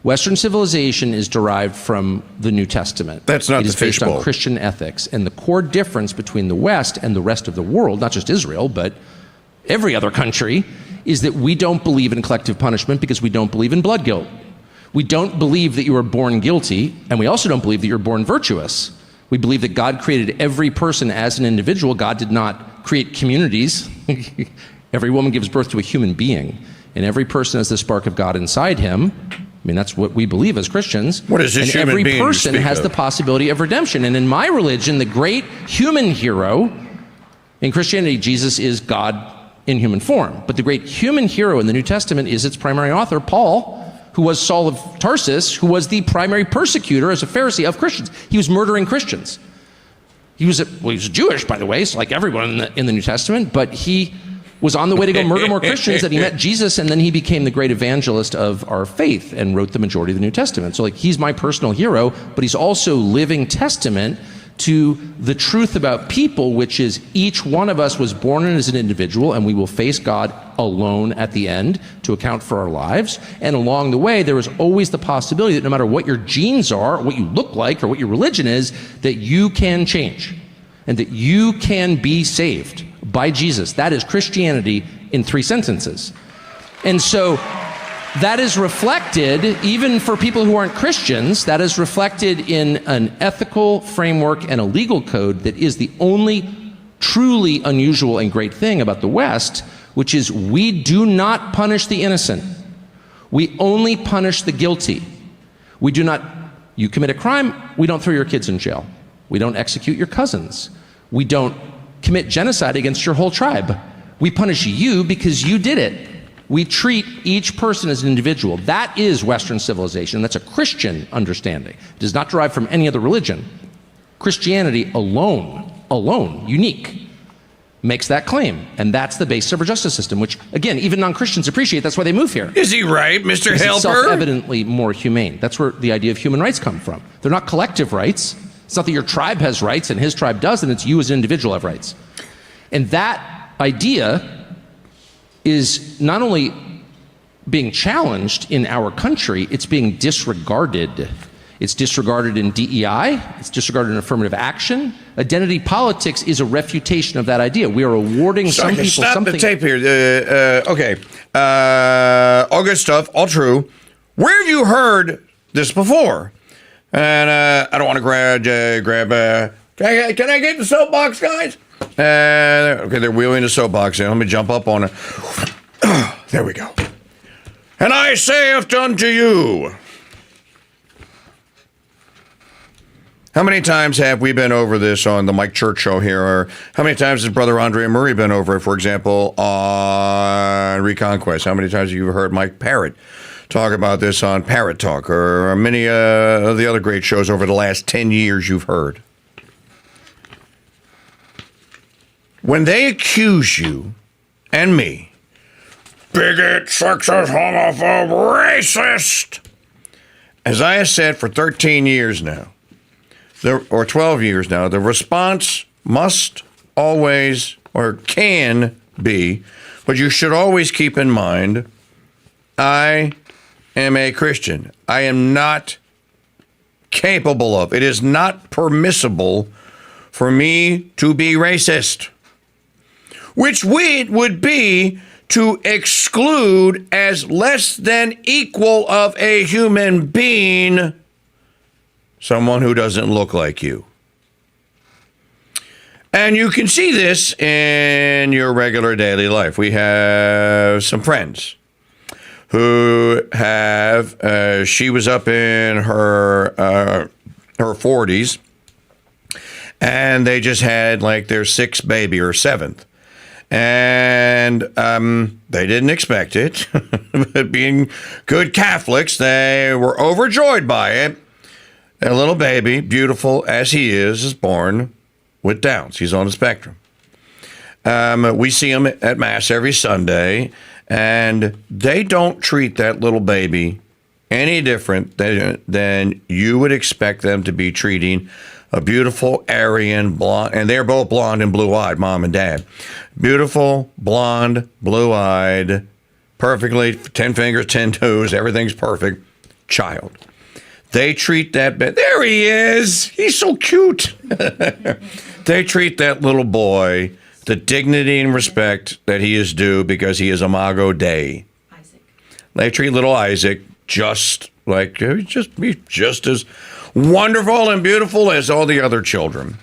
Western civilization is derived from the New Testament. That's not the fishbowl. It is based on Christian ethics. And the core difference between the West and the rest of the world, not just Israel, but every other country, is that we don't believe in collective punishment because we don't believe in blood guilt. We don't believe that you were born guilty, and we also don't believe that you're born virtuous. We believe that God created every person as an individual. God did not create communities. Every woman gives birth to a human being, and every person has the spark of God inside him. I mean, that's what we believe as Christians. What is this and human being every person has of? the possibility of redemption. And in my religion, the great human hero, in Christianity, Jesus is God in human form. But the great human hero in the New Testament is its primary author, Paul, who was Saul of Tarsus, who was the primary persecutor as a Pharisee of Christians. He was murdering Christians. He was Jewish, by the way, so like everyone in the New Testament, but he was on the way to go murder more Christians, that he met Jesus, and then he became the great evangelist of our faith and wrote the majority of the New Testament. So like, he's my personal hero, but he's also living testament to the truth about people, which is each one of us was born as an individual, and we will face God alone at the end to account for our lives. And along the way, there is always the possibility that no matter what your genes are, or what you look like, or what your religion is, that you can change and that you can be saved by Jesus. That is Christianity in 3 sentences. And so that is reflected, even for people who aren't Christians, that is reflected in an ethical framework and a legal code that is the only truly unusual and great thing about the West, which is we do not punish the innocent. We only punish the guilty. We do not, you commit a crime, we don't throw your kids in jail. We don't execute your cousins. We don't commit genocide against your whole tribe. We punish you because you did it. We treat each person as an individual. That is Western civilization. That's a Christian understanding. It does not derive from any other religion. Christianity alone, unique, makes that claim. And that's the basis of our justice system, which, again, even non-Christians appreciate. That's why they move here. Is he right, Mr. Helper? It's self-evidently more humane. That's where the idea of human rights come from. They're not collective rights. It's not that your tribe has rights and his tribe doesn't. It's you as an individual have rights. And that idea is not only being challenged in our country, it's being disregarded. It's disregarded in DEI, it's disregarded in affirmative action. Identity politics is a refutation of that idea. We are awarding some people stop something. the tape here. Okay. All good stuff, all true. Where have you heard this before? And I don't want to grab. Can I get the soapbox, guys? Okay, they're wheeling the soapbox in. Let me jump up on it. There we go. And I saith unto you. How many times have we been over this on the Mike Church Show here? Or how many times has Brother Andre Murray been over it, for example, on Reconquest? How many times have you heard Mike Parrott talk about this on Parrott Talk? Or many of the other great shows over the last 10 years you've heard? when they accuse you and me, bigot, sexist, homophobe, racist, as I have said for 13 years now, or 12 years now, the response must always, or can be, but you should always keep in mind, I am a Christian. I am not capable of, it is not permissible for me to be racist, which would be to exclude as less than equal of a human being someone who doesn't look like you. And you can see this in your regular daily life. We have some friends who have, she was up in her 40s, and they just had like their sixth baby or seventh. And they didn't expect it. But being good Catholics, they were overjoyed by it. A little baby, beautiful as he is born with Downs. He's on the spectrum. We see him at Mass every Sunday, and they don't treat that little baby any different than you would expect them to be treating a beautiful Aryan blonde, and they're both blonde and blue-eyed, mom and dad. Beautiful, blonde, blue-eyed, perfectly, 10 fingers, 10 toes, everything's perfect, child. They treat that, there he is, he's so cute. They treat that little boy the dignity and respect that he is due because he is Imago Dei. Isaac. They treat little Isaac just like, he's just as wonderful and beautiful as all the other children.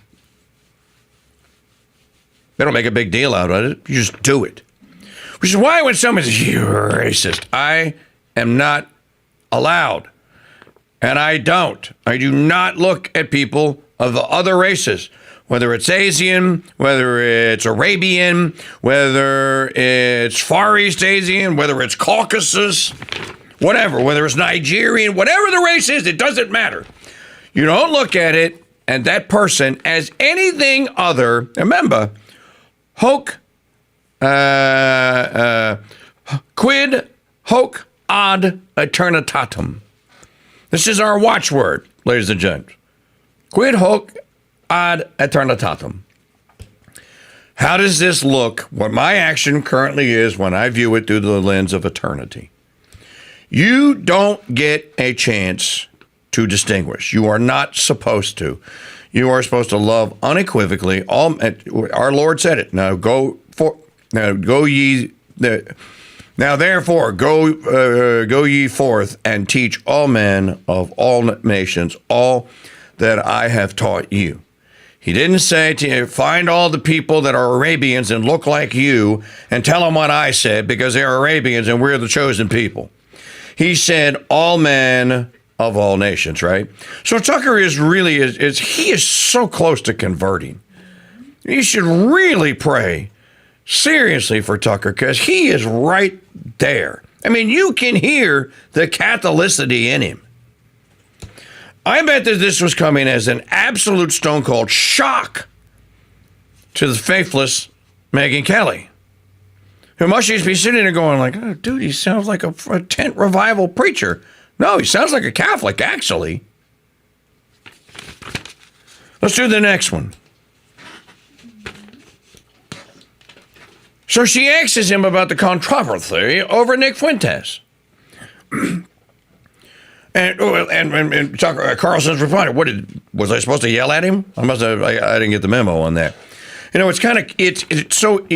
They don't make a big deal out of it. You just do it. Which is why when someone says, you're racist, I am not allowed. And I do not look at people of the other races, whether it's Asian, whether it's Arabian, whether it's Far East Asian, whether it's Caucasus, whatever, whether it's Nigerian, whatever the race is, it doesn't matter. You don't look at it and that person as anything other. Remember, hoc quid hoc ad eternitatem. This is our watchword, ladies and gents. Quid hoc ad eternitatem. How does this look? What my action currently is when I view it through the lens of eternity. You don't get a chance to distinguish. You are not supposed to. You are supposed to love unequivocally. Our Lord said it. Now therefore go ye forth and teach all men of all nations all that I have taught you. He didn't say to find all the people that are Arabians and look like you and tell them what I said because they're Arabians and we're the chosen people. He said all men of all nations, right? So Tucker is he is so close to converting. You should really pray seriously for Tucker because he is right there. I mean, you can hear the Catholicity in him. I bet that this was coming as an absolute stone cold shock to the faithless Megyn Kelly, who must just be sitting there going like, oh, dude, he sounds like a tent revival preacher. No, he sounds like a Catholic, actually. Let's do the next one. So she asks him about the controversy over Nick Fuentes. And Tucker Carlson's responded, was I supposed to yell at him? I didn't get the memo on that. You know, it's so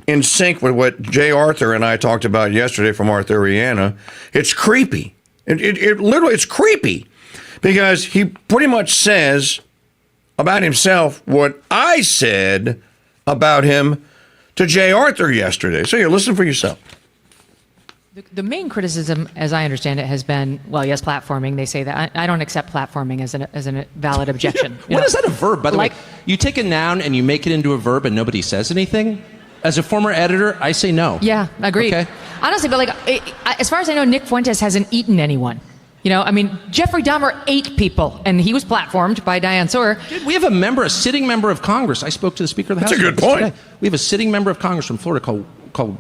in sync with what Jay Arthur and I talked about yesterday from Arthuriana. It's creepy. It literally, it's creepy because he pretty much says about himself what I said about him to Jay Arthur yesterday. So here, listen for yourself. The main criticism, as I understand it, has been, well, yes, platforming. They say that. I don't accept platforming as a valid objection. What is that a verb, by the way? You take a noun and you make it into a verb and nobody says anything? As a former editor, I say no. Yeah, agreed. Okay. Honestly, but as far as I know, Nick Fuentes hasn't eaten anyone. You know, I mean, Jeffrey Dahmer ate people, and he was platformed by Diane Sawyer. Dude, we have a sitting member of Congress. I spoke to the Speaker of the House. That's a good point. Today. We have a sitting member of Congress from Florida called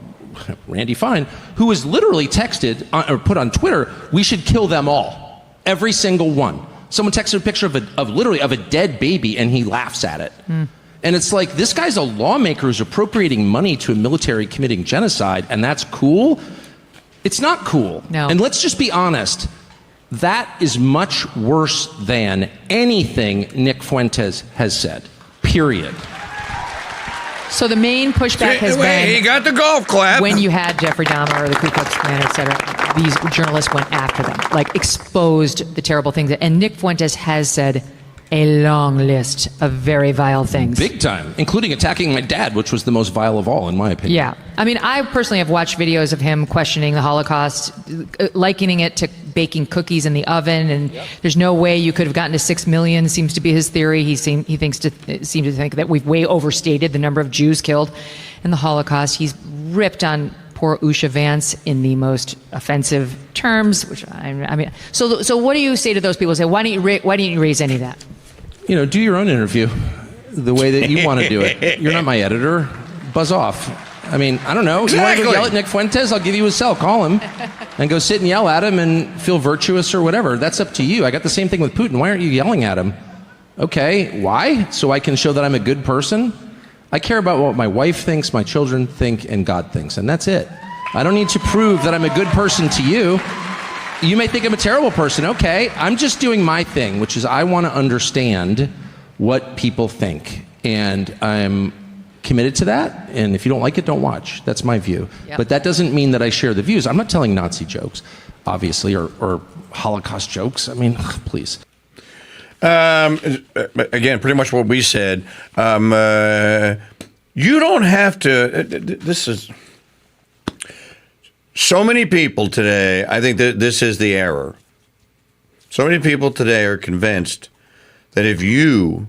Randy Fine, who was literally texted or put on Twitter, we should kill them all. Every single one. Someone texted a picture of a dead baby, and he laughs at it. And it's like, this guy's a lawmaker who's appropriating money to a military committing genocide, and that's cool? It's not cool. No. And let's just be honest. That is much worse than anything Nick Fuentes has said. Period. So the main pushback has been... He got the golf clap. When you had Jeffrey Dahmer or the Ku Klux Klan, et cetera, these journalists went after them, like exposed the terrible things. And Nick Fuentes has said a long list of very vile things. Big time, including attacking my dad, which was the most vile of all, in my opinion. Yeah. I mean, I personally have watched videos of him questioning the Holocaust, likening it to baking cookies in the oven, and there's no way you could have gotten to 6 million, seems to be his theory. He seems to think that we've way overstated the number of Jews killed in the Holocaust. He's ripped on poor Usha Vance in the most offensive terms, which I mean, so what do you say to those people? Say, why didn't you raise any of that? You know, do your own interview the way that you want to do it. You're not my editor. Buzz off. I mean, I don't know. Exactly. You want to go yell at Nick Fuentes? I'll give you his cell. Call him and go sit and yell at him and feel virtuous or whatever. That's up to you. I got the same thing with Putin. Why aren't you yelling at him? Okay, why? So I can show that I'm a good person? I care about what my wife thinks, my children think, and God thinks, and that's it. I don't need to prove that I'm a good person to you. You may think I'm a terrible person. Okay, I'm just doing my thing, which is I want to understand what people think. And I'm committed to that. And if you don't like it, don't watch. That's my view. Yep. But that doesn't mean that I share the views. I'm not telling Nazi jokes, obviously, or Holocaust jokes. I mean, please. Again, pretty much what we said. You don't have to. This is. So many people today, I think that this is the error. So many people today are convinced that if you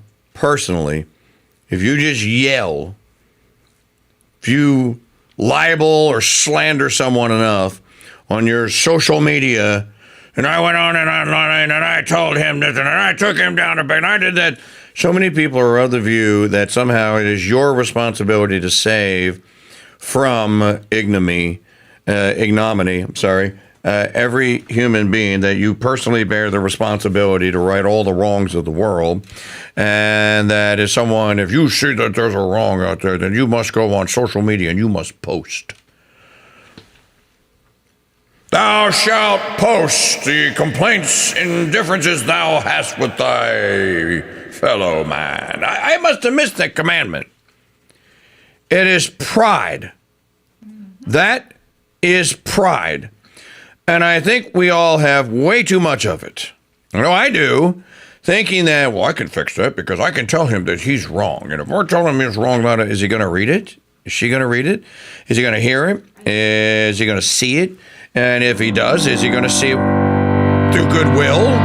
just yell, if you libel or slander someone enough on your social media, and I went on and online and I told him this and I took him down a bit and I did that. So many people are of the view that somehow it is your responsibility to save from ignominy, every human being, that you personally bear the responsibility to right all the wrongs of the world, and that if you see that there's a wrong out there, then you must go on social media and you must post. Thou shalt post the complaints and differences thou hast with thy fellow man. I must have missed that commandment. It is pride. That is pride. And I think we all have way too much of it. I know I do, thinking that, well, I can fix that because I can tell him that he's wrong. And if we're telling him he's wrong about it, is he going to read it? Is she going to read it? Is he going to hear it? Is he going to see it? And if he does, is he going to see it through goodwill?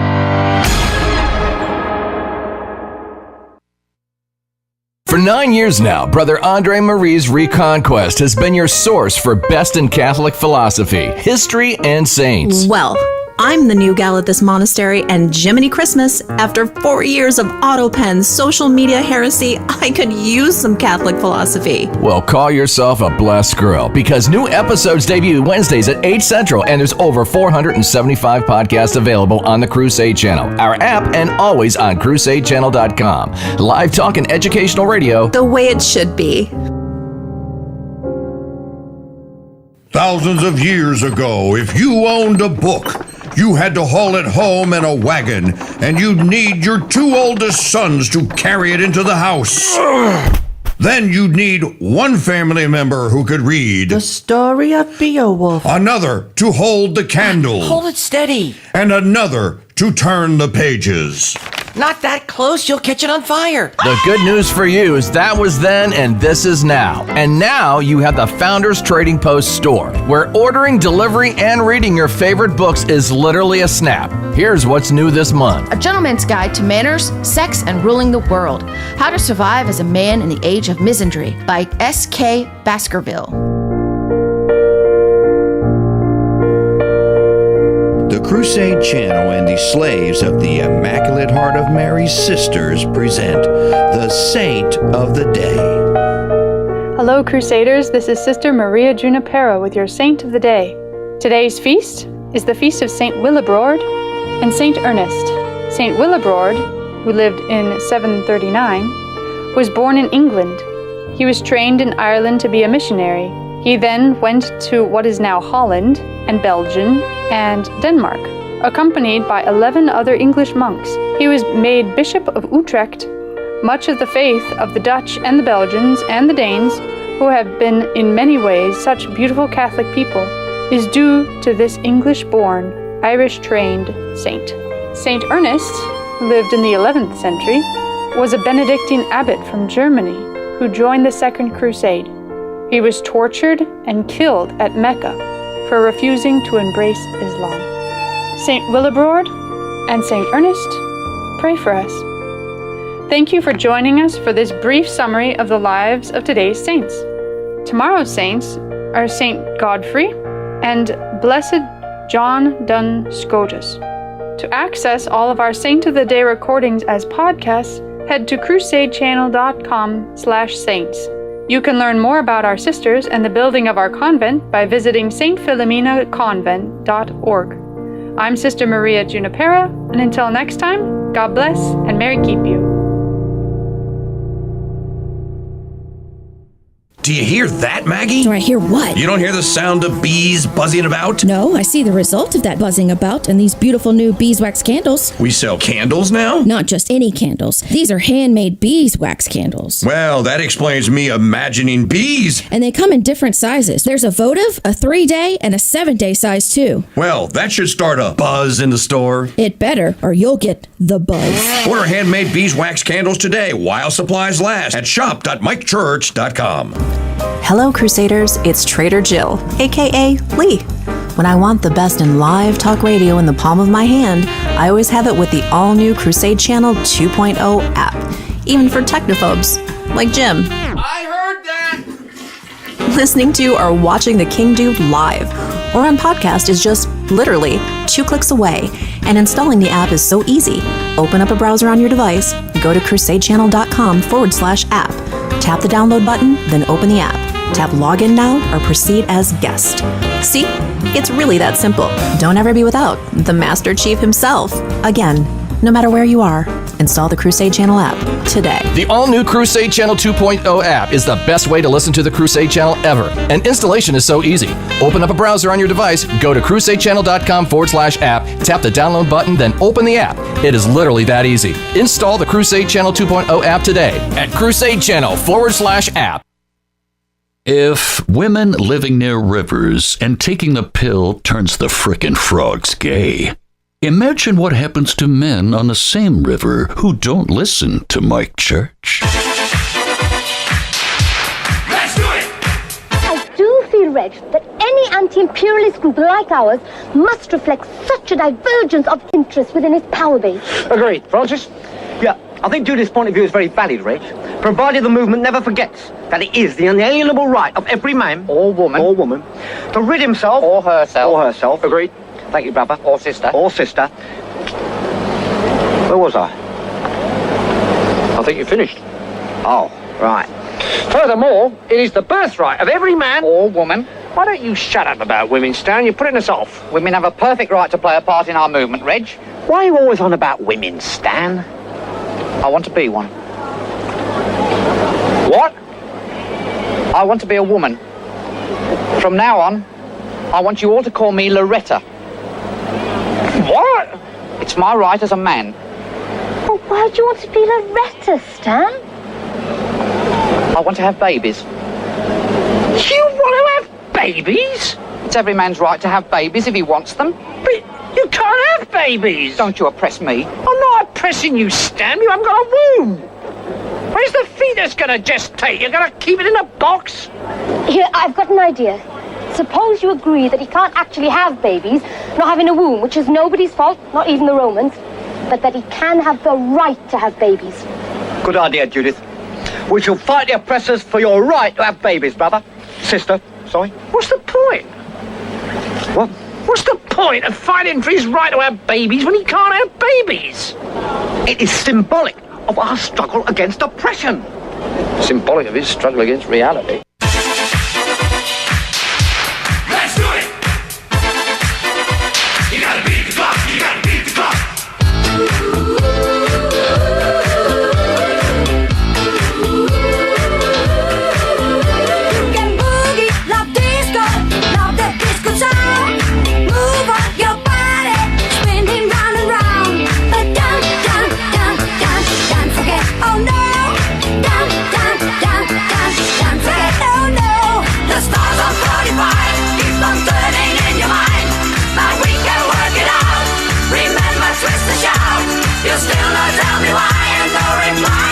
For 9 years now, Brother Andre Marie's Reconquest has been your source for best in Catholic philosophy, history, and saints. Well, I'm the new gal at this monastery, and Jiminy Christmas, after 4 years of auto pens, social media heresy, I could use some Catholic philosophy. Well, call yourself a blessed girl, because new episodes debut Wednesdays at 8 Central, and there's over 475 podcasts available on the Crusade Channel, our app, and always on CrusadeChannel.com. Live talk and educational radio. The way it should be. Thousands of years ago, if you owned a book, you had to haul it home in a wagon, and you'd need your two oldest sons to carry it into the house. Then you'd need one family member who could read. The story of Beowulf. Another to hold the candle. Hold it steady. And another to turn the pages. Not that close, you'll catch it on fire. The good news for you is that was then and this is now. And now you have the Founders Trading Post store, where ordering, delivery, and reading your favorite books is literally a snap. Here's what's new this month. A Gentleman's Guide to Manners, Sex, and Ruling the World. How to Survive as a Man in the Age of Misandry by S.K. Baskerville. The Crusade Channel and the slaves of the Immaculate Heart of Mary's Sisters present the Saint of the Day. Hello, Crusaders. This is Sister Maria Junipero with your Saint of the Day. Today's feast is the feast of Saint Willibrord and Saint Ernest. Saint Willibrord, who lived in 739, was born in England. He was trained in Ireland to be a missionary. He then went to what is now Holland and Belgium and Denmark, accompanied by 11 other English monks. He was made Bishop of Utrecht. Much of the faith of the Dutch and the Belgians and the Danes, who have been in many ways such beautiful Catholic people, is due to this English-born, Irish-trained saint. Saint Ernest, who lived in the 11th century, was a Benedictine abbot from Germany who joined the Second Crusade. He was tortured and killed at Mecca for refusing to embrace Islam. Saint Willibrord and Saint Ernest, pray for us. Thank you for joining us for this brief summary of the lives of today's saints. Tomorrow's saints are Saint Godfrey and Blessed John Dun Scotus. To access all of our Saint of the Day recordings as podcasts, head to crusadechannel.com/saints. You can learn more about our sisters and the building of our convent by visiting stphilomena.convent.org. I'm Sister Maria Junipero, and until next time, God bless and Mary keep you. Do you hear that, Maggie? Do I hear what? You don't hear the sound of bees buzzing about? No, I see the result of that buzzing about in these beautiful new beeswax candles. We sell candles now? Not just any candles. These are handmade beeswax candles. Well, that explains me imagining bees. And they come in different sizes. There's a votive, a 3-day, and a 7-day size too. Well, that should start a buzz in the store. It better, or you'll get the buzz. Order handmade beeswax candles today while supplies last at shop.mikechurch.com. Hello, Crusaders. It's Trader Jill, aka Lee. When I want the best in live talk radio in the palm of my hand, I always have it with the all-new Crusade Channel 2.0 app, even for technophobes like Jim. I heard that! Listening to or watching the KingDude live or on podcast is just literally 2 clicks away, and installing the app is so easy. Open up a browser on your device, go to crusadechannel.com/app, tap the download button, then open the app. Tap login now or proceed as guest. See? It's really that simple. Don't ever be without the Master Chief himself. Again, no matter where you are, install the Crusade Channel app today. The all-new Crusade Channel 2.0 app is the best way to listen to the Crusade Channel ever. And installation is so easy. Open up a browser on your device, go to crusadechannel.com/app, tap the download button, then open the app. It is literally that easy. Install the Crusade Channel 2.0 app today at crusadechannel.com/app. If women living near rivers and taking the pill turns the frickin' frogs gay, imagine what happens to men on the same river who don't listen to Mike Church. Let's do it! I do feel, Reg, that any anti-imperialist group like ours must reflect such a divergence of interest within its power base. Agreed. Francis? Yeah, I think Judith's point of view is very valid, Reg, provided the movement never forgets that it is the unalienable right of every man or woman to rid himself or herself. Agreed. Thank you, brother. Or sister. Where was I? I think you finished. Oh, right. Furthermore, it is the birthright of every man or woman. Why don't you shut up about women, Stan? You're putting us off. Women have a perfect right to play a part in our movement, Reg. Why are you always on about women, Stan? I want to be one. What? I want to be a woman. From now on, I want you all to call me Loretta. What? It's my right as a man. Well, why do you want to be Loretta, Stan? I want to have babies. You want to have babies? It's every man's right to have babies if he wants them. But you can't have babies. Don't you oppress me. I'm not oppressing you, Stan. You haven't got a womb. Where's the fetus going to gestate? You're going to keep it in a box? Here, I've got an idea. Suppose you agree that he can't actually have babies, not having a womb, which is nobody's fault, not even the Romans, but that he can have the right to have babies. Good idea, Judith. We shall fight the oppressors for your right to have babies, brother. Sister, sorry. What's the point? What? What's the point of fighting for his right to have babies when he can't have babies? It is symbolic of our struggle against oppression. Symbolic of his struggle against reality. Let's do it! You gotta beat the clock, you gotta beat the clock. You can boogie, love disco, love that disco sound. Move on your body, spinning round and round. But don't forget, oh no. Don't forget, oh no. The stars are 45, keep on turning in your mind. But we can work it out. Remember, twist and shout. You still not tell me why, and no reply.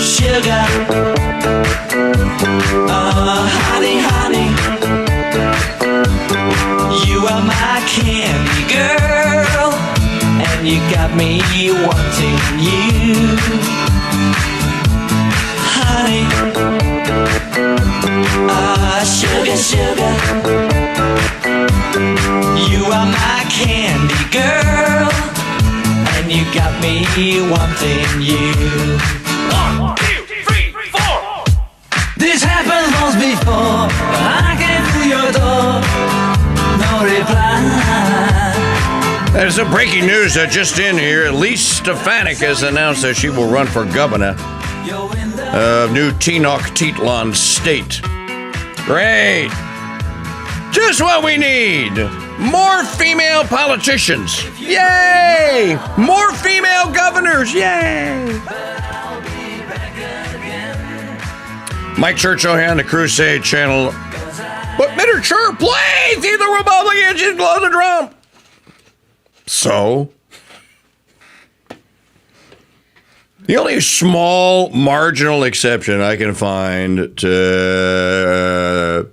Sugar, honey, honey, you are my candy girl, and you got me wanting you, honey. Sugar, sugar, you are my candy girl, and you got me wanting you. 1, 2, 3, 4. This happened once before. I came through your door. No reply. There's some breaking news just in here. Elise Stefanik has announced that she will run for governor of New Tenochtitlan State. Great. Just what we need. More female politicians. Yay! More female governors. Yay! Mike Churchill here on the Crusade Channel. But miniature, please! See the Republicans just blow the drum. So, the only small marginal exception I can find to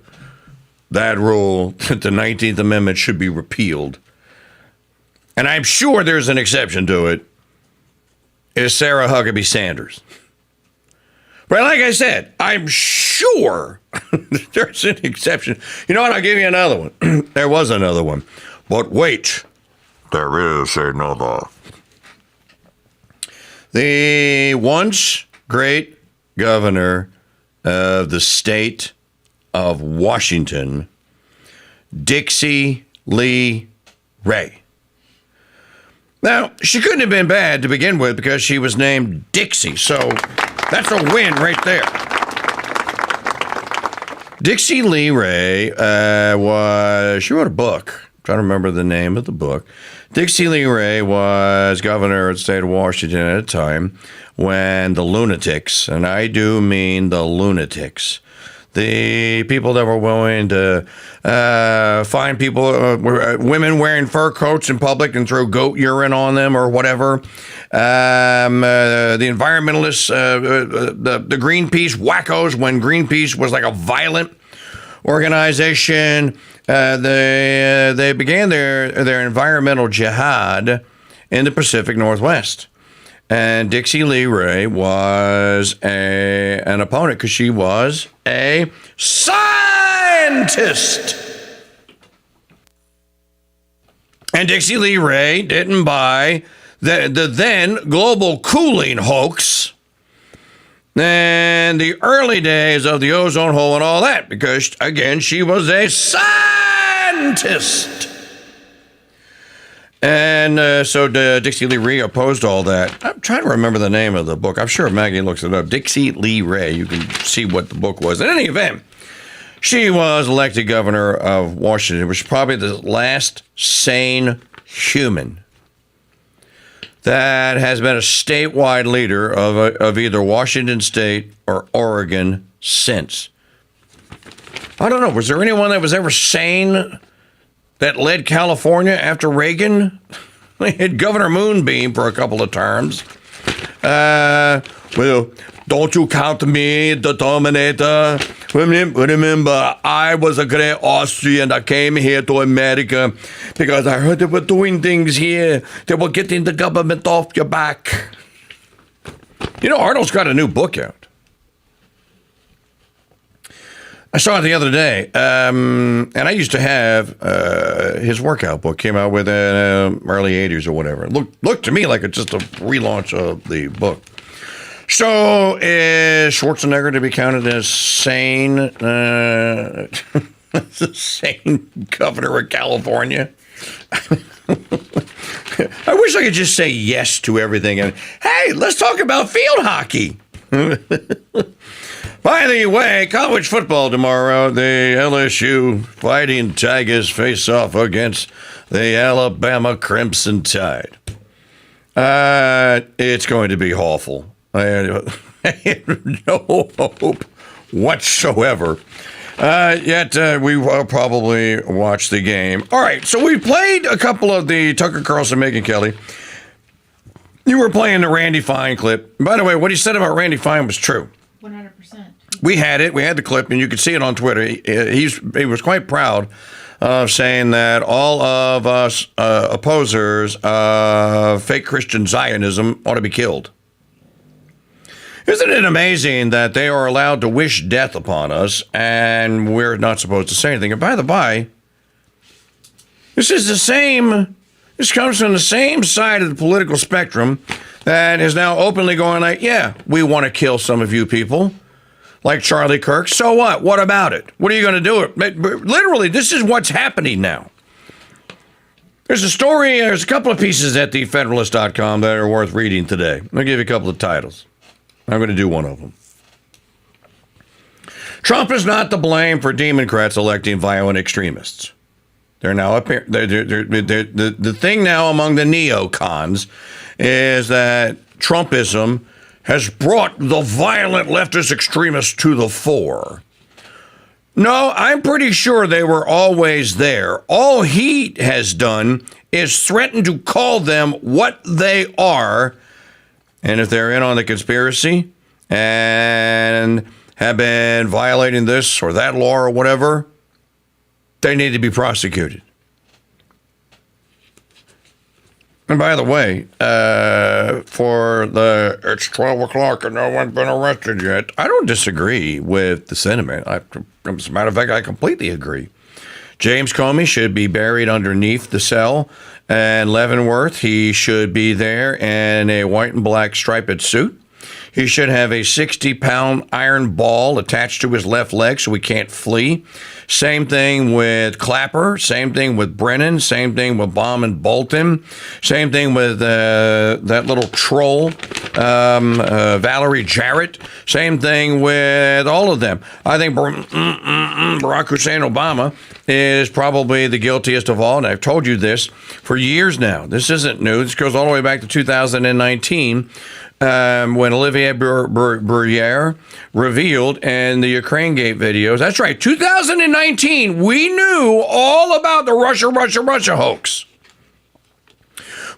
that rule that the 19th Amendment should be repealed, and I'm sure there's an exception to it, is Sarah Huckabee Sanders. But like I said, I'm sure there's an exception. You know what? I'll give you another one. There was another one. But wait, there is another. The once great governor of the state of Washington, Dixie Lee Ray. Now, she couldn't have been bad to begin with because she was named Dixie, so that's a win right there. Dixie Lee Ray she wrote a book. I'm trying to remember the name of the book. Dixie Lee Ray was governor of the state of Washington at a time when the lunatics, and I do mean the lunatics, the people that were willing to find people, women wearing fur coats in public and throw goat urine on them or whatever. The environmentalists, the Greenpeace wackos, when Greenpeace was like a violent organization, they began their environmental jihad in the Pacific Northwest. And Dixie Lee Ray was an opponent because she was a scientist. And Dixie Lee Ray didn't buy the then global cooling hoax and the early days of the ozone hole and all that because, again, she was a scientist. And so Dixie Lee Ray opposed all that. I'm trying to remember the name of the book. I'm sure if Maggie looks it up. Dixie Lee Ray. You can see what the book was. In any event, she was elected governor of Washington, which is probably the last sane human that has been a statewide leader of either Washington State or Oregon since. I don't know. Was there anyone that was ever sane that led California after Reagan? They had Governor Moonbeam for a couple of terms. Well, don't you count me the Terminator? Remember, I was a great Austrian that came here to America because I heard they were doing things here. They were getting the government off your back. You know, Arnold's got a new book out. I saw it the other day, and I used to have his workout book. Came out with early 80s or whatever. Looked to me like it's just a relaunch of the book. So, is Schwarzenegger to be counted as sane, sane governor of California? I wish I could just say yes to everything. And hey, let's talk about field hockey. By the way, college football tomorrow. The LSU Fighting Tigers face off against the Alabama Crimson Tide. It's going to be awful. I have no hope whatsoever. Yet we will probably watch the game. All right, so we played a couple of the Tucker Carlson, Megyn Kelly. You were playing the Randy Fine clip. By the way, what he said about Randy Fine was true. 100%. We had it. We had the clip, and you could see it on Twitter. He was quite proud of saying that all of us opposers of fake Christian Zionism ought to be killed. Isn't it amazing that they are allowed to wish death upon us, and we're not supposed to say anything? And by the by, this comes from the same side of the political spectrum that is now openly going like, yeah, we want to kill some of you people, like Charlie Kirk. So what? What about it? What are you going to do? Literally, this is what's happening now. There's a couple of pieces at thefederalist.com that are worth reading today. I'll give you a couple of titles. I'm going to do one of them. Trump is not to blame for Democrats electing violent extremists. They're now the thing now among the neocons is that Trumpism has brought the violent leftist extremists to the fore. No, I'm pretty sure they were always there. All he has done is threaten to call them what they are. And if they're in on the conspiracy and have been violating this or that law or whatever, they need to be prosecuted. And by the way, it's 12 o'clock and no one's been arrested yet, I don't disagree with the sentiment. As a matter of fact, I completely agree. James Comey should be buried underneath the cell, and Leavenworth, he should be there in a white and black striped suit. He should have a 60-pound iron ball attached to his left leg so he can't flee. Same thing with Clapper. Same thing with Brennan. Same thing with Baum and Bolton. Same thing with that little troll, Valerie Jarrett. Same thing with all of them. I think Barack Hussein Obama is probably the guiltiest of all, and I've told you this for years now. This isn't new. This goes all the way back to 2019. When Olivier Bruyere revealed in the Ukraine Gate videos, that's right, 2019, we knew all about the Russia hoax.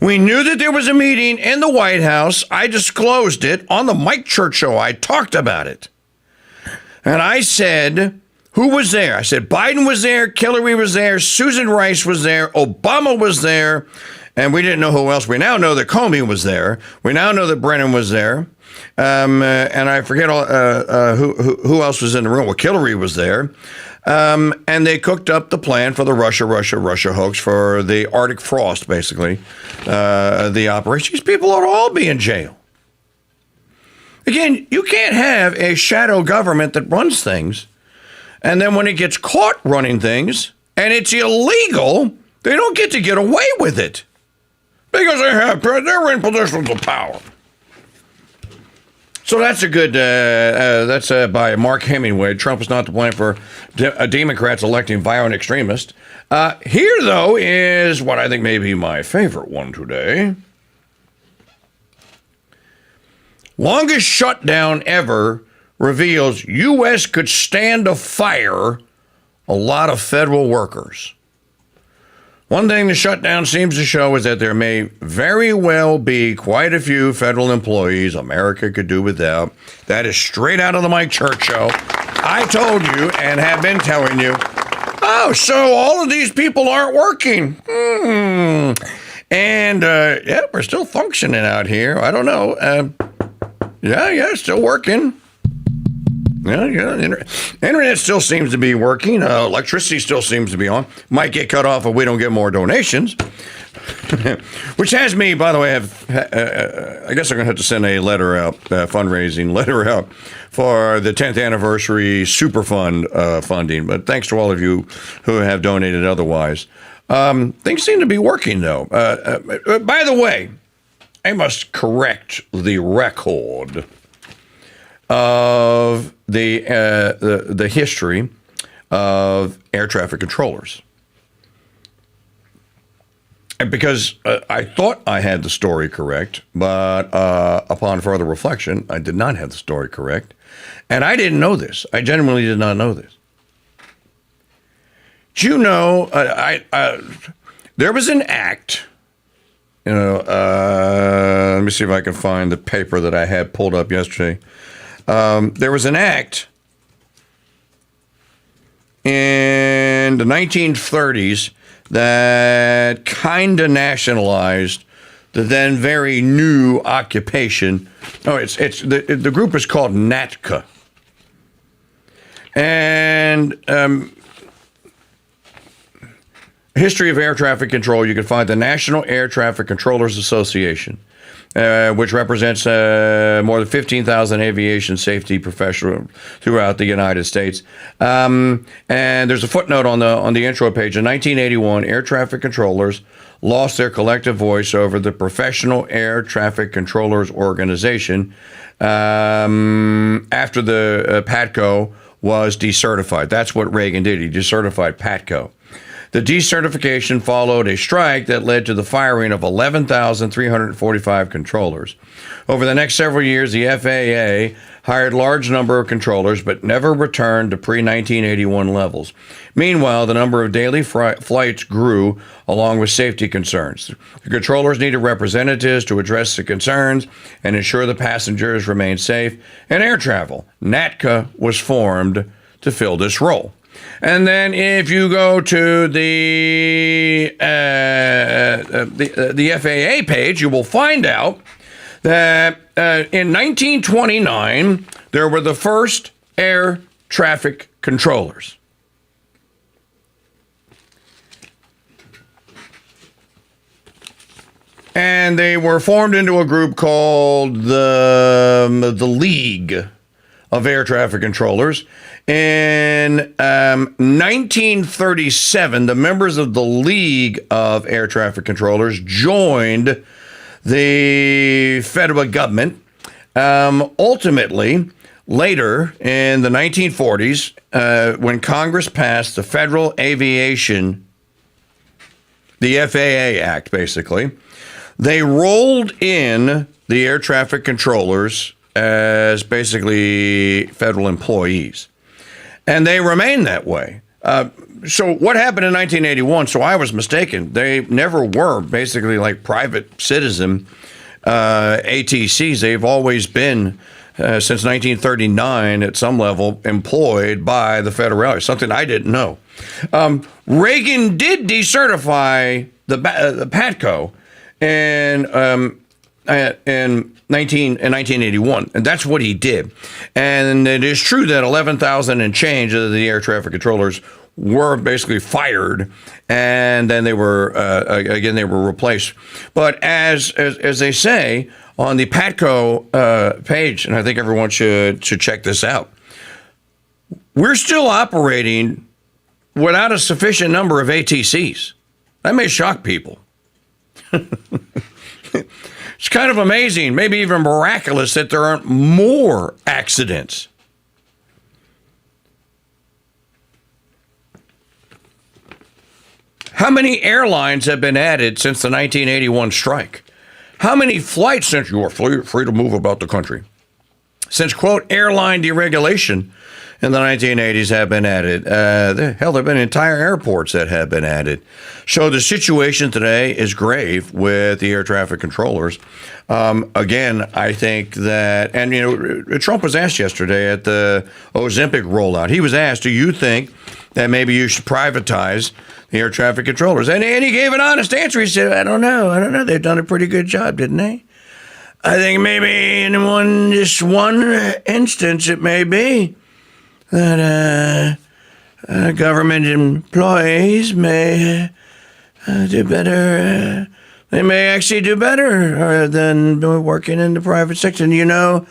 We knew that there was a meeting in the White House. I disclosed it on the Mike Church show. I talked about it. And I said, who was there? I said, Biden was there, Hillary was there, Susan Rice was there, Obama was there, and we didn't know who else. We now know that Comey was there. We now know that Brennan was there. And I forget who else was in the room. Well, Hillary was there. And they cooked up the plan for the Russia hoax for the Arctic frost, basically, the operation. These people ought to all be in jail. Again, you can't have a shadow government that runs things, and then when it gets caught running things, and it's illegal, they don't get to get away with it. Because they're in positions of power. So that's a good, that's by Mark Hemingway. Trump is not to blame for Democrats electing violent extremists. Here, though, is what I think may be my favorite one today. Longest shutdown ever reveals U.S. could stand to fire a lot of federal workers. One thing the shutdown seems to show is that there may very well be quite a few federal employees America could do without. That is straight out of the Mike Church Show. I told you and have been telling you, oh, so all of these people aren't working. And, yeah, we're still functioning out here. I don't know. Yeah, still working. Yeah, internet still seems to be working. Electricity still seems to be on. Might get cut off if we don't get more donations. Which has me, by the way, I guess I'm going to have to send a letter out, fundraising letter out for the 10th anniversary super fund funding. But thanks to all of you who have donated otherwise. Things seem to be working, though. By the way, I must correct the record of the history of air traffic controllers. Because I thought I had the story correct, but upon further reflection, I did not have the story correct. And I didn't know this. I genuinely did not know this. Do you know, there was an act, let me see if I can find the paper that I had pulled up yesterday. There was an act in the 1930s that kind of nationalized the then very new occupation. Oh, it's the group is called NATCA. And history of air traffic control, you can find the National Air Traffic Controllers Association, which represents more than 15,000 aviation safety professionals throughout the United States. And there's a footnote on the intro page. In 1981, air traffic controllers lost their collective voice over the Professional Air Traffic Controllers Organization after the PATCO was decertified. That's what Reagan did. He decertified PATCO. The decertification followed a strike that led to the firing of 11,345 controllers. Over the next several years, the FAA hired a large number of controllers, but never returned to pre-1981 levels. Meanwhile, the number of daily flights grew along with safety concerns. The controllers needed representatives to address the concerns and ensure the passengers remained safe in air travel. NATCA was formed to fill this role. And then if you go to the FAA page, you will find out that in 1929, there were the first air traffic controllers. And they were formed into a group called the League of Air Traffic Controllers. In 1937, the members of the League of Air Traffic Controllers joined the federal government. Ultimately, later in the 1940s, when Congress passed the Federal Aviation, the FAA Act, basically, they rolled in the air traffic controllers as basically federal employees. And they remain that way. So what happened in 1981? So I was mistaken. They never were basically like private citizen ATCs. They've always been, since 1939, at some level, employed by the federal airlines, something I didn't know. Reagan did decertify the PATCO in 1981, and that's what he did. And it is true that 11,000 and change of the air traffic controllers were basically fired, and then they were again they were replaced. But as they say on the PATCO page, and I think everyone should check this out, we're still operating without a sufficient number of ATCs. That may shock people. It's kind of amazing, maybe even miraculous, that there aren't more accidents. How many airlines have been added since the 1981 strike? How many flights since you are free to move about the country? Since, quote, airline deregulation in the 1980s have been added. There have been entire airports that have been added. So the situation today is grave with the air traffic controllers. Again, I think that, and Trump was asked yesterday at the Ozempic rollout. He was asked, do you think that maybe you should privatize the air traffic controllers? And he gave an honest answer. He said, I don't know. They've done a pretty good job, didn't they? I think maybe in just one instance it may be that government employees may do better. They may actually do better than working in the private sector. And I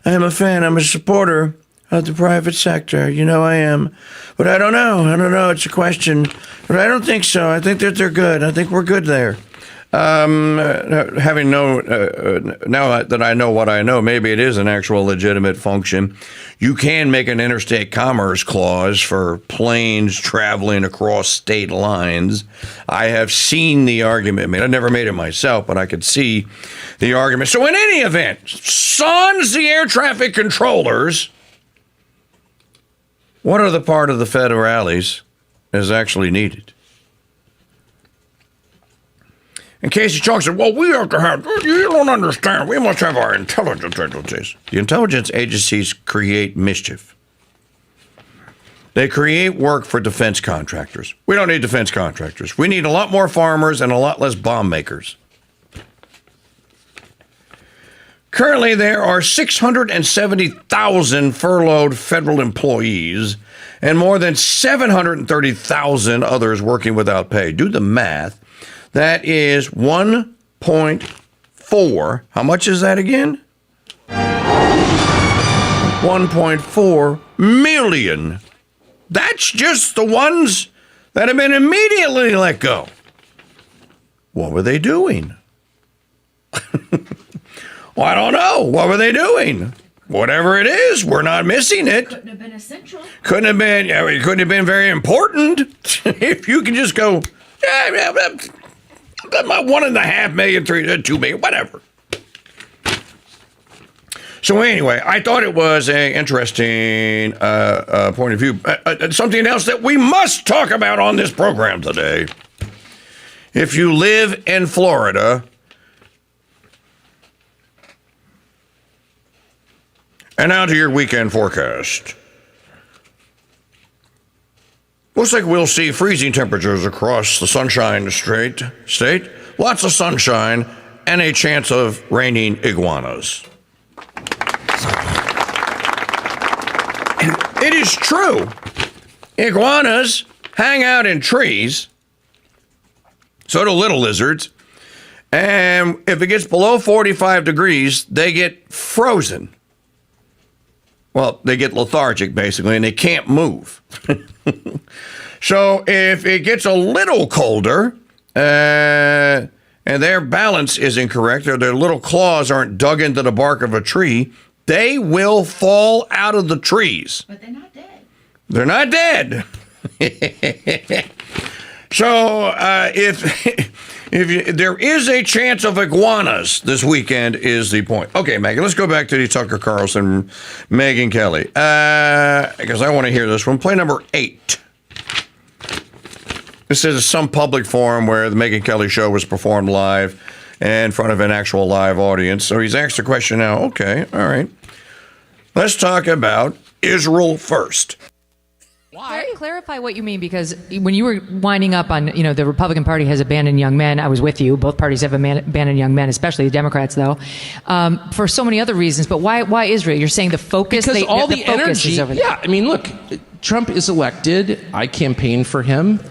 am a fan. I'm a supporter of the private sector. I am. But I don't know. It's a question. But I don't think so. I think that they're good. I think we're good there. Having now that I know what I know, maybe it is an actual legitimate function. You can make an interstate commerce clause for planes traveling across state lines. I have seen the argument made. I never made it myself, but I could see the argument. So in any event, sans the air traffic controllers, what other part of the federales is actually needed? In case he talks, well, we have to have, you don't understand, we must have our intelligence agencies. The intelligence agencies create mischief. They create work for defense contractors. We don't need defense contractors. We need a lot more farmers and a lot less bomb makers. Currently, there are 670,000 furloughed federal employees and more than 730,000 others working without pay. Do the math. That is 1.4. How much is that again? 1.4 million. That's just the ones that have been immediately let go. What were they doing? Well, I don't know. What were they doing? Whatever it is, we're not missing it. Couldn't have been essential. It couldn't have been very important. If you can just go, my 1.5 million, 2 million, whatever. So anyway, I thought it was an interesting point of view. Something else that we must talk about on this program today. If you live in Florida, and now to your weekend forecast. Looks like we'll see freezing temperatures across the Sunshine State. Lots of sunshine and a chance of raining iguanas. And it is true. Iguanas hang out in trees. So do little lizards. And if it gets below 45 degrees, they get frozen. Well, they get lethargic, basically, and they can't move. So if it gets a little colder and their balance is incorrect or their little claws aren't dug into the bark of a tree, they will fall out of the trees. But they're not dead. They're not dead. So if there is a chance of iguanas this weekend is the point. Okay, Megan, let's go back to the Tucker Carlson, Megyn Kelly, because I want to hear this one. Play number 8. This is some public forum where the Megyn Kelly show was performed live in front of an actual live audience. So he's asked a question now. Okay, all right. Let's talk about Israel first. Clarify what you mean, because when you were winding up on, the Republican Party has abandoned young men, I was with you. Both parties have abandoned young men, especially the Democrats, though, for so many other reasons. But why Israel? You're saying the focus? Because all the focus energy. is over there. Yeah, I mean, look, Trump is elected. I campaigned for him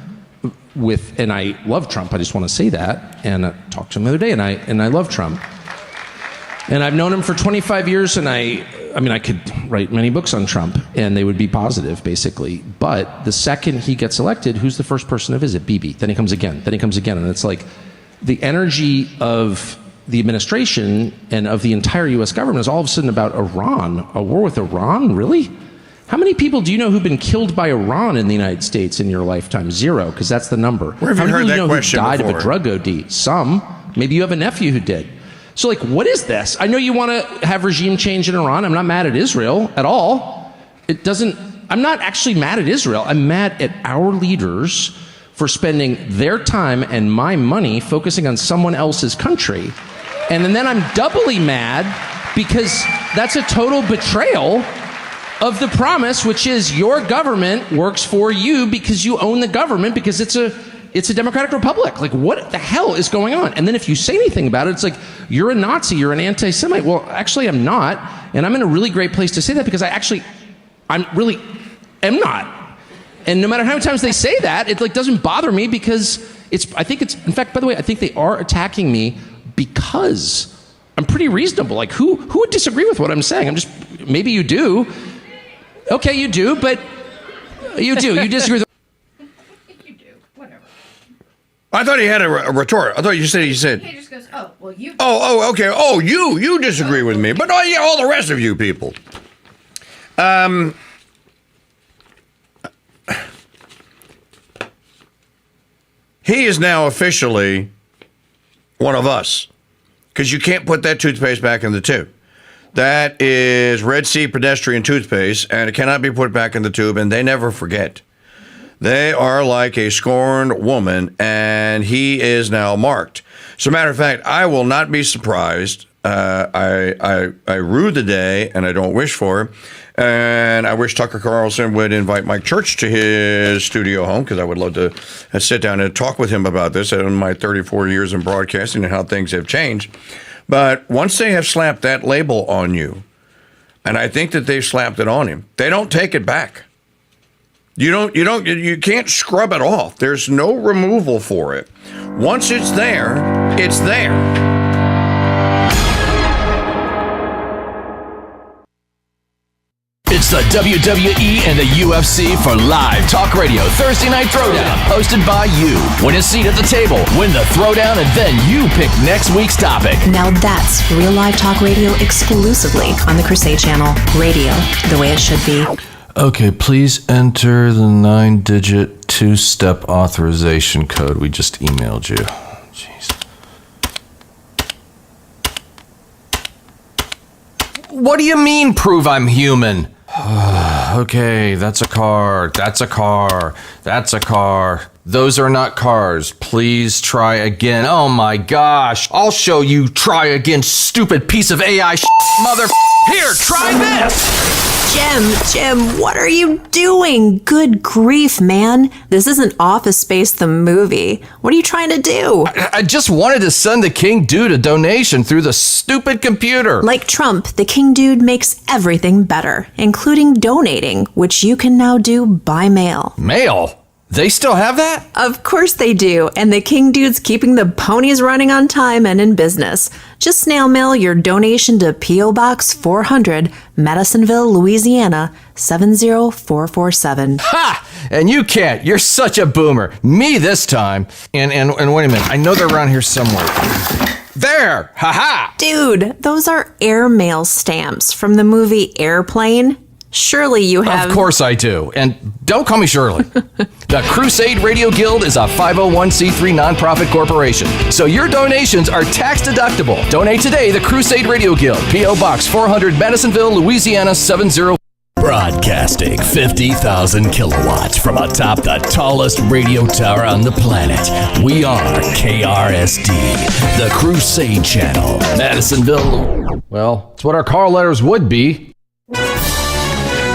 and I love Trump. I just want to say that. And I talked to him the other day, and I love Trump. And I've known him for 25 years, and I could write many books on Trump, and they would be positive, basically. But the second he gets elected, who's the first person to visit? Bibi. Then he comes again. And it's like the energy of the administration and of the entire U.S. government is all of a sudden about Iran. A war with Iran? Really? How many people do you know who've been killed by Iran in the United States in your lifetime? 0, because that's the number. Where have you heard that question How many people do you know who died before? of a drug OD? Some. Maybe you have a nephew who did. So, what is this? I know you want to have regime change in Iran. I'm not mad at Israel at all. It doesn't I'm not actually mad at Israel. I'm mad at our leaders for spending their time and my money focusing on someone else's country. And then I'm doubly mad because that's a total betrayal of the promise, which is your government works for you because you own the government, because it's a democratic republic. Like, what the hell is going on? And then if you say anything about it, it's like, you're a Nazi, you're an anti-Semite. Well, actually, I'm not. And I'm in a really great place to say that because I'm really am not. And no matter how many times they say that, it like doesn't bother me because in fact, by the way, I think they are attacking me because I'm pretty reasonable. Like, who would disagree with what I'm saying? Maybe you do. Okay, you do, but you disagree with. I thought he had a retort. I thought you said. He just goes, oh, well, you. Oh, okay. Oh, you disagree with me, but all the rest of you people. He is now officially one of us, because you can't put that toothpaste back in the tube. That is Red Sea pedestrian toothpaste, and it cannot be put back in the tube, and they never forget. They are like a scorned woman, and he is now marked. So, matter of fact, I will not be surprised. I rue the day, and I don't wish for it. And I wish Tucker Carlson would invite Mike Church to his studio home, because I would love to sit down and talk with him about this in my 34 years in broadcasting and how things have changed. But once they have slapped that label on you, and I think that they've slapped it on him, they don't take it back. You can't scrub it off. There's no removal for it. Once it's there, it's there. It's the WWE and the UFC for live talk radio Thursday Night Throwdown, hosted by you. Win a seat at the table, win the throwdown, and then you pick next week's topic. Now that's real live talk radio exclusively on the Crusade Channel. Radio, the way it should be. Okay, please enter the 9-digit two-step authorization code we just emailed you. Jeez. What do you mean, prove I'm human? Okay, that's a car. That's a car. That's a car. Those are not cars. Please try again. Oh my gosh. I'll show you. Try again, stupid piece of AI mother. Here, try this. Jim, what are you doing? Good grief, man. This isn't Office Space the movie. What are you trying to do? I just wanted to send the KingDude a donation through the stupid computer. Like Trump, the KingDude makes everything better, including donating, which you can now do by mail. Mail? They still have that? Of course they do, and the KingDude's keeping the ponies running on time and in business. Just snail mail your donation to P.O. Box 400, Madisonville, Louisiana, 70447. Ha! And you can't. You're such a boomer. Me this time. And wait a minute. I know they're around here somewhere. There! Ha-ha! Dude, those are airmail stamps from the movie Airplane. Surely you have... Of course I do. And don't call me Shirley. The Crusade Radio Guild is a 501c3 nonprofit corporation, so your donations are tax deductible. Donate today, the Crusade Radio Guild, P.O. Box 400, Madisonville, Louisiana, 70... Broadcasting 50,000 kilowatts from atop the tallest radio tower on the planet. We are KRSD, the Crusade Channel, Madisonville. Well, it's what our call letters would be.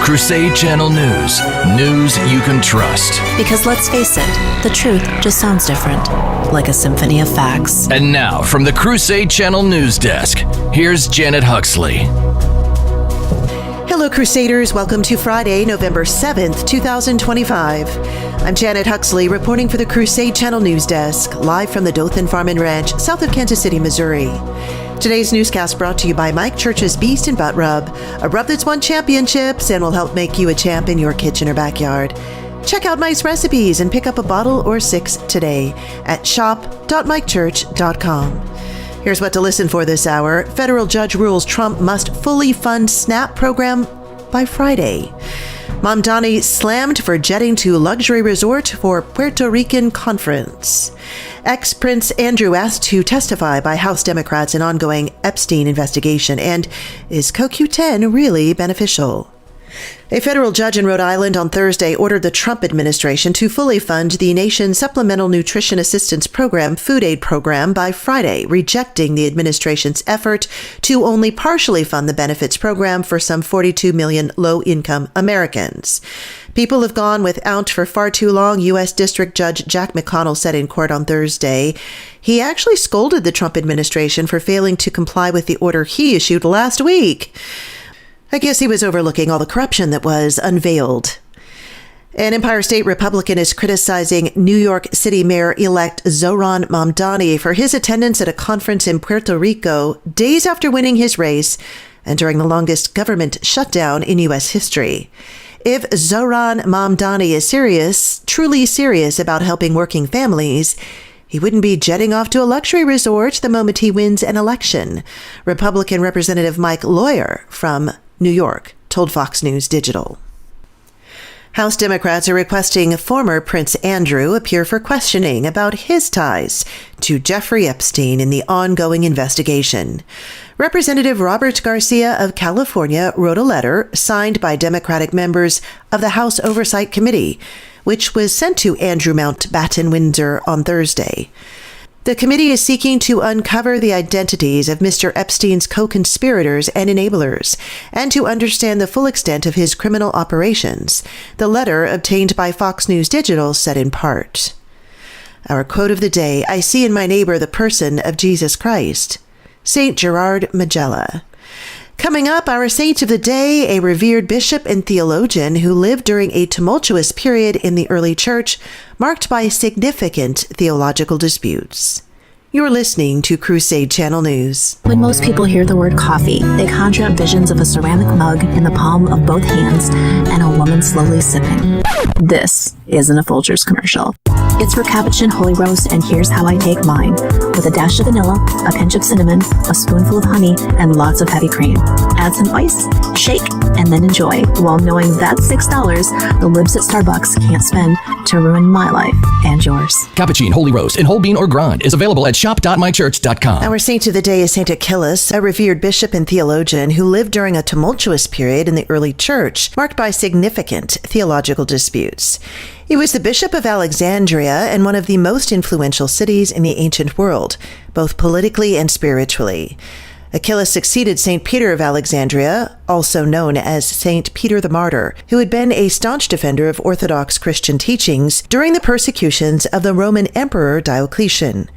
Crusade Channel News. News you can trust. Because let's face it, the truth just sounds different. Like a symphony of facts. And now, from the Crusade Channel News Desk, here's Janet Huxley. Hello, Crusaders. Welcome to Friday, November 7th, 2025. I'm Janet Huxley, reporting for the Crusade Channel News Desk, live from the Dothan Farm and Ranch, south of Kansas City, Missouri. Today's newscast brought to you by Mike Church's Beast and Butt Rub, a rub that's won championships and will help make you a champ in your kitchen or backyard. Check out Mike's recipes and pick up a bottle or 6 today at shop.mikechurch.com. Here's what to listen for this hour. Federal judge rules Trump must fully fund SNAP program by Friday. Mom Donnie slammed for jetting to luxury resort for Puerto Rican conference. Ex-Prince Andrew asked to testify by House Democrats in ongoing Epstein investigation. And is CoQ10 really beneficial? A federal judge in Rhode Island on Thursday ordered the Trump administration to fully fund the nation's Supplemental Nutrition Assistance Program, Food Aid Program, by Friday, rejecting the administration's effort to only partially fund the benefits program for some 42 million low-income Americans. People have gone without for far too long, U.S. District Judge Jack McConnell said in court on Thursday. He actually scolded the Trump administration for failing to comply with the order he issued last week. I guess he was overlooking all the corruption that was unveiled. An Empire State Republican is criticizing New York City Mayor-elect Zohran Mamdani for his attendance at a conference in Puerto Rico days after winning his race and during the longest government shutdown in U.S. history. If Zohran Mamdani is truly serious about helping working families, he wouldn't be jetting off to a luxury resort the moment he wins an election, Republican Representative Mike Lawyer from New York told Fox News Digital. House Democrats are requesting former Prince Andrew appear for questioning about his ties to Jeffrey Epstein in the ongoing investigation. Representative Robert Garcia of California wrote a letter signed by Democratic members of the House Oversight Committee, which was sent to Andrew Mountbatten Windsor on Thursday. The committee is seeking to uncover the identities of Mr. Epstein's co-conspirators and enablers, and to understand the full extent of his criminal operations, the letter obtained by Fox News Digital said in part. Our quote of the day, I see in my neighbor the person of Jesus Christ. St. Gerard Majella. Coming up, our saint of the day, a revered bishop and theologian who lived during a tumultuous period in the early church marked by significant theological disputes. You're listening to Crusade Channel News. When most people hear the word coffee, they conjure up visions of a ceramic mug in the palm of both hands and a woman slowly sipping. This isn't a Folgers commercial. It's for Capuchin Holy Roast, and here's how I take mine. With a dash of vanilla, a pinch of cinnamon, a spoonful of honey, and lots of heavy cream. Add some ice, shake, and then enjoy, while knowing that's $6 the libs at Starbucks can't spend to ruin my life and yours. Capuchin Holy Roast in whole bean or grind is available at shop.mychurch.com. Our saint of the day is St. Achilles, a revered bishop and theologian who lived during a tumultuous period in the early church marked by significant theological disputes. He was the Bishop of Alexandria and one of the most influential cities in the ancient world, both politically and spiritually. Achilles succeeded St. Peter of Alexandria, also known as St. Peter the Martyr, who had been a staunch defender of Orthodox Christian teachings during the persecutions of the Roman Emperor Diocletian.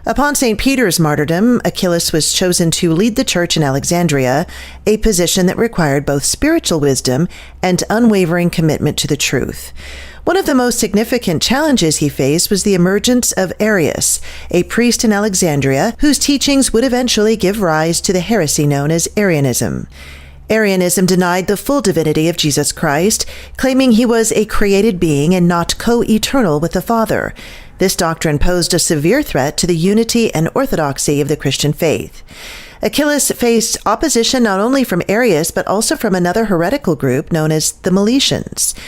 Upon St. Peter's martyrdom, Achilles was chosen to lead the church in Alexandria, a position that required both spiritual wisdom and unwavering commitment to the truth. One of the most significant challenges he faced was the emergence of Arius, a priest in Alexandria whose teachings would eventually give rise to the heresy known as Arianism. Arianism denied the full divinity of Jesus Christ, claiming he was a created being and not co-eternal with the Father. This doctrine posed a severe threat to the unity and orthodoxy of the Christian faith. Achilles faced opposition not only from Arius, but also from another heretical group known as the Meletians.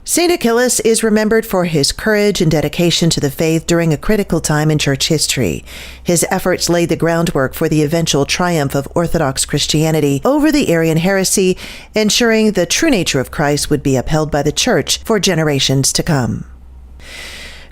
St. Achilles is remembered for his courage and dedication to the faith during a critical time in church history. His efforts laid the groundwork for the eventual triumph of Orthodox Christianity over the Arian heresy, ensuring the true nature of Christ would be upheld by the church for generations to come.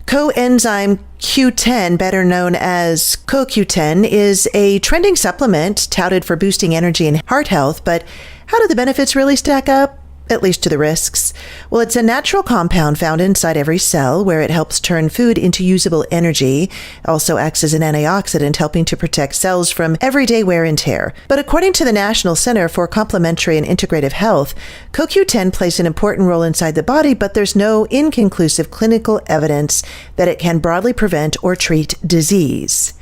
Coenzyme Q10, better known as CoQ10, is a trending supplement touted for boosting energy and heart health, but how do the benefits really stack up? At least to the risks. Well, it's a natural compound found inside every cell where it helps turn food into usable energy. It also acts as an antioxidant, helping to protect cells from everyday wear and tear. But according to the National Center for Complementary and Integrative Health, CoQ10 plays an important role inside the body, but there's no inconclusive clinical evidence that it can broadly prevent or treat disease.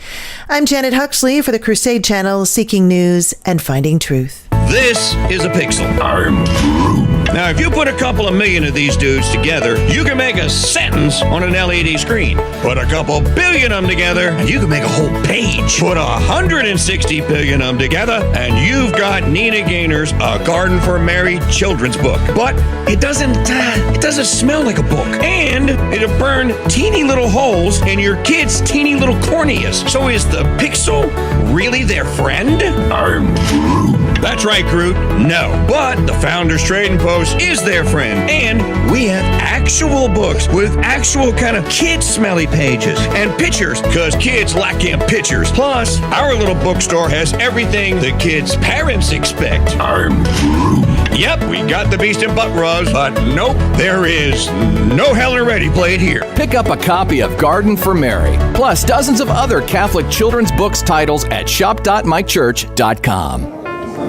I'm Janet Huxley for the Crusade Channel, seeking news and finding truth. This is a pixel. I'm Groot. Now, if you put a couple of million of these dudes together, you can make a sentence on an LED screen. Put a couple billion of them together, and you can make a whole page. Put 160 billion of them together, and you've got Nina Gaynor's A Garden for Mary children's book. But it doesn't smell like a book. And it'll burn teeny little holes in your kids' teeny little corneas. So is the pixel really their friend? I'm Groot. That's right, Groot. No. But the Founders Trading Post is their friend. And we have actual books with actual kind of kid-smelly pages and pictures, because kids like them pictures. Plus, our little bookstore has everything the kids' parents expect. I'm Groot. Yep, we got the Beast and Butt rubs, but nope, there is no Helen Reddy played here. Pick up a copy of Garden for Mary, plus dozens of other Catholic children's books titles at shop.mychurch.com.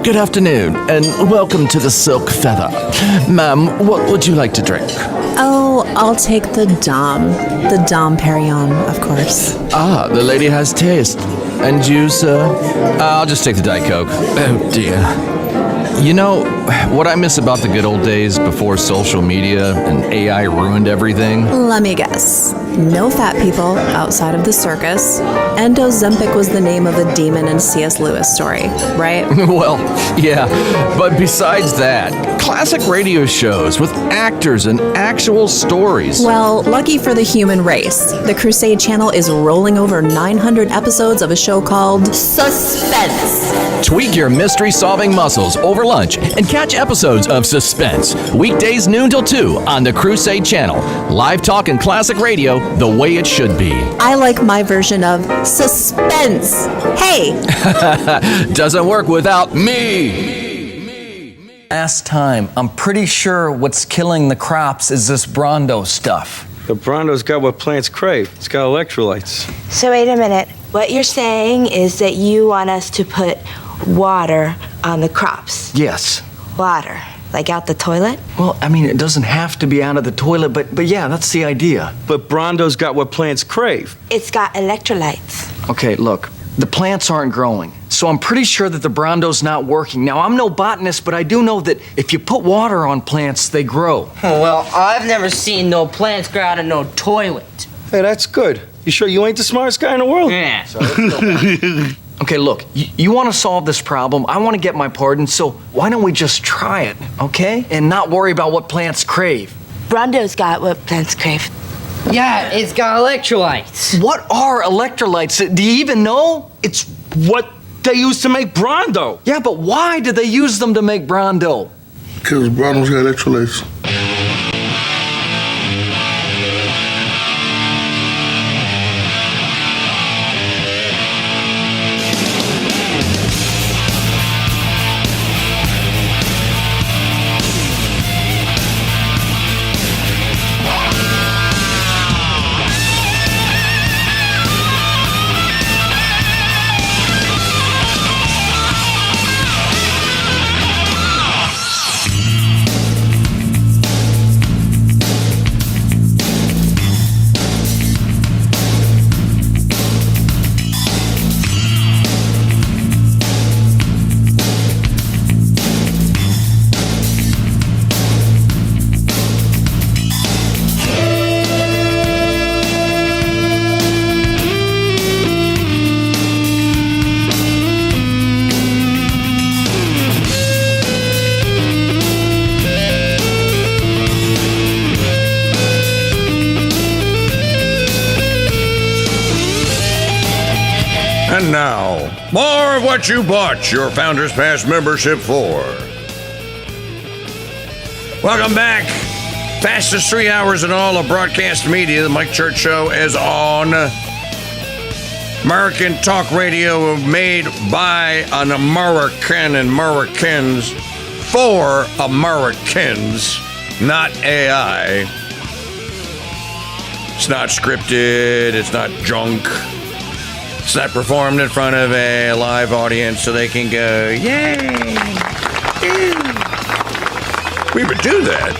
Good afternoon, and welcome to the Silk Feather. Ma'am, what would you like to drink? Oh, I'll take the Dom Perignon, of course. Ah, the lady has taste. And you, sir? I'll just take the Diet Coke. Oh, dear. You know, what I miss about the good old days before social media and AI ruined everything? Let me guess. No fat people outside of the circus, and Ozempire was the name of the demon in C.S. Lewis story, right? Well, yeah, but besides that, classic radio shows with actors and actual stories. Well, lucky for the human race, the Crusade Channel is rolling over 900 episodes of a show called Suspense. Tweak your mystery-solving muscles over lunch and catch episodes of Suspense, weekdays noon till 2 on the Crusade Channel. Live talk and classic radio the way it should be. I like my version of suspense. Hey! Doesn't work without me. Last time, I'm pretty sure what's killing the crops is this Brondo stuff. The Brondo's got what plants crave. It's got electrolytes. So wait a minute. What you're saying is that you want us to put water on the crops? Yes. Water? Like out the toilet? Well, I mean, it doesn't have to be out of the toilet, but yeah, that's the idea. But Brondo's got what plants crave. It's got electrolytes. Okay, look, the plants aren't growing, so I'm pretty sure that the Brondo's not working. Now, I'm no botanist, but I do know that if you put water on plants, they grow. Well, I've never seen no plants grow out of no toilet. Hey, that's good. You sure you ain't the smartest guy in the world? Yeah. So let's go back. Okay, look, you want to solve this problem. I want to get my pardon, so why don't we just try it, okay? And not worry about what plants crave. Brondo's got what plants crave. Yeah, it's got electrolytes. What are electrolytes? Do you even know? It's what they use to make Brondo. Yeah, but why did they use them to make Brondo? Because Brondo's got electrolytes. And now, more of what you bought your Founders Pass membership for. Welcome back. Fastest 3 hours in all of broadcast media. The Mike Church Show is on. American talk radio made by an American and Americans for Americans, not AI. It's not scripted. It's not junk. It's not performed in front of a live audience so they can go, yay! We would do that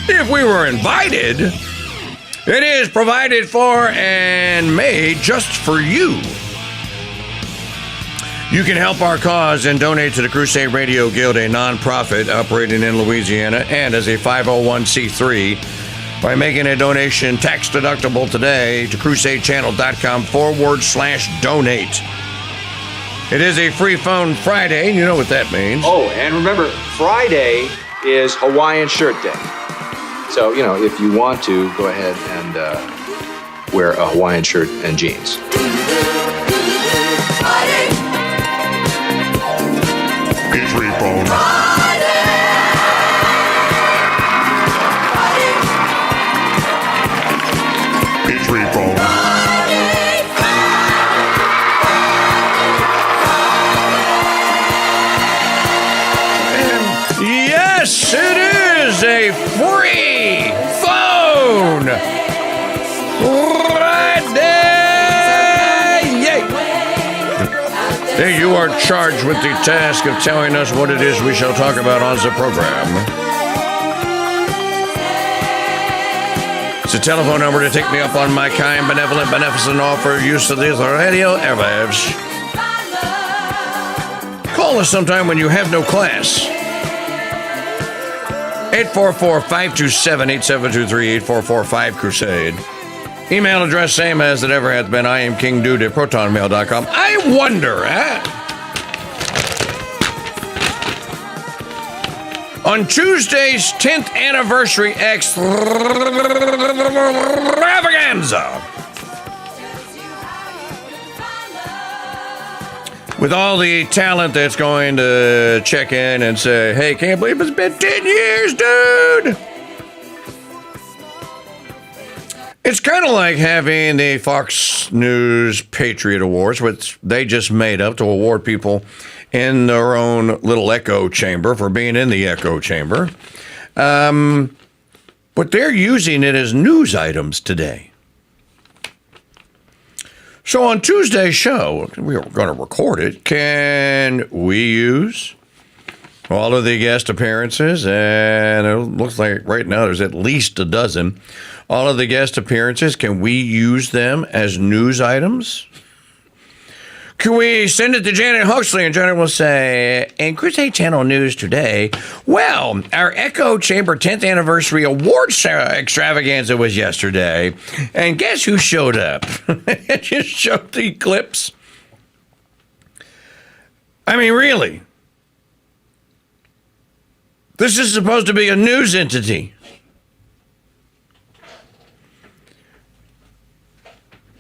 if we were invited. It is provided for and made just for you. You can help our cause and donate to the Crusade Radio Guild, a nonprofit operating in Louisiana and as a 501c3 by making a donation tax deductible today to crusadechannel.com/donate. It is a free phone Friday, and you know what that means. Oh, and remember, Friday is Hawaiian Shirt Day. So, you know, if you want to, go ahead and wear a Hawaiian shirt and jeans. It's Repo. It's Repo. Yes, it is a free phone Friday. Yay! Hey, you are charged with the task of telling us what it is we shall talk about on the program. It's a telephone number to take me up on my kind, benevolent, beneficent offer use of these radio airwaves. Call us sometime when you have no class. 844-527-8723, 844-5-CRUSADE. Email address same as it ever has been. I am KingDude at protonmail.com. I wonder, on Tuesday's 10th anniversary extravaganza, with all the talent that's going to check in and say, hey, can't believe it's been 10 years, dude. It's kind of like having the Fox News Patriot Awards, which they just made up to award people in their own little echo chamber for being in the echo chamber. But they're using it as news items today. So on Tuesday's show, we are going to record it. Can we use all of the guest appearances? And it looks like right now there's at least a dozen. All of the guest appearances, can we use them as news items? Can we send it to Janet Huxley and Janet will say, in Crusade Channel News today, well, our Echo Chamber 10th Anniversary Awards extravaganza was yesterday. And guess who showed up? Just showed the clips. I mean, really? This is supposed to be a news entity.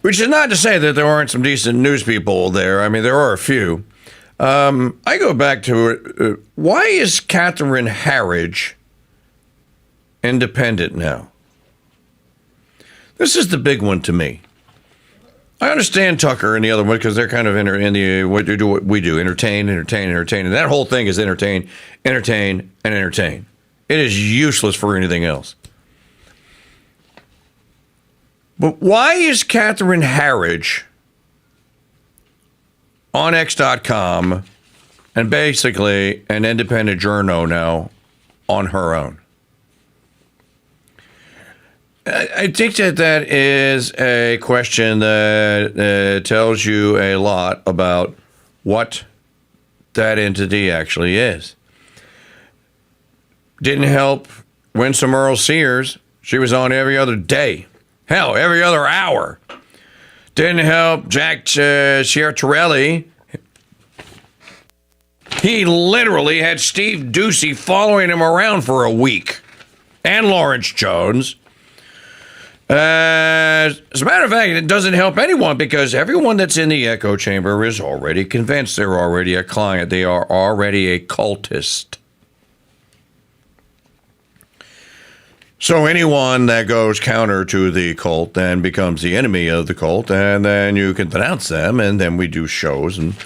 Which is not to say that there aren't some decent news people there. I mean, there are a few. I go back to why is Catherine Harridge independent now? This is the big one to me. I understand Tucker and the other one because they're kind of in the what we do, entertain. And that whole thing is entertain. It is useless for anything else. But why is Catherine Harridge on X.com and basically an independent journo now on her own? I think that is a question that tells you a lot about what that entity actually is. Didn't help Winsome Earl Sears. She was on every other day. Hell, every other hour. Didn't help Jack Ciartarelli. He literally had Steve Ducey following him around for a week. And Lawrence Jones. As a matter of fact, it doesn't help anyone because everyone that's in the echo chamber is already convinced they're already a client. They are already a cultist. So anyone that goes counter to the cult then becomes the enemy of the cult, and then you can denounce them, and then we do shows and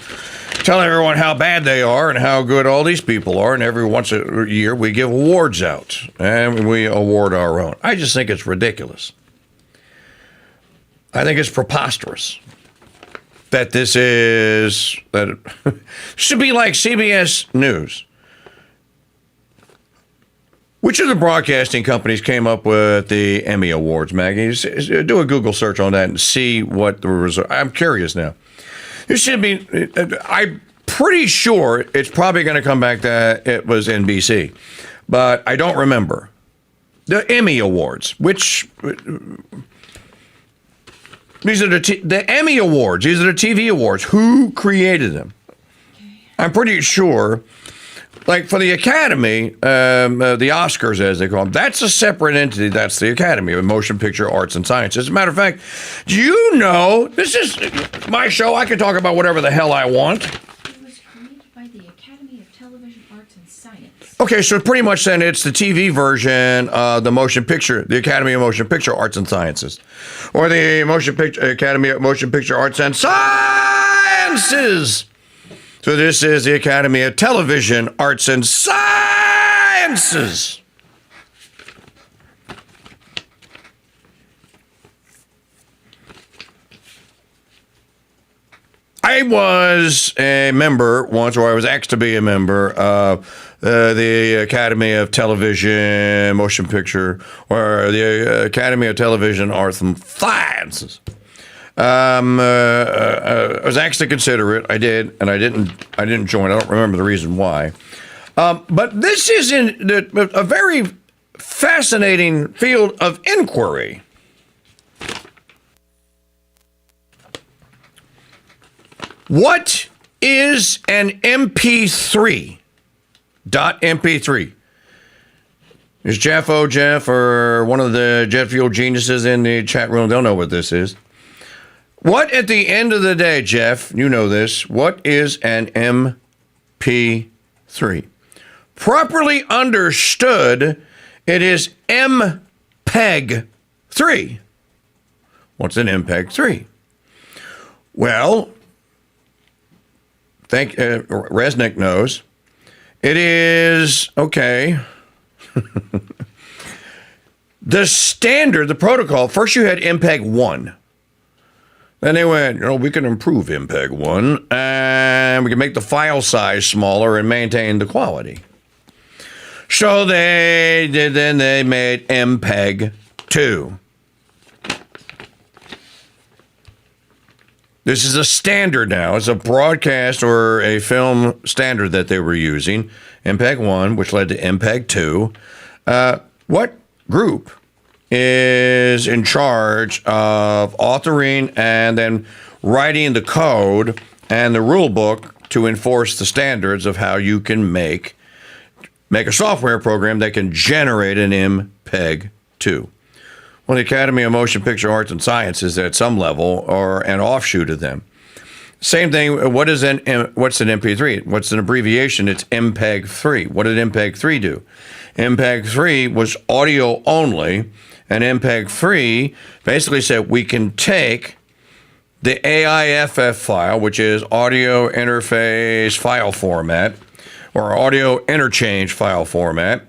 tell everyone how bad they are and how good all these people are, and every once a year we give awards out, and we award our own. I just think it's ridiculous. I think it's preposterous that this is, that it should be like CBS News. Which of the broadcasting companies came up with the Emmy Awards, Maggie? Do a Google search on that and see what the result. I'm curious now. It should be, I'm pretty sure it's probably going to come back that it was NBC, but I don't remember. The Emmy Awards, which, these are the Emmy Awards, these are the TV awards. Who created them? I'm pretty sure. Like for the Academy, the Oscars, as they call them, that's a separate entity. That's the Academy of Motion Picture Arts and Sciences. As a matter of fact, do you know, this is my show. I can talk about whatever the hell I want. It was created by the Academy of Television Okay, so pretty much then it's the TV version of the motion picture, the Academy of Motion Picture Arts and Sciences, or the Academy of Motion Picture Arts and Sciences. So this is the Academy of Television Arts and Sciences. I was a member once, or I was asked to be a member of the Academy of Television Motion Picture, or the Academy of Television Arts and Sciences. I was asked to consider it. I did, and I didn't join. I don't remember the reason why. But this is a very fascinating field of inquiry. What is an MP3? .mp3. Is Jeff or one of the jet fuel geniuses in the chat room? They'll know what this is. What, at the end of the day, Jeff, you know this, what is an MP3? Properly understood, it is MPEG-3. What's an MPEG-3? Well, Resnick knows. It is, okay, the standard, the protocol. First you had MPEG-1. Then they went, we can improve MPEG-1, and we can make the file size smaller and maintain the quality. So they made MPEG-2. This is a standard now. It's a broadcast or a film standard that they were using. MPEG-1, which led to MPEG-2. What group is in charge of authoring and then writing the code and the rule book to enforce the standards of how you can make a software program that can generate an MPEG-2? Well, the Academy of Motion Picture Arts and Sciences at some level or an offshoot of them. Same thing. What's an MP3? What's an abbreviation? It's MPEG-3. What did MPEG-3 do? MPEG-3 was audio only, and MPEG-3 basically said we can take the AIFF file, which is audio interface file format, or audio interchange file format.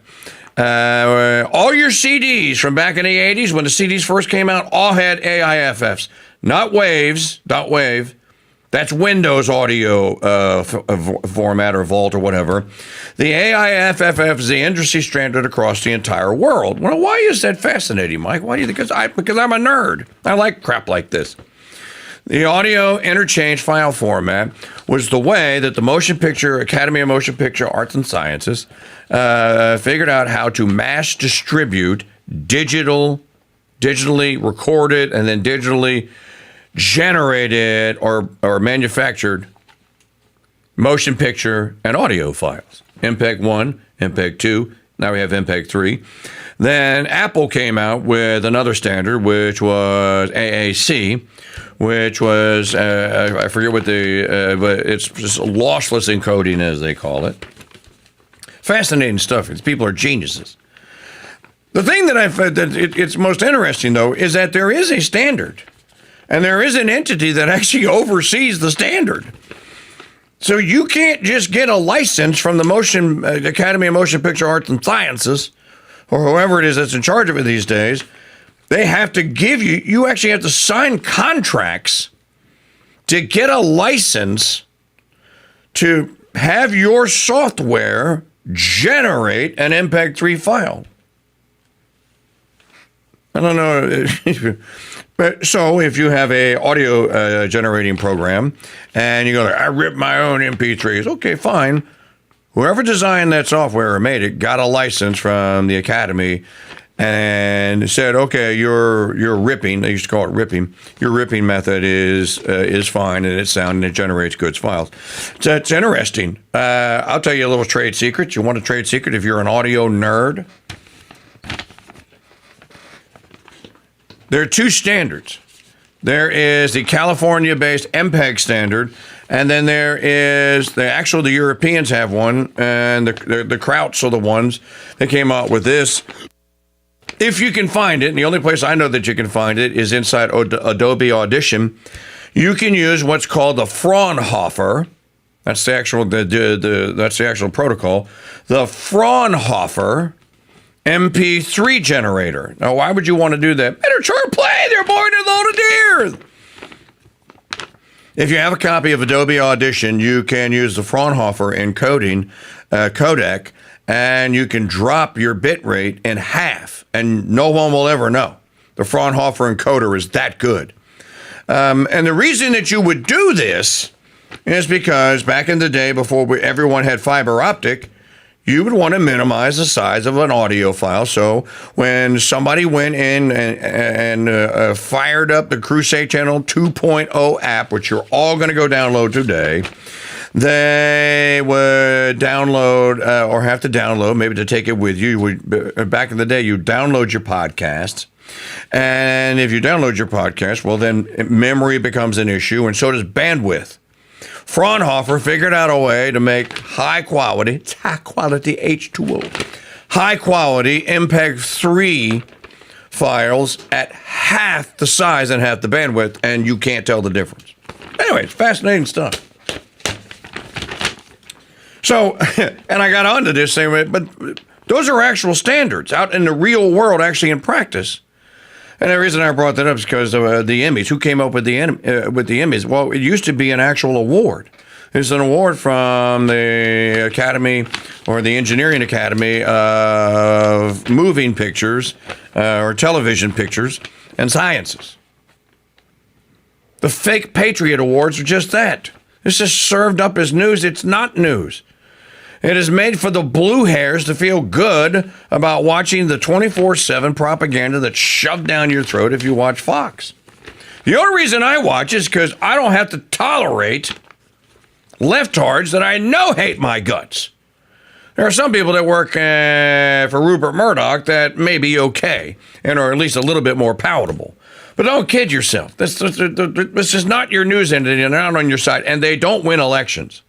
All your CDs from back in the 80s, when the CDs first came out, all had AIFFs, not waves, not wave. That's Windows audio format or Vault or whatever. The AIFF is the industry standard across the entire world. Well, why is that fascinating, Mike? Why do you think? Because I'm a nerd. I like crap like this. The audio interchange file format was the way that the Academy of Motion Picture Arts and Sciences figured out how to mass distribute digitally recorded and then digitally generated or manufactured motion picture and audio files. MPEG-1, MPEG-2, now we have MPEG-3. Then Apple came out with another standard, which was AAC, which was, I forget what but it's just lossless encoding, as they call it. Fascinating stuff. These people are geniuses. The thing that it's most interesting, though, is that there is a standard, and there is an entity that actually oversees the standard. So you can't just get a license from the Academy of Motion Picture Arts and Sciences, or whoever it is that's in charge of it these days. They have to give you actually have to sign contracts to get a license to have your software generate an MPEG-3 file. I don't know. But so if you have a audio generating program and you go, I ripped my own MP3s. Okay, fine. Whoever designed that software or made it got a license from the Academy and said, okay, your ripping, they used to call it ripping, your ripping method is fine and it's sound and it generates good files. So it's interesting. I'll tell you a little trade secret. You want a trade secret if you're an audio nerd? There are two standards. There is the California-based MPEG standard, And then there is the Europeans have one, and the Krauts are the ones that came out with this. If you can find it, and the only place I know that you can find it is inside Adobe Audition, you can use what's called the Fraunhofer. That's the actual that's the actual protocol. The Fraunhofer MP3 generator. Now, why would you want to do that? Better sure play. They're born and loaded here. If you have a copy of Adobe Audition, you can use the Fraunhofer encoding codec, and you can drop your bit rate in half, and no one will ever know. The Fraunhofer encoder is that good. And the reason that you would do this is because back in the day, before everyone had fiber optic, you would want to minimize the size of an audio file. So when somebody went in and fired up the Crusade Channel 2.0 app, which you're all going to go download today, they would download or have to download, maybe to take it with you. Back in the day, you download your podcasts. And if you download your podcast, well, then memory becomes an issue, and so does bandwidth. Fraunhofer figured out a way to make high quality H2O, high quality MPEG-3 files at half the size and half the bandwidth, and you can't tell the difference. Anyway, it's fascinating stuff. So, and I got onto this thing, but those are actual standards out in the real world, actually in practice. And the reason I brought that up is because of the Emmys. Who came up with the Emmys? Well, it used to be an actual award. It's an award from the Academy or the Engineering Academy of Moving Pictures or Television Pictures and Sciences. The fake Patriot Awards are just that. This is served up as news. It's not news. It is made for the blue hairs to feel good about watching the 24/7 propaganda that's shoved down your throat if you watch Fox. The only reason I watch is because I don't have to tolerate leftards that I know hate my guts. There are some people that work for Rupert Murdoch that may be okay and are at least a little bit more palatable. But don't kid yourself. This is not your news entity, and they're not on your side, and they don't win elections.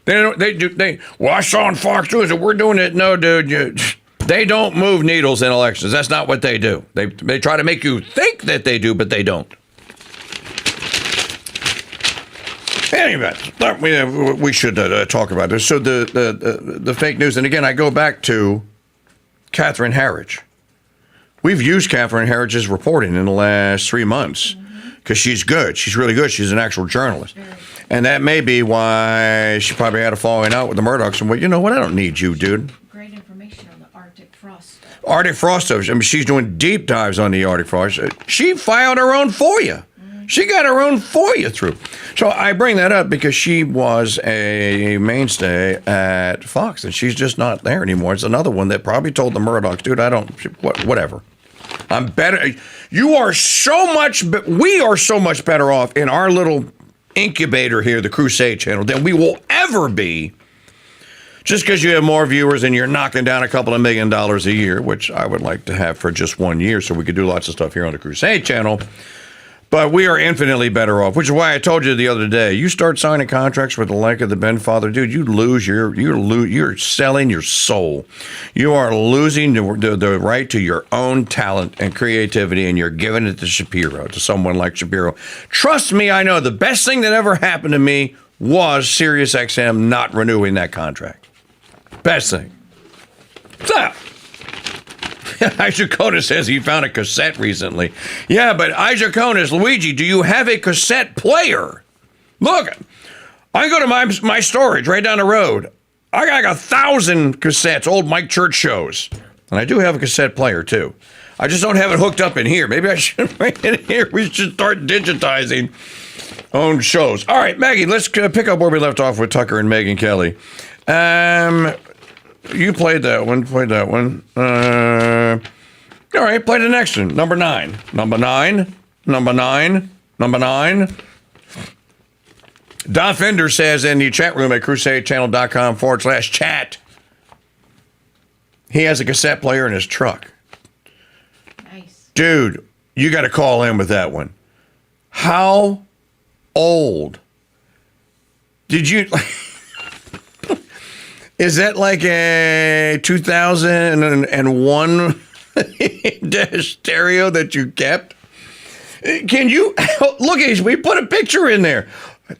Well, I saw on Fox News that we're doing it. No, dude, they don't move needles in elections. That's not what they do. They try to make you think that they do, but they don't. Anyway, we should talk about this. So the fake news, and again, I go back to Catherine Herridge. We've used Catherine Herridge's reporting in the last 3 months because she's good. She's really good. She's an actual journalist. And that may be why she probably had a falling out with the Murdochs. And, well, you know what? I don't need you, dude. Great information on the Arctic frost. Arctic frost. I mean, she's doing deep dives on the Arctic frost. She filed her own FOIA. She got her own FOIA through. So I bring that up because she was a mainstay at Fox, and she's just not there anymore. It's another one that probably told the Murdochs, dude, whatever. I'm better. We are so much better off in our little incubator here, the Crusade Channel, than we will ever be just because you have more viewers and you're knocking down a couple of $1 million a year, which I would like to have for just 1 year so we could do lots of stuff here on the Crusade Channel. But we are infinitely better off, which is why I told you the other day, you start signing contracts with the like of the Ben Father, dude, you're selling your soul. You are losing the right to your own talent and creativity, and you're giving it to Shapiro, to someone like Shapiro. Trust me, I know the best thing that ever happened to me was SiriusXM not renewing that contract. Best thing. So, Isaac says he found a cassette recently. Yeah, but Isaac Luigi, do you have a cassette player? Look, I go to my storage right down the road. I got like 1,000 cassettes, old Mike Church shows. And I do have a cassette player, too. I just don't have it hooked up in here. Maybe I should bring it here. We should start digitizing own shows. All right, Maggie, let's pick up where we left off with Tucker and Megyn Kelly. You played that one. All right, play the next one. Number 9. Don Fender says in the chat room at crusadechannel.com/chat, he has a cassette player in his truck. Nice. Dude, you got to call in with that one. How old Did you? Is that like a 2001 stereo that you kept? Can you look at? We put a picture in there.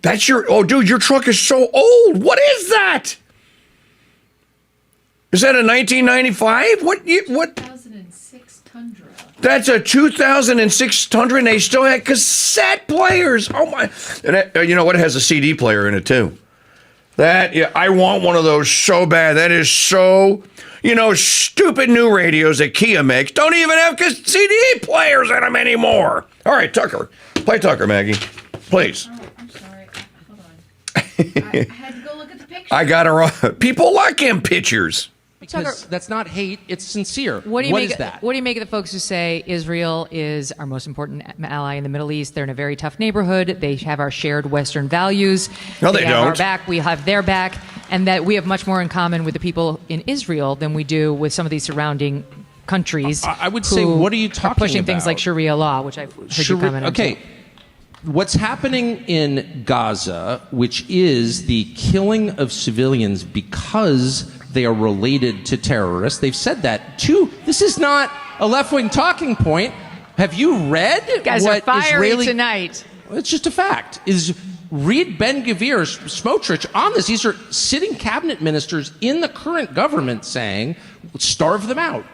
That's your. Oh, dude, your truck is so old. What is that? Is that a 1995? What? 2006 Tundra. That's a 2006 Tundra, and they still had cassette players. Oh my! And you know what? It has a CD player in it too. I want one of those so bad. That is so. Stupid new radios that Kia makes don't even have CD players in them anymore. All right, Tucker, play Tucker, Maggie, please. Oh, I'm sorry. Hold on. I had to go look at the picture. I got her wrong. People like him pictures. Because that's not hate, it's sincere. What do you make is that? What do you make of the folks who say Israel is our most important ally in the Middle East? They're in a very tough neighborhood. They have our shared Western values. No, they have don't. Our back. We have their back, and that we have much more in common with the people in Israel than we do with some of these surrounding countries. I would say, what are you talking about? Pushing things like Sharia law, which I've heard you comment on. Okay. What's happening in Gaza, which is the killing of civilians because they are related to terrorists. They've said that too. This is not a left-wing talking point. Have you read You guys what are fiery Israeli... tonight. It's just a fact. Read Ben-Gvir, Smotrich on this. These are sitting cabinet ministers in the current government saying, starve them out,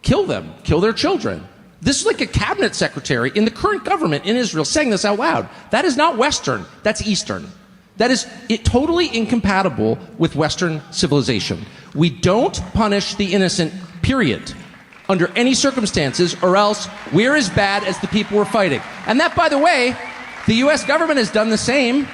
kill them, kill their children. This is like a cabinet secretary in the current government in Israel saying this out loud. That is not Western. That's Eastern. That is totally incompatible with Western civilization. We don't punish the innocent, period, under any circumstances, or else we're as bad as the people we're fighting. And that, by the way, the U.S. government has done the same,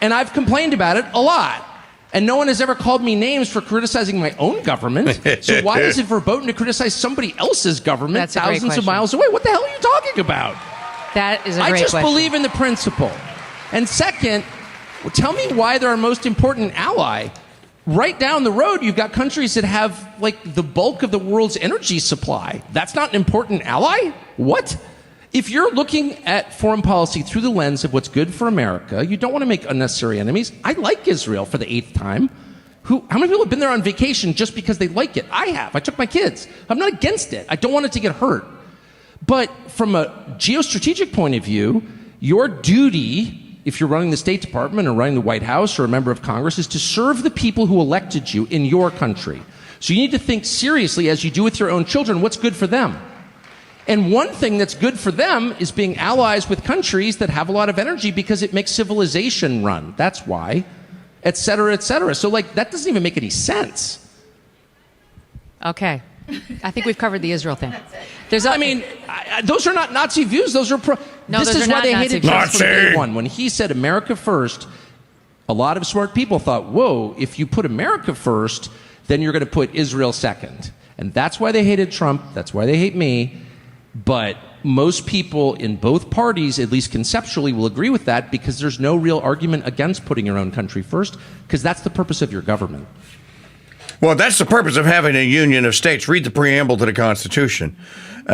and I've complained about it a lot. And no one has ever called me names for criticizing my own government. So why is it verboten to criticize somebody else's government That's a great thousands of question. miles away? What the hell are you talking about? That is a great I just question. believe in the principle. And second, tell me why they're our most important ally. Right down the road, you've got countries that have like the bulk of the world's energy supply. That's not an important ally? What? If you're looking at foreign policy through the lens of what's good for America, you don't want to make unnecessary enemies. I like Israel for the 8th time. How many people have been there on vacation just because they like it? I have. I took my kids. I'm not against it. I don't want it to get hurt. But from a geostrategic point of view, your duty, if you're running the State Department or running the White House or a member of Congress, is to serve the people who elected you in your country. So you need to think seriously, as you do with your own children, what's good for them. And one thing that's good for them is being allies with countries that have a lot of energy because it makes civilization run. That's why, et cetera, et cetera. So, that doesn't even make any sense. Okay. I think we've covered the Israel thing. Those are not Nazi views. Those are No, this those is are why not they Nazi hated views. Trump from day one. When he said America first, a lot of smart people thought, whoa, if you put America first, then you're going to put Israel second. And that's why they hated Trump. That's why they hate me. But most people in both parties, at least conceptually, will agree with that because there's no real argument against putting your own country first, because that's the purpose of your government. Well, that's the purpose of having a union of states. Read the preamble to the Constitution. We,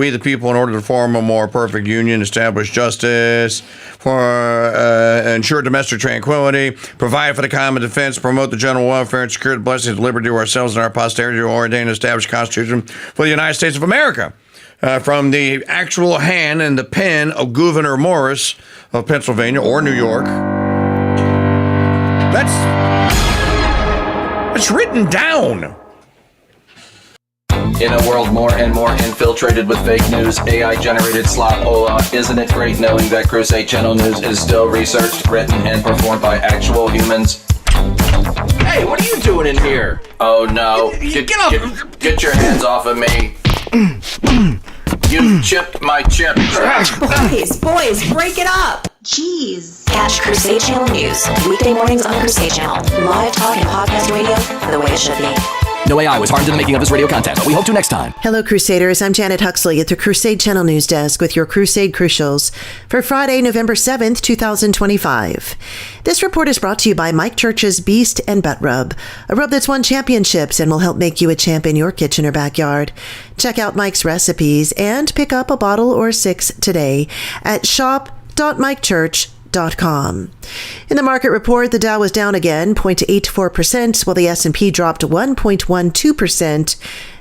the people, in order to form a more perfect union, establish justice, ensure domestic tranquility, provide for the common defense, promote the general welfare, and secure the blessings of liberty to ourselves and our posterity, to ordain and establish a Constitution for the United States of America. From the actual hand and the pen of Gouverneur Morris of Pennsylvania or New York. That's written down. In a world more and more infiltrated with fake news, AI-generated slop, isn't it great knowing that Crusade Channel News is still researched, written, and performed by actual humans? Hey, what are you doing in here? Oh no! Get your hands off of me! You chipped my chip. Boys, break it up. Jeez. Catch Crusade Channel News weekday mornings on the Crusade Channel. Live talk and podcast radio the way it should be. No AI was harmed in the making of this radio content, but we hope to next time. Hello, Crusaders. I'm Janet Huxley at the Crusade Channel News Desk with your Crusade Crucials for Friday, November 7th, 2025. This report is brought to you by Mike Church's Beast and Butt Rub, a rub that's won championships and will help make you a champ in your kitchen or backyard. Check out Mike's recipes and pick up a bottle or 6 today at shop.mikechurch.com. KingDude.com. In the market report, the Dow was down again 0.84%, while the S&P dropped 1.12%.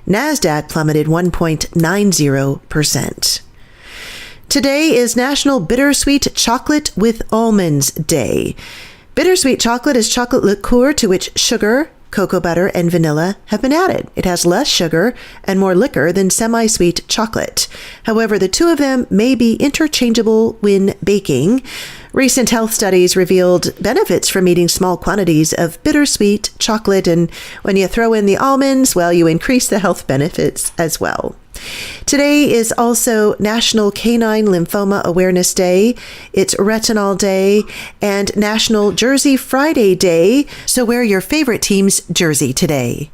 NASDAQ plummeted 1.90%. Today is National Bittersweet Chocolate with Almonds Day. Bittersweet chocolate is chocolate liqueur to which sugar, cocoa butter, and vanilla have been added. It has less sugar and more liquor than semi-sweet chocolate. However, the two of them may be interchangeable when baking. Recent health studies revealed benefits from eating small quantities of bittersweet chocolate, and when you throw in the almonds, well, you increase the health benefits as well. Today is also National Canine Lymphoma Awareness Day, it's Retinol Day, and National Jersey Friday Day, so wear your favorite team's jersey today.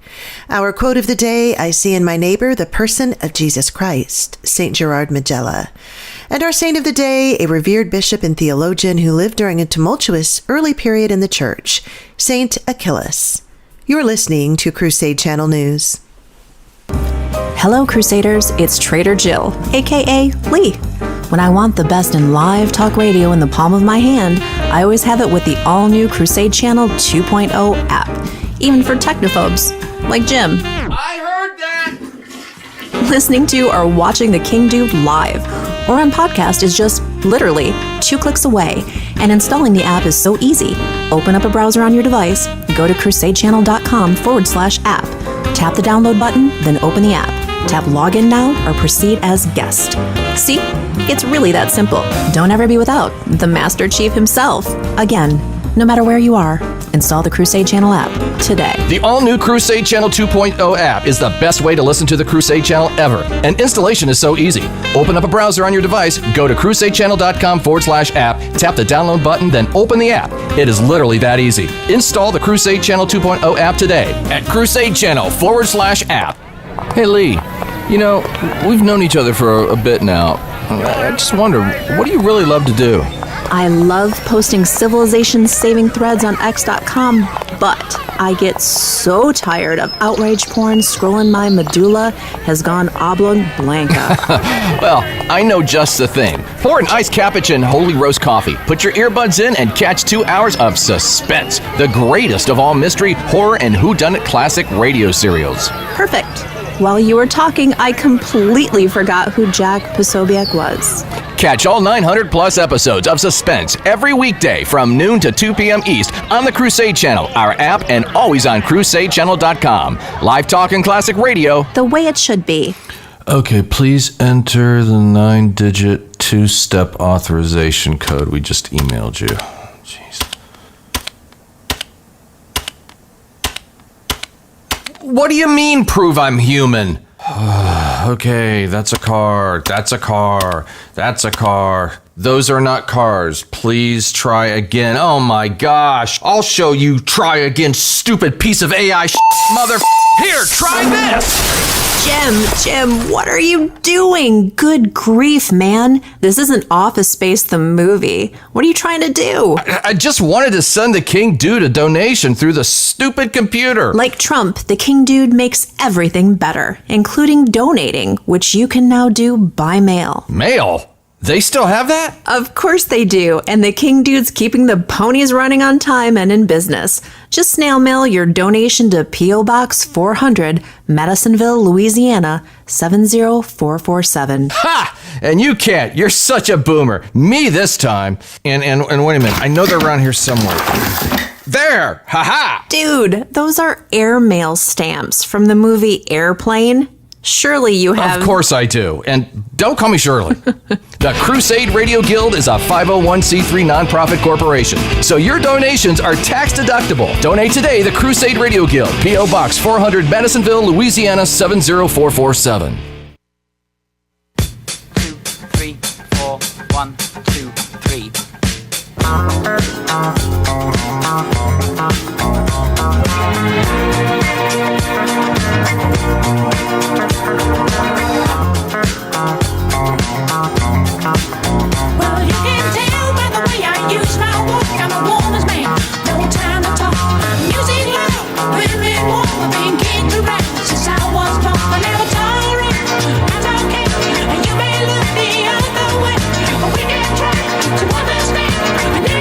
Our quote of the day, I see in my neighbor the person of Jesus Christ, St. Gerard Majella. And our saint of the day, a revered bishop and theologian who lived during a tumultuous early period in the church, St. Achilles. You're listening to Crusade Channel News. Hello, Crusaders. It's Trader Jill, aka Lee. When I want the best in live talk radio in the palm of my hand, I always have it with the all-new Crusade Channel 2.0 app, even for technophobes like Jim. I heard that! Listening to or watching the KingDude live or on podcast is just literally 2 clicks away, and installing the app is so easy. Open up a browser on your device, go to crusadechannel.com/app, tap the download button, then open the app. Tap login now or proceed as guest. See? It's really that simple. Don't ever be without the Master Chief himself. Again, no matter where you are, install the Crusade Channel app today. The all-new Crusade Channel 2.0 app is the best way to listen to the Crusade Channel ever. And installation is so easy. Open up a browser on your device, go to crusadechannel.com/app, tap the download button, then open the app. It is literally that easy. Install the Crusade Channel 2.0 app today at crusadechannel.com/app. Hey Lee, you know, we've known each other for a bit now. I just wonder, what do you really love to do? I love posting civilization-saving threads on X.com, but I get so tired of outrage porn scrolling my medulla has gone oblong blanca. Well, I know just the thing. Pour an iced cappuccino holy roast coffee. Put your earbuds in and catch 2 hours of suspense. The greatest of all mystery, horror, and whodunit classic radio serials. Perfect. While you were talking, I completely forgot who Jack Posobiec was. Catch all 900-plus episodes of Suspense every weekday from noon to 2 p.m. East on the Crusade Channel, our app, and always on crusadechannel.com. Live talk and classic radio. The way it should be. Okay, please enter the 9-digit 2-step authorization code we just emailed you. Jeez. What do you mean, prove I'm human? Okay, that's a car. That's a car. That's a car. Those are not cars. Please try again. Oh my gosh. I'll show you. Try again, stupid piece of AI mother. Here, try this. Jim, what are you doing? Good grief, man. This isn't Office Space the movie. What are you trying to do? I just wanted to send the KingDude a donation through the stupid computer. Like Trump, the KingDude makes everything better, including donating, which you can now do by mail. Mail? They still have that? Of course they do, and the KingDude's keeping the ponies running on time and in business. Just snail mail your donation to P.O. Box 400, Madisonville, Louisiana, 70447. Ha! And you can't. You're such a boomer. Me this time. And wait a minute. I know they're around here somewhere. There! Ha-ha! Dude, those are airmail stamps from the movie Airplane. Surely you have... Of course I do. And don't call me Shirley. The Crusade Radio Guild is a 501c3 nonprofit corporation, so your donations are tax deductible. Donate today, the Crusade Radio Guild, P.O. Box 400, Madisonville, Louisiana, 70447. 2, 3, 4, 1, 2, 3. Well, you can tell by the way I use my walk, I'm a woman's man. No time to talk. Music loud, women warm, I've been kicked around since I was born. I never tolerate, I'm okay, and you may look the other way, but we can try to understand.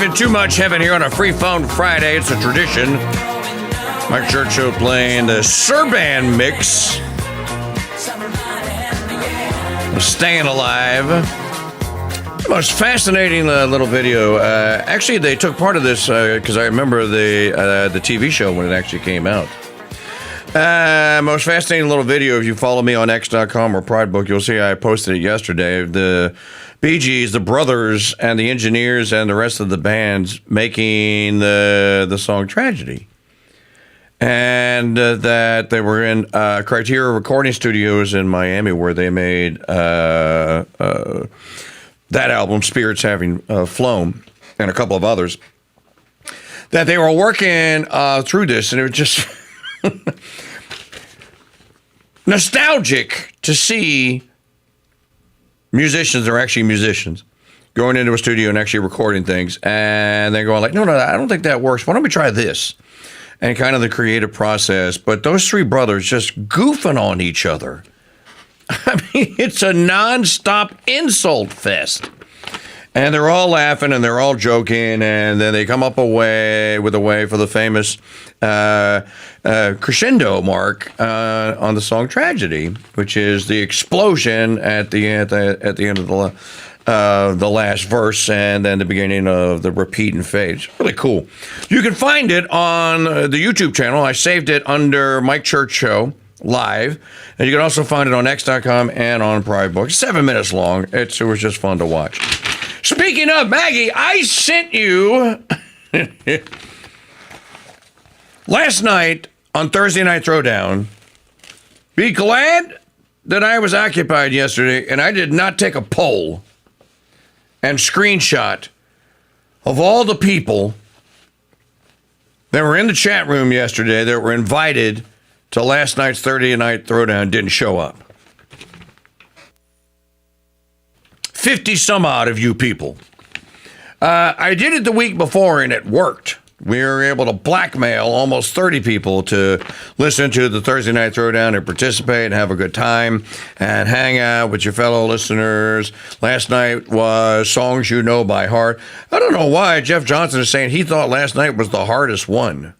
in Too Much Heaven here on a Free Phone Friday. It's a tradition. Mike Church Show playing the Serban mix. Staying Alive. The most fascinating little video. Actually, they took part of this because I remember the TV show when it actually came out. Most fascinating little video. If you follow me on X.com or Pridebook, you'll see I posted it yesterday. The Bee Gees, the brothers, and the engineers, and the rest of the bands making the song Tragedy. And that they were in Criteria Recording Studios in Miami, where they made that album, Spirits Having Flown, and a couple of others. That they were working through this, and it was just nostalgic to see musicians that are actually musicians going into a studio and actually recording things, and they're going like, no, I don't think that works. Why don't we try this? And kind of the creative process. But those three brothers just goofing on each other. I mean, it's a nonstop insult fest. And they're all laughing and they're all joking, and then they come up with a way for the famous crescendo mark on the song Tragedy, which is the explosion at the end of the last verse, and then the beginning of the repeat and fade. It's really cool. You can find it on the YouTube channel. I saved it under Mike Church Show Live, and you can also find it on X.com and on Pridebook. 7 minutes long. It was just fun to watch. Speaking of, Maggie, I sent you last night on Thursday Night Throwdown. Be glad that I was occupied yesterday and I did not take a poll and screenshot of all the people that were in the chat room yesterday that were invited to last night's Thursday Night Throwdown didn't show up. 50 some odd of you people. I did it the week before and it worked. We were able to blackmail almost 30 people to listen to the Thursday Night Throwdown and participate and have a good time and hang out with your fellow listeners. Last night was Songs You Know by Heart. I don't know why Jeff Johnson is saying he thought last night was the hardest one.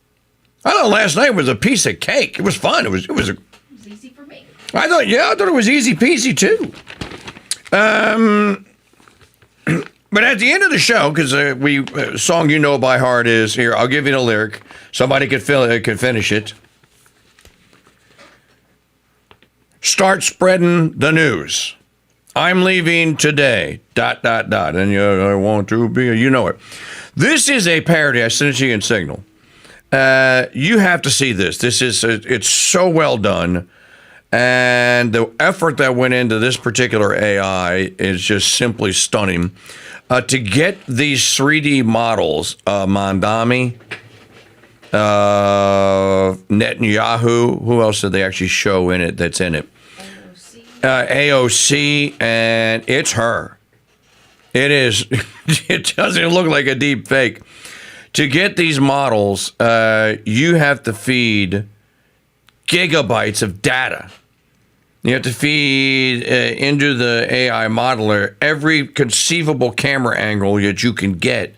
I thought last night was a piece of cake. It was fun. It was easy for me. I thought it was easy peasy too. But at the end of the show, because Song You Know by Heart is here, I'll give you the lyric. Somebody could finish it. Start spreading the news. I'm leaving today. ... And I want to be. You know it. This is a parody. I sent it to you in Signal. You have to see this. It's so well done. And the effort that went into this particular AI is just simply stunning. To get these 3D models, Mandami, Netanyahu, who else did they actually show in it that's in it? AOC, and it's her. It is. It doesn't look like a deep fake. To get these models, you have to feed gigabytes of data. You have to feed into the AI modeler every conceivable camera angle that you can get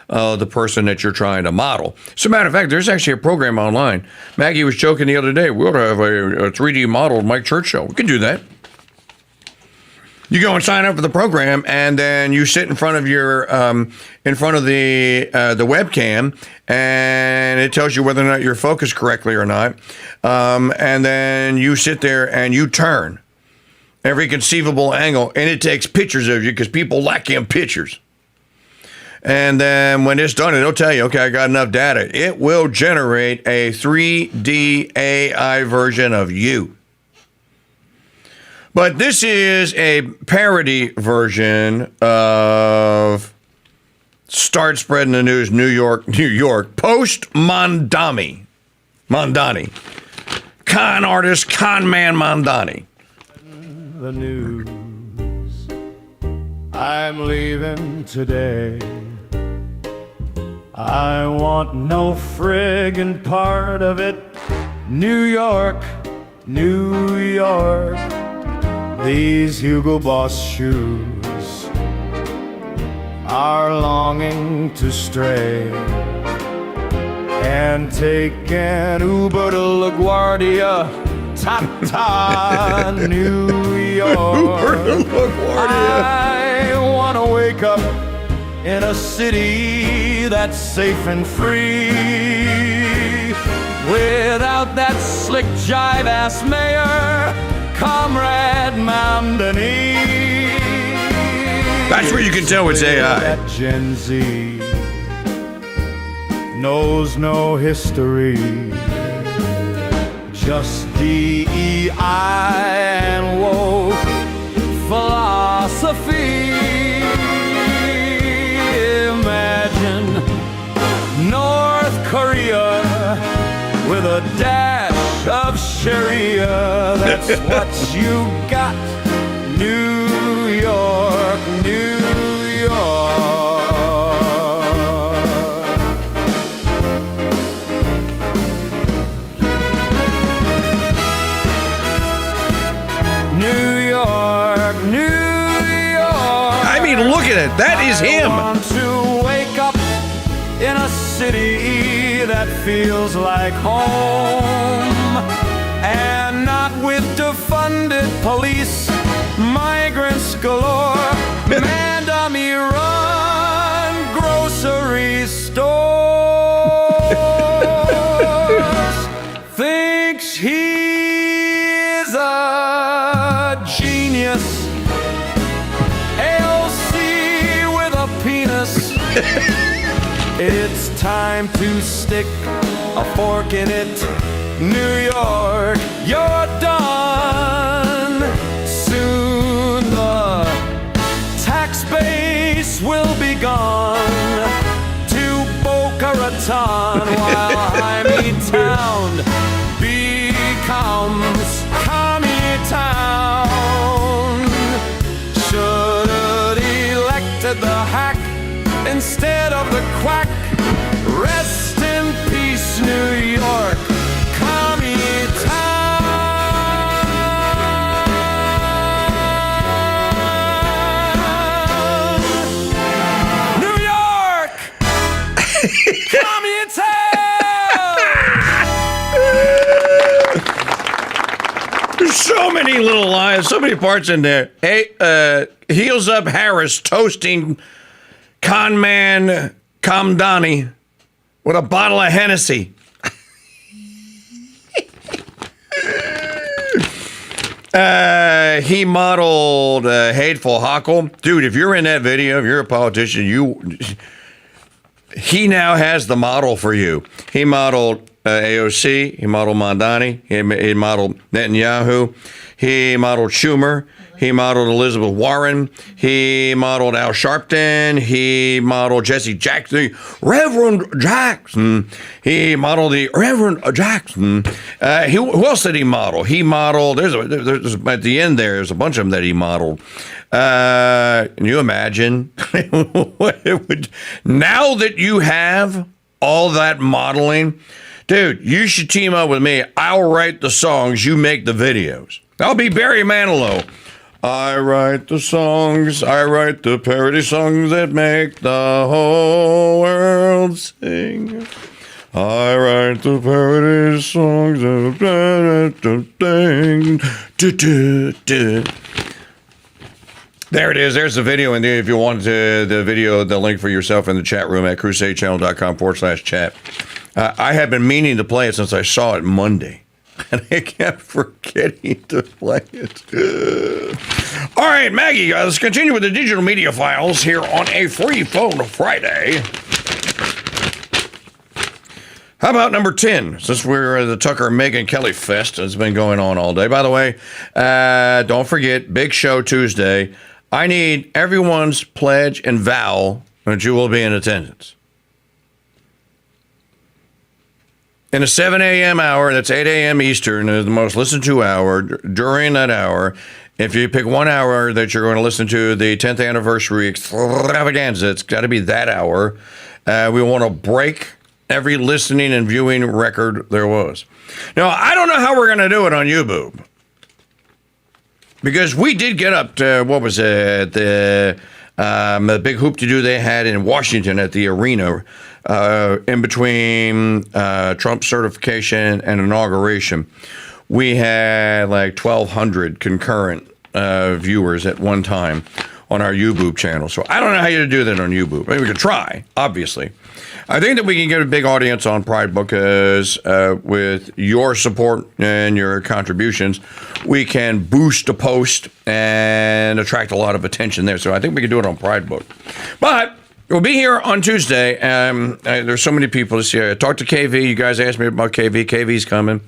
the person that you're trying to model. As a matter of fact, there's actually a program online. Maggie was joking the other day, we ought to have a 3D model Mike Church Show. We can do that. You go and sign up for the program, and then you sit in front of the webcam, and it tells you whether or not you're focused correctly or not. And then you sit there and you turn every conceivable angle, and it takes pictures of you because people like in pictures. And then when it's done, it'll tell you, okay, I got enough data. It will generate a 3D AI version of you. But this is a parody version of Start Spreading the News, New York, post Mandani. Con artist, con man Mandani. The news, I'm leaving today. I want no friggin' part of it. New York, New York. These Hugo Boss shoes are longing to stray and take an Uber to LaGuardia, Ta-ta, New York. Uber to LaGuardia. I want to wake up in a city that's safe and free, without that slick jive-ass mayor, Comrade Mamdani. That's where you can tell it's AI. That Gen Z knows no history, just DEI and woke philosophy. Imagine North Korea with a dash of Sharia. That's what you got. New York, New York. New York, New York. I mean, look at it. That is him. I want to wake up in a city that feels like home, and not with defunded police, migrants galore, man dummy run grocery stores. Thinks he's a genius. AOC with a penis. It's time to stick a fork in it. New York, you're done. Soon the tax base will be gone to Boca Raton, while Jaime Town becomes Commie Town. Should've elected the hack instead of the quack. Rest in peace, New York, Commie Town. New York, Commie Town. There's so many little lines, so many parts in there. Hey, Heels Up Harris toasting con man Kamdani with a bottle of Hennessy. He modeled Hateful Hochul. Dude, if you're in that video, if you're a politician, he now has the model for you. He modeled AOC. He modeled Mamdani. He modeled Netanyahu. He modeled Schumer. He modeled Elizabeth Warren. He modeled Al Sharpton. He modeled Jesse Jackson. Reverend Jackson. He modeled the Reverend Jackson. Who else did he model? He modeled, there's at the end there's a bunch of them that he modeled. Can you imagine? Now that you have all that modeling, dude, you should team up with me. I'll write the songs, you make the videos. I'll be Barry Manilow. I write the songs, I write the parody songs that make the whole world sing. I write the parody songs that There it is. There's the video. And if you want the video, the link for yourself in the chat room at crusadechannel.com/chat. I have been meaning to play it since I saw it Monday. And I kept forgetting to play it. All right, Maggie, let's continue with the digital media files here on a Free Phone Friday. How about number 10? Since we're the Tucker Megyn Kelly Fest, it's been going on all day. By the way, don't forget, big show Tuesday. I need everyone's pledge and vow that you will be in attendance. In a 7 a.m. hour, that's 8 a.m. Eastern, is the most listened to hour. During that hour, if you pick 1 hour that you're going to listen to the 10th anniversary extravaganza, it's got to be that hour. We want to break every listening and viewing record there was. Now, I don't know how we're going to do it on YouTube. Because we did get up to, what was it, The big hoop-to-do they had in Washington at the arena in between Trump certification and inauguration. We had like 1,200 concurrent viewers at one time on our YouTube channel. So I don't know how you do that on YouTube. Maybe we could try, obviously. I think that we can get a big audience on Pride because with your support and your contributions, we can boost a post and attract a lot of attention there. So I think we can do it on Pride Book. But we'll be here on Tuesday. There's so many people to see. I talked to KV. You guys asked me about KV. KV's coming.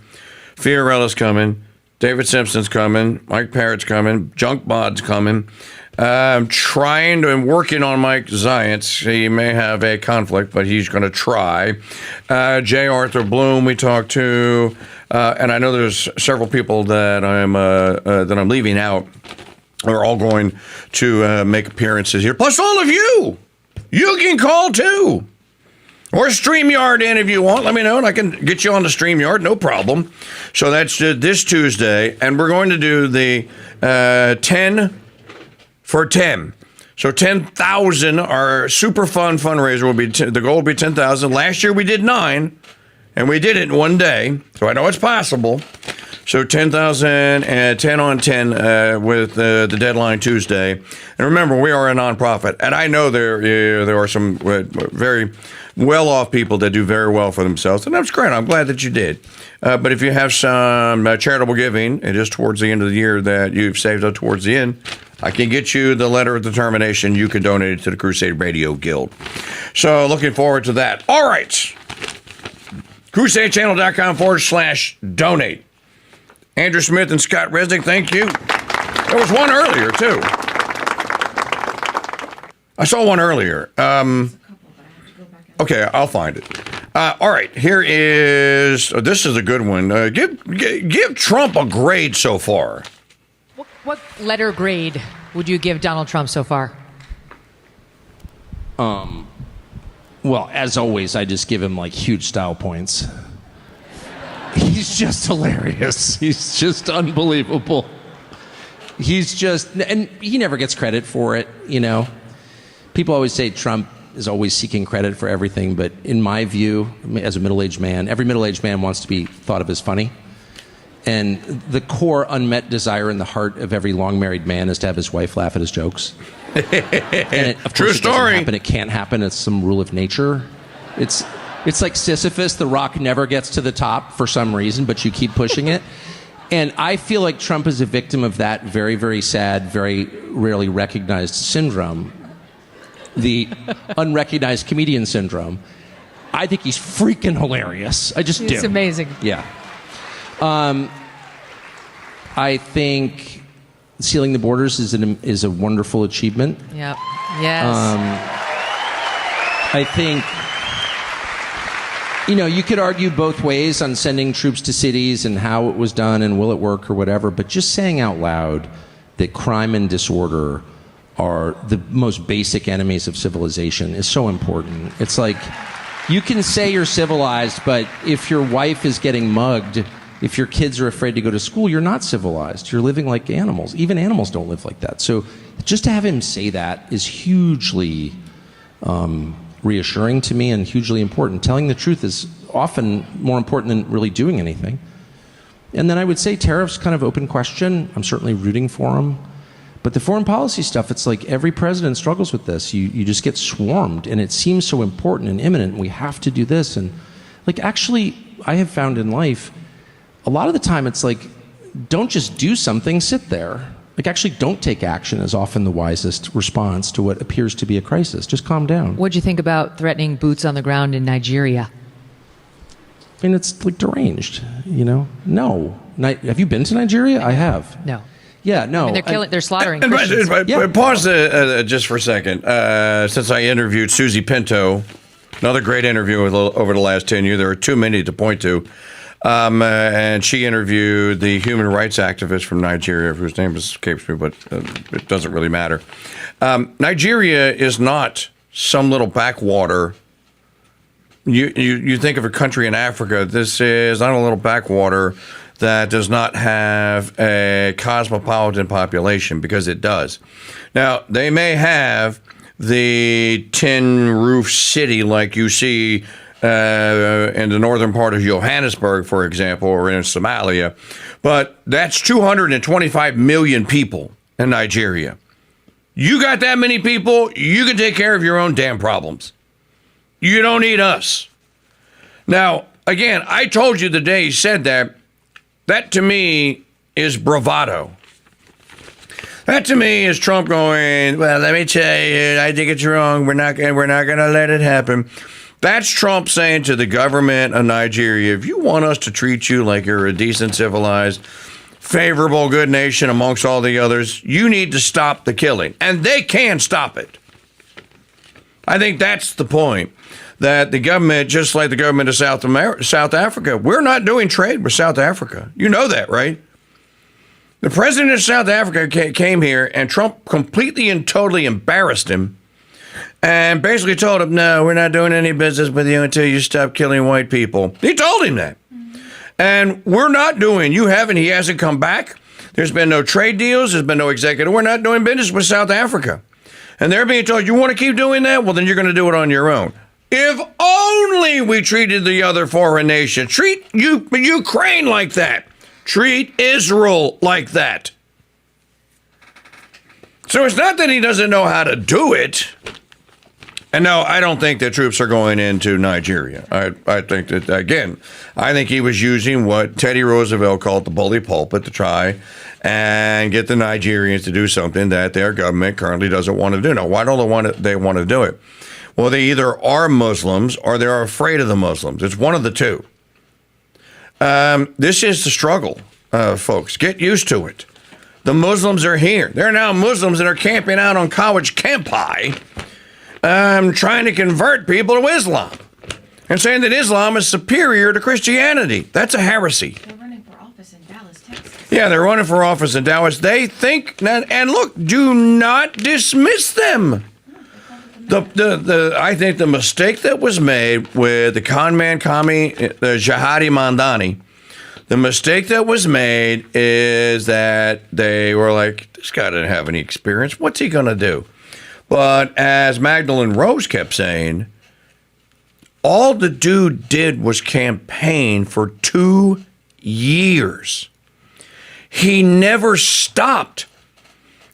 Fiorella's coming. David Simpson's coming. Mike Parrott's coming. Junk Bod's coming. I'm trying to, I'm working on Mike Zients. He may have a conflict, but he's going to try. J. Arthur Bloom we talked to. And I know there's several people that I'm leaving out. We're all going to make appearances here. Plus all of you. You can call too. Or StreamYard in if you want. Let me know, and I can get you on the StreamYard. No problem. So that's this Tuesday. And we're going to do the 10 for 10. So 10,000, our super fun fundraiser will be, the goal will be 10,000. Last year we did 9, and we did it in one day. So I know it's possible. So 10,000 and 10 on 10 with the deadline Tuesday. And remember, we are a nonprofit, and I know there are some very well-off people that do very well for themselves, and that's great. I'm glad that you did. But if you have some charitable giving, it is towards the end of the year that you've saved up towards the end, I can get you the letter of determination. You can donate it to the Crusade Radio Guild. So looking forward to that. All right. CrusadeChannel.com/donate. Andrew Smith and Scott Resnick, thank you. There was one earlier, too. I saw one earlier. Okay, I'll find it. All right, here is, this is a good one. Give Trump a grade so far. What letter grade would you give Donald Trump so far? Well, as always, I just give him like huge style points. He's just hilarious. He's just unbelievable. He's just, and he never gets credit for it, you know. People always say Trump is always seeking credit for everything, but in my view, as a middle-aged man, every middle-aged man wants to be thought of as funny. And the core unmet desire in the heart of every long-married man is to have his wife laugh at his jokes. And it, of True course, story. It doesn't happen. It can't happen. It's some rule of nature. It's like Sisyphus. The rock never gets to the top for some reason, but you keep pushing it. And I feel like Trump is a victim of that very, very sad, very rarely recognized syndrome, the unrecognized comedian syndrome. I think he's freaking hilarious. I just do. It's amazing. Yeah. I think sealing the borders is a wonderful achievement. Yep. Yes. I think, you know, you could argue both ways on sending troops to cities and how it was done and will it work or whatever, but just saying out loud that crime and disorder are the most basic enemies of civilization is so important. It's like, you can say you're civilized, but if your wife is getting mugged, if your kids are afraid to go to school, you're not civilized. You're living like animals. Even animals don't live like that. So just to have him say that is hugely reassuring to me and hugely important. Telling the truth is often more important than really doing anything. And then I would say tariffs, kind of open question. I'm certainly rooting for them. But the foreign policy stuff, it's like every president struggles with this. You just get swarmed, and it seems so important and imminent. We have to do this. And like, actually, I have found in life, a lot of the time it's like, don't just do something, sit there. Like, actually don't take action is often the wisest response to what appears to be a crisis. Just calm down. What'd you think about threatening boots on the ground in Nigeria? I mean, it's like deranged, you know? No. Have you been to Nigeria? I have. No. Yeah, no. I mean, they're slaughtering And Christians. pause just for a second. Since I interviewed Susie Pinto, another great interview over the last 10 years, there are too many to point to. And she interviewed the human rights activist from Nigeria, whose name escapes me, but it doesn't really matter. Nigeria is not some little backwater. You think of a country in Africa. This is not a little backwater. that does not have a cosmopolitan population, because it does. Now, they may have the tin roof city like you see in the northern part of Johannesburg, for example, or in Somalia, but that's 225 million people in Nigeria. You got that many people, you can take care of your own damn problems. You don't need us. Now, again, I told you the day he said that, that to me is bravado. That to me is Trump going, well, let me tell you, I think it's wrong. We're not going to let it happen. That's Trump saying to the government of Nigeria, if you want us to treat you like you're a decent, civilized, favorable, good nation amongst all the others, you need to stop the killing. And they can stop it. I think that's the point. That the government, just like the government of South Africa, we're not doing trade with South Africa. You know that, right? The president of South Africa came here, and Trump completely and totally embarrassed him and basically told him, no, we're not doing any business with you until you stop killing white people. He told him that. And we're not doing, he hasn't come back. There's been no trade deals. There's been no executive. We're not doing business with South Africa. And they're being told, you want to keep doing that? Well, then you're going to do it on your own. If only we treated the other foreign nation. Treat Ukraine like that. Treat Israel like that. So it's not that he doesn't know how to do it. And no, I don't think that troops are going into Nigeria. I think that, again, I think he was using what Teddy Roosevelt called the bully pulpit to try and get the Nigerians to do something that their government currently doesn't want to do. Now, why don't they want to do it? Well, they either are Muslims or they're afraid of the Muslims. It's one of the two. This is the struggle, folks. Get used to it. The Muslims are here. There are now Muslims that are camping out on college campi, trying to convert people to Islam and saying that Islam is superior to Christianity. That's a heresy. They're running for office in Dallas, Texas. Yeah, they're running for office in Dallas. They think, and look, do not dismiss them. I think the mistake that was made with the con man, the Jihadi Mandani, the mistake that was made is that they were like, this guy didn't have any experience. What's he going to do? But as Magdalene Rose kept saying, all the dude did was campaign for 2 years. He never stopped.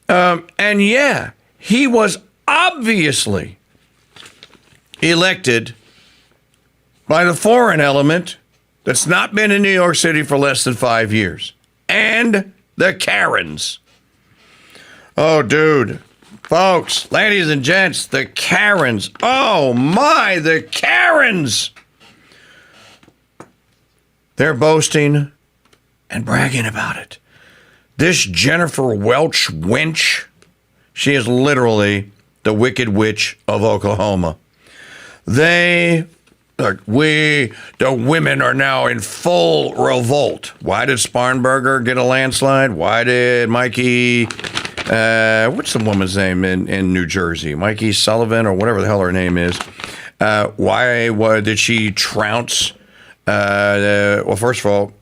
And yeah, he was obviously elected by the foreign element that's not been in New York City for less than 5 years. And the Karens. Oh, dude. Folks, ladies and gents, the Karens. Oh, my, the Karens. They're boasting and bragging about it. This Jennifer Welch wench, she is literally the Wicked Witch of Oklahoma. The women are now in full revolt. Why did Sparnberger get a landslide? Why did Mikey, what's the woman's name in New Jersey? Mikey Sullivan or whatever the hell her name is. Why did she trounce? Well, first of all,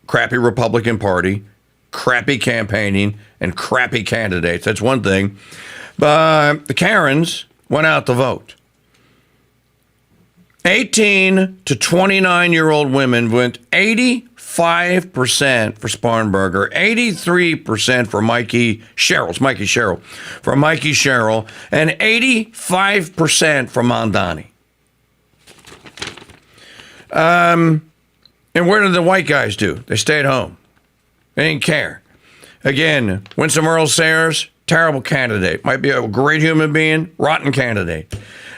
crappy Republican Party, crappy campaigning, and crappy candidates. That's one thing. But the Karens went out to vote. 18 to 29-year-old women went 85% for Sparnberger, 83% for Mikey Sherrill. It's Mikey Sherrill. For Mikey Sherrill, and 85% for Mondani. And what did the white guys do? They stayed home. They didn't care. Again, Winston Earl Sayers, terrible candidate. Might be a great human being, rotten candidate.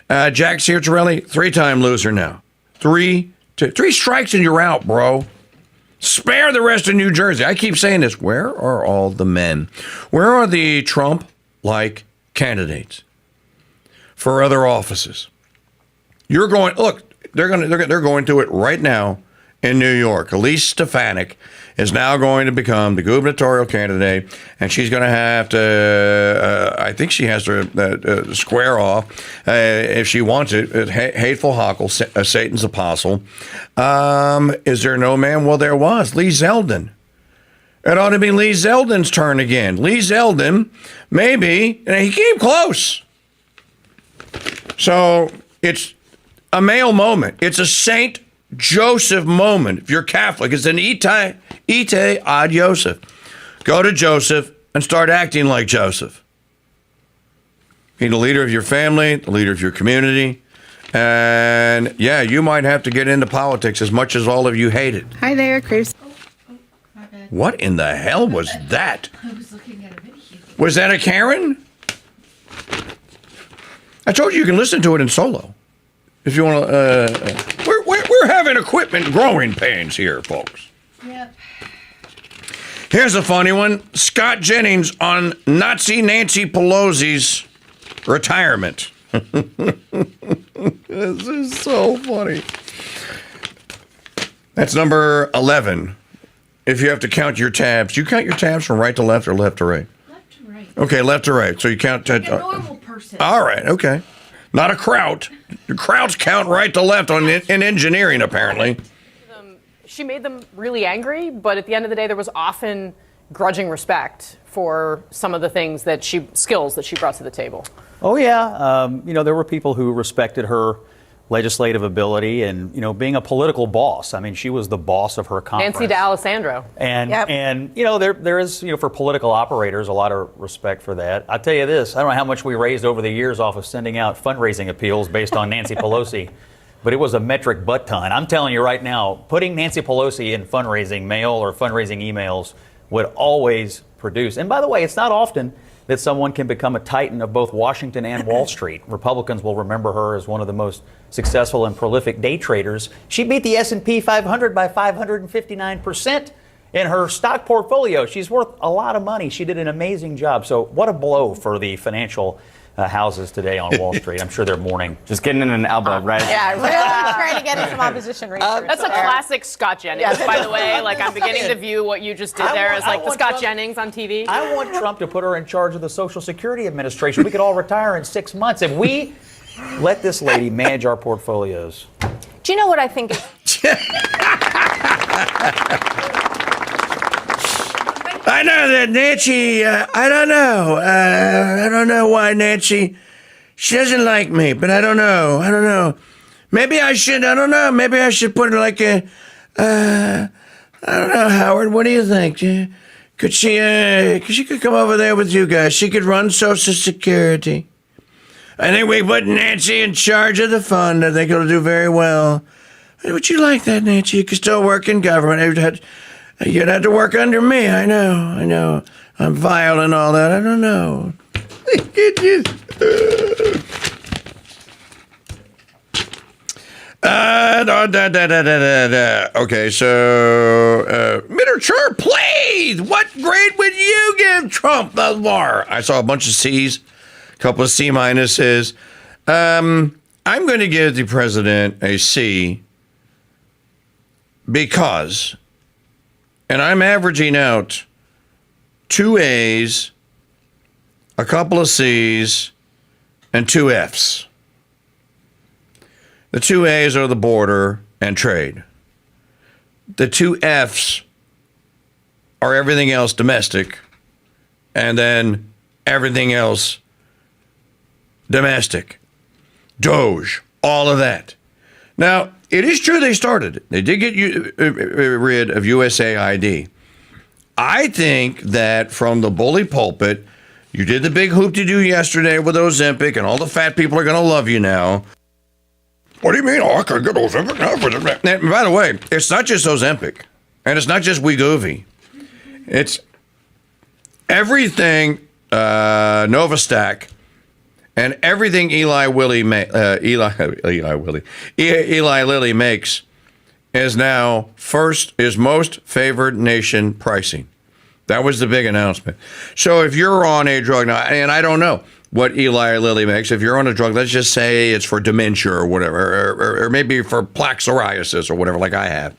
Jack Ciartarelli, 3-time loser now. 3 strikes and you're out, bro. Spare the rest of New Jersey. I keep saying this. Where are all the men? Where are the Trump-like candidates for other offices? You're going, look, they're going to it right now in New York. Elise Stefanik is now going to become the gubernatorial candidate, and she's going to have to, I think she has to square off, if she wants it, hateful Hochul, Satan's apostle. Is there no man? Well, there was. Lee Zeldin. It ought to be Lee Zeldin's turn again. Lee Zeldin, maybe, and he came close. So it's a male moment. It's a Saint Joseph moment. If you're Catholic, it's an ite ad Joseph. Go to Joseph and start acting like Joseph. Be the leader of your family, the leader of your community. And yeah, you might have to get into politics as much as all of you hate it. Hi there, Chris. What in the hell was that? I was looking at a video. Was that a Karen? I told you can listen to it in solo. If you want to, we're having equipment growing pains here, folks. Yep. Here's a funny one. Scott Jennings on Nazi Nancy Pelosi's retirement. This is so funny. That's number 11. If you have to count your tabs, you count your tabs from right to left or left to right? Left to right. Okay, left to right. So you count. Like a normal person. All right, okay. Not a kraut. The krauts count right to left in engineering, apparently. She made them really angry, but at the end of the day, there was often grudging respect for some of the things skills that she brought to the table. Oh, yeah. There were people who respected her legislative ability and, being a political boss. I mean, she was the boss of her conference. Nancy D'Alessandro. And there is, for political operators, a lot of respect for that. I'll tell you this, I don't know how much we raised over the years off of sending out fundraising appeals based on Nancy Pelosi, but it was a metric butt ton. I'm telling you right now, putting Nancy Pelosi in fundraising mail or fundraising emails would always produce. And by the way, it's not often that someone can become a titan of both Washington and Wall Street. Republicans will remember her as one of the most successful and prolific day traders. She beat the S&P 500 by 559% in her stock portfolio. She's worth a lot of money. She did an amazing job. So what a blow for the financial houses today on Wall Street. I'm sure they're mourning. Just getting in an elbow, right? Yeah, really trying to get in some opposition research. That's a classic Scott Jennings, by the way. Like, I'm beginning to view what you just did there as like the Scott Jennings on TV. I want Trump to put her in charge of the Social Security Administration. We could all retire in 6 months if we let this lady manage our portfolios. Do you know what I think is? I know that Nancy, I don't know why Nancy, she doesn't like me, but I don't know. Maybe I should put her like I don't know, Howard, what do you think? Could she could come over there with you guys. She could run Social Security. I think we put Nancy in charge of the fund. I think it'll do very well. Would you like that, Nancy? You could still work in government. You'd have to work under me. I know. I'm vile and all that. I don't know. Okay, so literature, please. What grade would you give Trump thus far? I saw a bunch of C's, a couple of C minuses. I'm going to give the president a C because. And I'm averaging out 2 A's, a couple of C's, and 2 F's. The 2 A's are the border and trade. The 2 F's are everything else domestic, and then everything else domestic. Doge, all of that. Now, it is true they started it. They did get rid of USAID. I think that from the bully pulpit, you did the big hoop-de-doo yesterday with Ozempic, and all the fat people are going to love you now. What do you mean? Oh, I can get Ozempic now. And by the way, it's not just Ozempic, and it's not just Wegovy. It's everything Novastack and everything Eli Lilly makes is now most favored nation pricing. That was the big announcement. So if you're on a drug now, and I don't know what Eli Lilly makes, if you're on a drug, let's just say it's for dementia or whatever, or maybe for plaque psoriasis or whatever, like I have.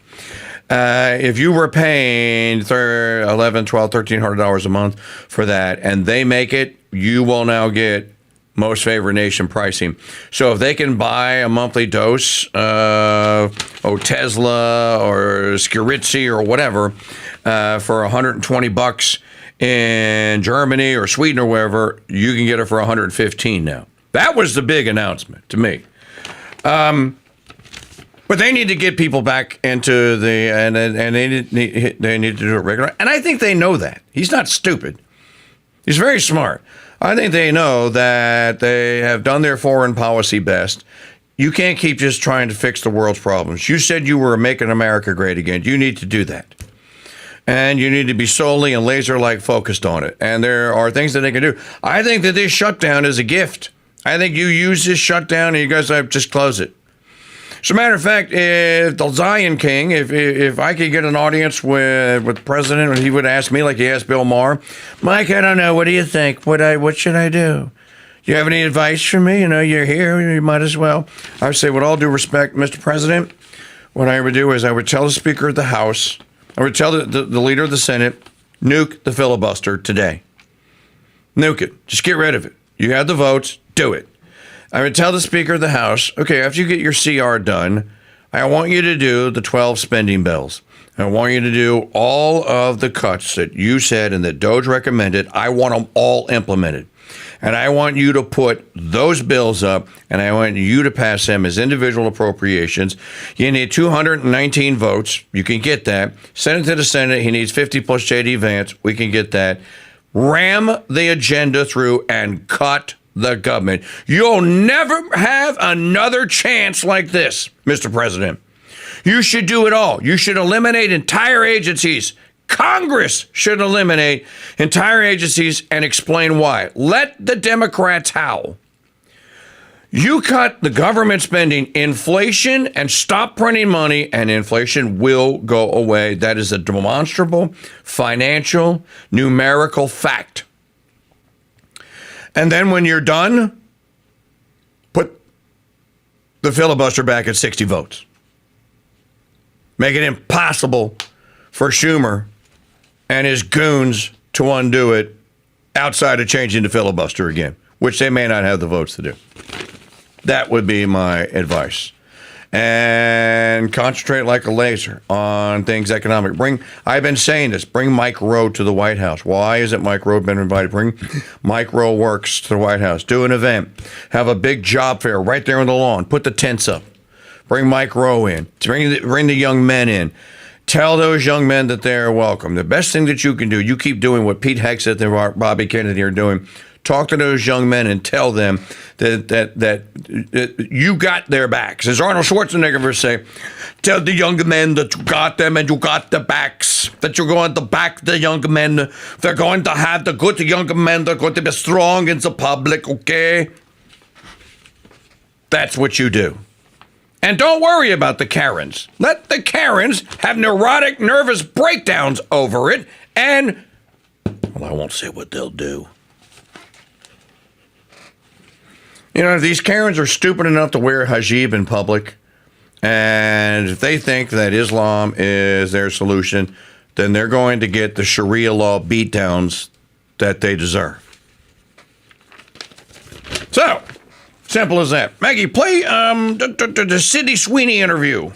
If you were paying $11, $12, $1,300 a month for that, and they make it, you will now get most favored nation pricing. So if they can buy a monthly dose of Tesla or Skiritzy or whatever for $120 in Germany or Sweden or wherever, you can get it for $115 now. That was the big announcement to me. But they need to get people back into the and they need to do it regularly. And I think they know that. He's not stupid. He's very smart. I think they know that they have done their foreign policy best. You can't keep just trying to fix the world's problems. You said you were making America great again. You need to do that. And you need to be solely and laser-like focused on it. And there are things that they can do. I think that this shutdown is a gift. I think you use this shutdown and you guys have just close it. As a matter of fact, if the Zion King, if I could get an audience with the president, and he would ask me like he asked Bill Maher, Mike, I don't know, what do you think? What should I do? Do you have any advice for me? You know, you're here, you might as well. I would say, with all due respect, Mr. President, what I would do is I would tell the Speaker of the House, I would tell the Leader of the Senate, nuke the filibuster today. Nuke it. Just get rid of it. You have the votes, do it. I would tell the Speaker of the House, okay, after you get your CR done, I want you to do the 12 spending bills. I want you to do all of the cuts that you said and that Doge recommended. I want them all implemented. And I want you to put those bills up, and I want you to pass them as individual appropriations. You need 219 votes. You can get that. Send it to the Senate. He needs 50 plus J.D. Vance. We can get that. Ram the agenda through and cut the government. You'll never have another chance like this, Mr. President. You should do it all. You should eliminate entire agencies. Congress should eliminate entire agencies and explain why. Let the Democrats howl. You cut the government spending, inflation, and stop printing money, and inflation will go away. That is a demonstrable, financial, numerical fact. And then when you're done, put the filibuster back at 60 votes. Make it impossible for Schumer and his goons to undo it outside of changing the filibuster again, which they may not have the votes to do. That would be my advice. And concentrate like a laser on things economic. I've been saying this, bring Mike Rowe to the White House. Why isn't Mike Rowe been invited? Bring Mike Rowe Works to the White House. Do an event. Have a big job fair right there on the lawn. Put the tents up. Bring Mike Rowe in. Bring the young men in. Tell those young men that they're welcome. The best thing that you can do, you keep doing what Pete Hegseth and Bobby Kennedy are doing. Talk to those young men and tell them that you got their backs. As Arnold Schwarzenegger would say, tell the young men that you got them and you got the backs, that you're going to back the young men. They're going to have the good young men. They're going to be strong in the public, okay? That's what you do. And don't worry about the Karens. Let the Karens have neurotic, nervous breakdowns over it, and, well, I won't say what they'll do. You know, if these Karens are stupid enough to wear hijab in public, and if they think that Islam is their solution, then they're going to get the Sharia law beatdowns that they deserve. So, simple as that. Maggie, play the Sydney Sweeney interview.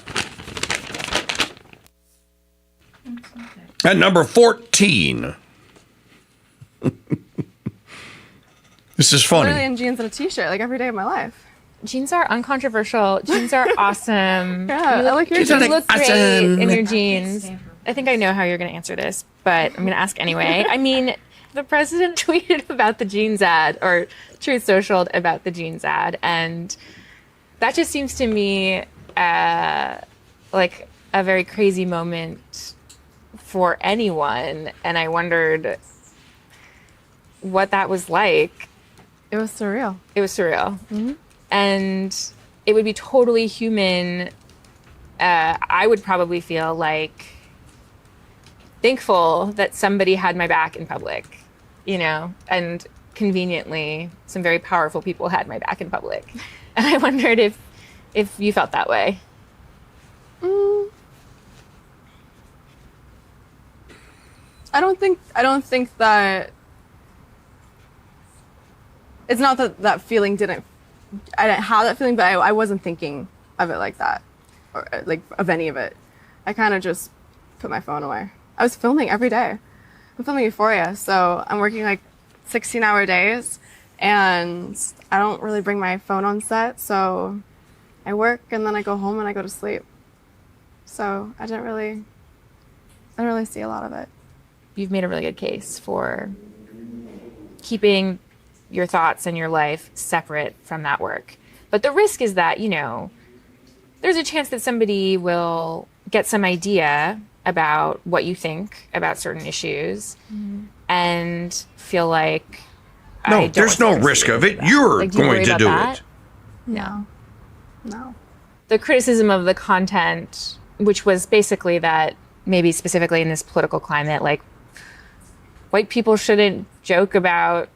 At number 14. This is funny. Literally in jeans and a t-shirt, like every day of my life. Jeans are uncontroversial. Jeans are awesome. Yeah, I like your jeans. You look great Awesome. in your jeans. I think I know how you're going to answer this, but I'm going to ask anyway. I mean, the president tweeted about the jeans ad, or Truth Socialed about the jeans ad, and that just seems to me like a very crazy moment for anyone, and I wondered what that was like. It was surreal. It was surreal. Mm-hmm. And it would be totally human. I would probably feel like thankful that somebody had my back in public, you know, and conveniently some very powerful people had my back in public. And I wondered if you felt that way. I don't think that it's not that that feeling I didn't have that feeling, but I wasn't thinking of it like that, or like of any of it. I kind of just put my phone away. I was filming every day. I'm filming Euphoria, so I'm working like 16-hour days, and I don't really bring my phone on set, so I work and then I go home and I go to sleep. So I didn't really see a lot of it. You've made a really good case for keeping your thoughts and your life separate from that work. But the risk is that, there's a chance that somebody will get some idea about what you think about certain issues and feel like No, there's no risk of it. You're going to do it. No. The criticism of the content, which was basically that maybe specifically in this political climate, like white people shouldn't joke about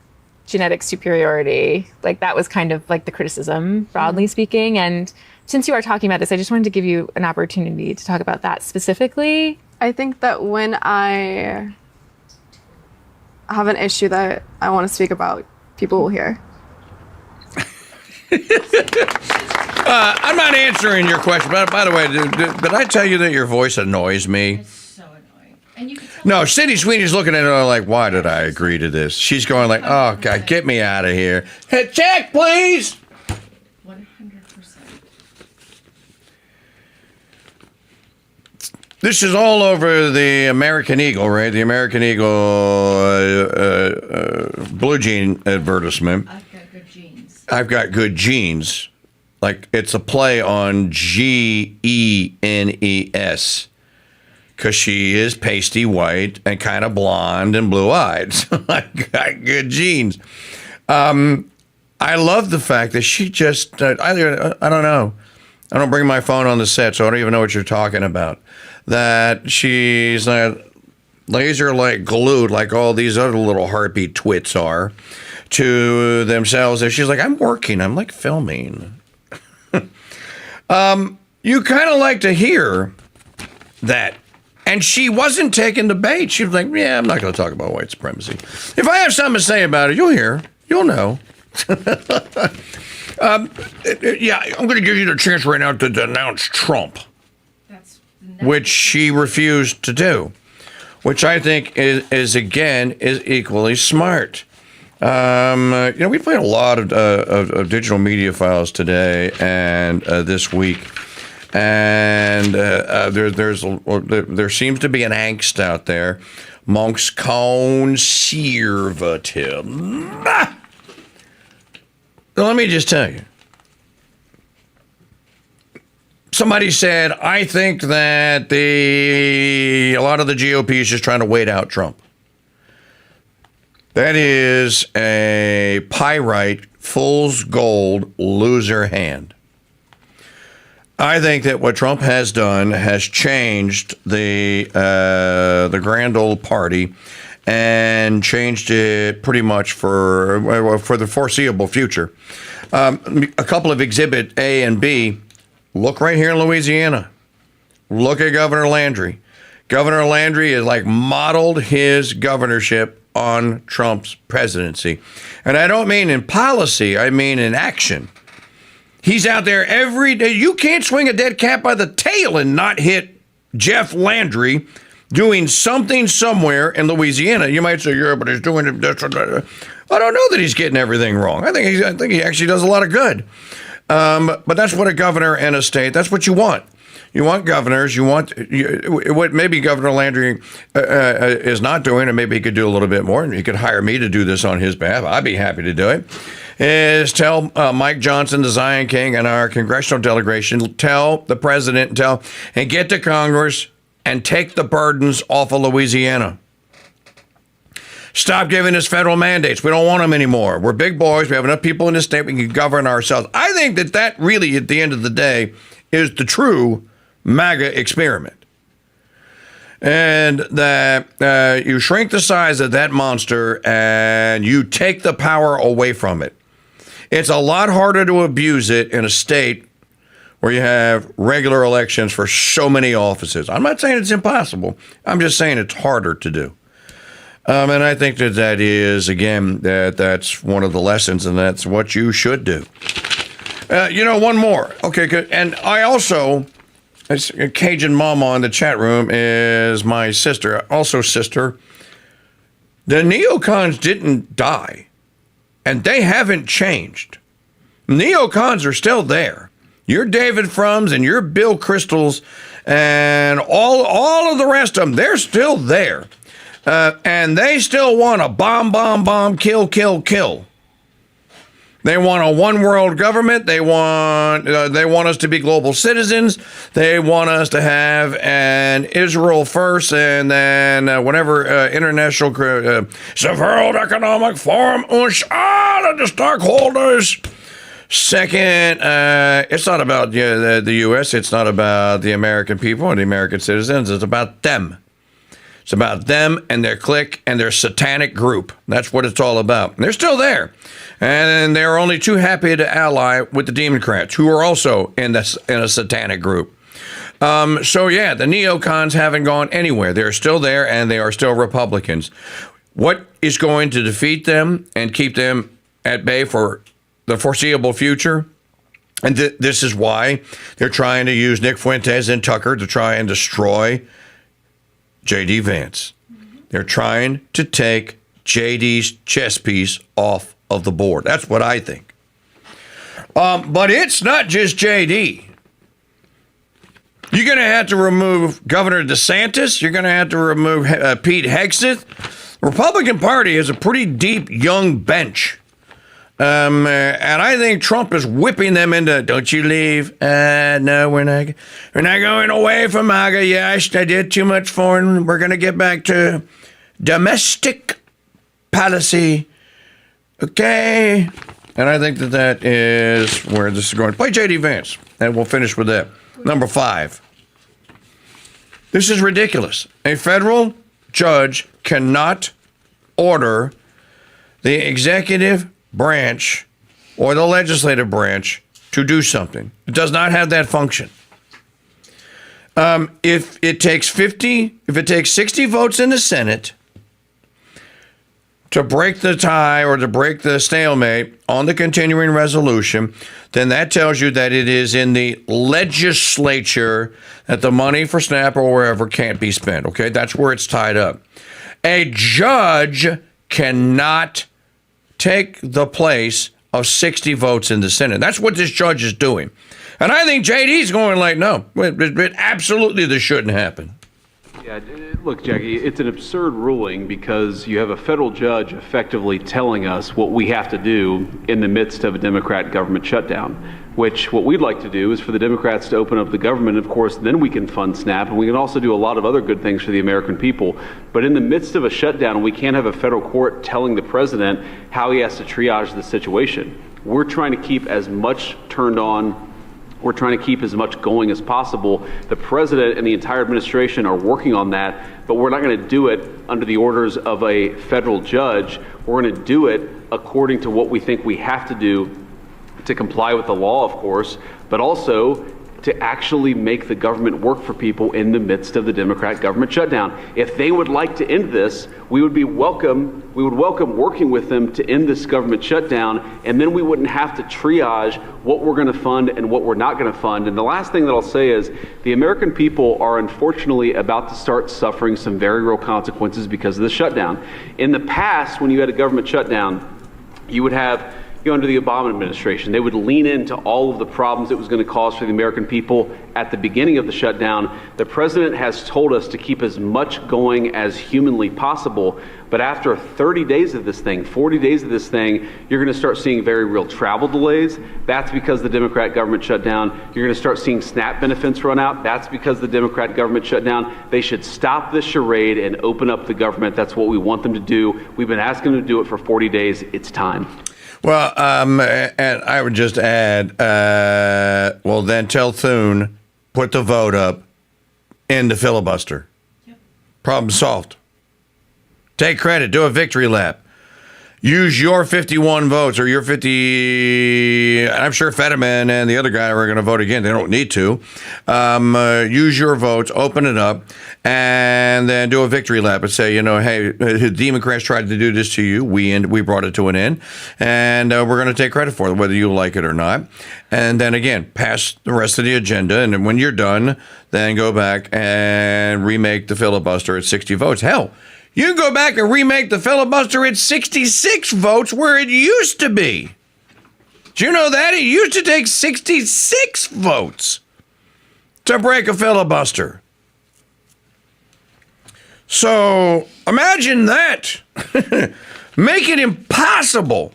genetic superiority. Like that was kind of like the criticism, broadly speaking. And since you are talking about this, I just wanted to give you an opportunity to talk about that specifically. I think that when I have an issue that I want to speak about, people will hear. I'm not answering your question, but by the way, did I tell you that your voice annoys me? No, Cindy Sweeney's looking at her like, why did I agree to this? She's going like, oh, God, get me out of here. Hey, check, please. 100%. This is all over the American Eagle, right? The American Eagle blue jean advertisement. I've got good genes. I've got good genes. Like, it's a play on Genes. Because she is pasty white and kind of blonde and blue-eyed. So I got good genes. I love the fact that she just, I don't know. I don't bring my phone on the set, so I don't even know what you're talking about. That she's laser-like glued, like all these other little heartbeat twits are, to themselves. And she's like, I'm working. I'm like filming. You kind of like to hear that. And she wasn't taking the bait. She was like, yeah, I'm not going to talk about white supremacy. If I have something to say about it, you'll hear. You'll know. Yeah, I'm going to give you the chance right now to denounce Trump, which she refused to do, which I think is equally smart. We played a lot of digital media files today and this week. And there seems to be an angst out there amongst conservative. So let me just tell you. Somebody said, I think that a lot of the GOP is just trying to wait out Trump. That is a pyrite, fool's gold, loser hand. I think that what Trump has done has changed the grand old party and changed it pretty much for the foreseeable future. A couple of Exhibit A and B. Look right here in Louisiana. Look at Governor Landry. Governor Landry is like modeled his governorship on Trump's presidency. And I don't mean in policy, I mean in action. He's out there every day. You can't swing a dead cat by the tail and not hit Jeff Landry doing something somewhere in Louisiana. You might say, yeah, but he's doing it. I don't know that he's getting everything wrong. I think he actually does a lot of good. But that's what a governor and a state, that's what you want. You want governors. What maybe Governor Landry is not doing, and maybe he could do a little bit more, and he could hire me to do this on his behalf. I'd be happy to do it. Is tell Mike Johnson, the Zion King, and our congressional delegation, tell the president, and get to Congress and take the burdens off of Louisiana. Stop giving us federal mandates. We don't want them anymore. We're big boys. We have enough people in this state. We can govern ourselves. I think that really, at the end of the day, is the true MAGA experiment. And that you shrink the size of that monster and you take the power away from it. It's a lot harder to abuse it in a state where you have regular elections for so many offices. I'm not saying it's impossible. I'm just saying it's harder to do. And I think that is, again, that's one of the lessons, and that's what you should do. One more. Okay, good. And I also, Cajun Mama in the chat room is my sister, also sister. The neocons didn't die, and they haven't changed. Neocons are still there. Your David Frums and your Bill Kristols and all of the rest of them, they're still there. And they still want to bomb, kill. They want a one-world government. They want us to be global citizens. They want us to have an Israel first, and then whatever international the World Economic Forum und all of the stakeholders. Second, it's not about the U.S. It's not about the American people and the American citizens. It's about them. It's about them and their clique and their satanic group. That's what it's all about. And they're still there. And they're only too happy to ally with the Democrats, who are also in a satanic group. The neocons haven't gone anywhere. They're still there, and they are still Republicans. What is going to defeat them and keep them at bay for the foreseeable future? And this is why they're trying to use Nick Fuentes and Tucker to try and destroy J.D. Vance. They're trying to take J.D.'s chess piece off of the board. That's what I think. But it's not just J.D. You're going to have to remove Governor DeSantis. You're going to have to remove Pete Hegseth. The Republican Party is a pretty deep young bench. And I think Trump is whipping them into, don't you leave. No, we're not going away from MAGA. Yes, I did too much foreign. We're going to get back to domestic policy. Okay. And I think that is where this is going. Play J.D. Vance, and we'll finish with that. Number 5. This is ridiculous. A federal judge cannot order the executive branch or the legislative branch to do something. It does not have that function. If it takes 60 votes in the Senate to break the tie or to break the stalemate on the continuing resolution, then that tells you that it is in the legislature that the money for SNAP or wherever can't be spent. Okay, that's where it's tied up. A judge cannot take the place of 60 votes in the Senate. That's what this judge is doing. And I think JD's going like, no, absolutely this shouldn't happen. Yeah, look, Jackie, it's an absurd ruling because you have a federal judge effectively telling us what we have to do in the midst of a Democrat government shutdown, which what we'd like to do is for the Democrats to open up the government. Of course, then we can fund SNAP, and we can also do a lot of other good things for the American people. But in the midst of a shutdown, we can't have a federal court telling the president how he has to triage the situation. We're trying to keep as much turned on. We're trying to keep as much going as possible. The president and the entire administration are working on that, but we're not going to do it under the orders of a federal judge. We're going to do it according to what we think we have to do to comply with the law, of course, but also to actually make the government work for people in the midst of the Democrat government shutdown. If they would like to end this, we would welcome working with them to end this government shutdown, and then we wouldn't have to triage what we're going to fund and what we're not going to fund. And the last thing that I'll say is the American people are unfortunately about to start suffering some very real consequences because of the shutdown. In the past, when you had a government shutdown, you would have under the Obama administration, they would lean into all of the problems it was going to cause for the American people at the beginning of the shutdown. The president has told us to keep as much going as humanly possible. But after 30 days of this thing, 40 days of this thing, you're going to start seeing very real travel delays. That's because the Democrat government shut down. You're going to start seeing SNAP benefits run out. That's because the Democrat government shut down. They should stop this charade and open up the government. That's what we want them to do. We've been asking them to do it for 40 days. It's time. Well, and I would just add, well, then tell Thune, put the vote up, end the filibuster. Yep. Problem solved. Take credit. Do a victory lap. use your 51 votes or your 50. I'm sure Fetterman and the other guy are going to vote again. They don't need to. Use your votes, open it up, and then do a victory lap and say, hey, the Democrats tried to do this to you. We brought it to an end, and we're going to take credit for it, whether you like it or not. And then again, pass the rest of the agenda. And then when you're done, then go back and remake the filibuster at 60 votes. Hell, you can go back and remake the filibuster at 66 votes where it used to be. Do you know that? It used to take 66 votes to break a filibuster. So imagine that. Make it impossible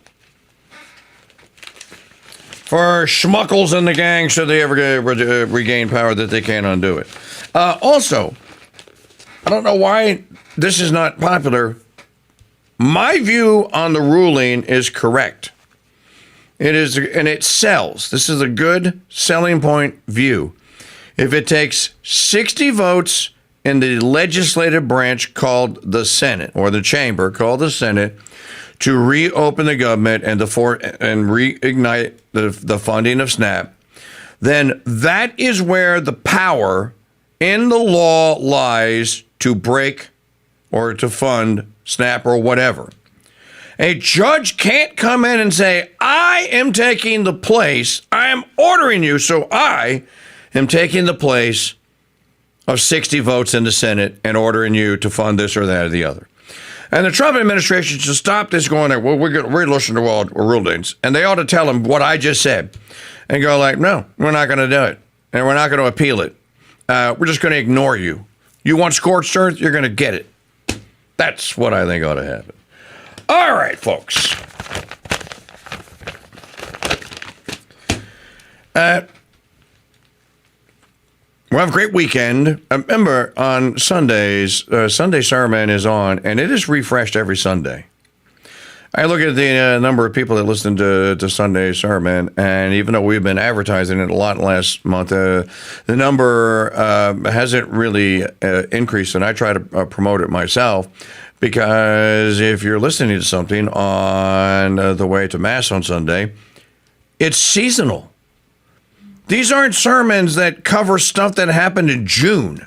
for schmuckles and the gang, should they ever regain power, that they can't undo it. Also, I don't know why this is not popular. My view on the ruling is correct. It is, and it sells. This is a good selling point view. If it takes 60 votes in the legislative branch called the Senate, or the chamber called the Senate, to reopen the government and reignite the funding of SNAP, then that is where the power in the law lies to break or to fund SNAP or whatever. A judge can't come in and say, I am taking the place, I am ordering you, so I am taking the place of 60 votes in the Senate and ordering you to fund this or that or the other. And the Trump administration should stop this going there, well, we're listening to all rulings, and they ought to tell them what I just said and go like, no, we're not going to do it, and we're not going to appeal it. We're just going to ignore you. You want scorched earth? You're going to get it. That's what I think ought to happen. All right, folks. We'll have a great weekend. Remember, on Sundays, Sunday Sermon is on, and it is refreshed every Sunday. I look at the number of people that listen to Sunday Sermon, and even though we've been advertising it a lot last month, the number hasn't really increased, and I try to promote it myself, because if you're listening to something on the way to Mass on Sunday, it's seasonal. These aren't sermons that cover stuff that happened in June.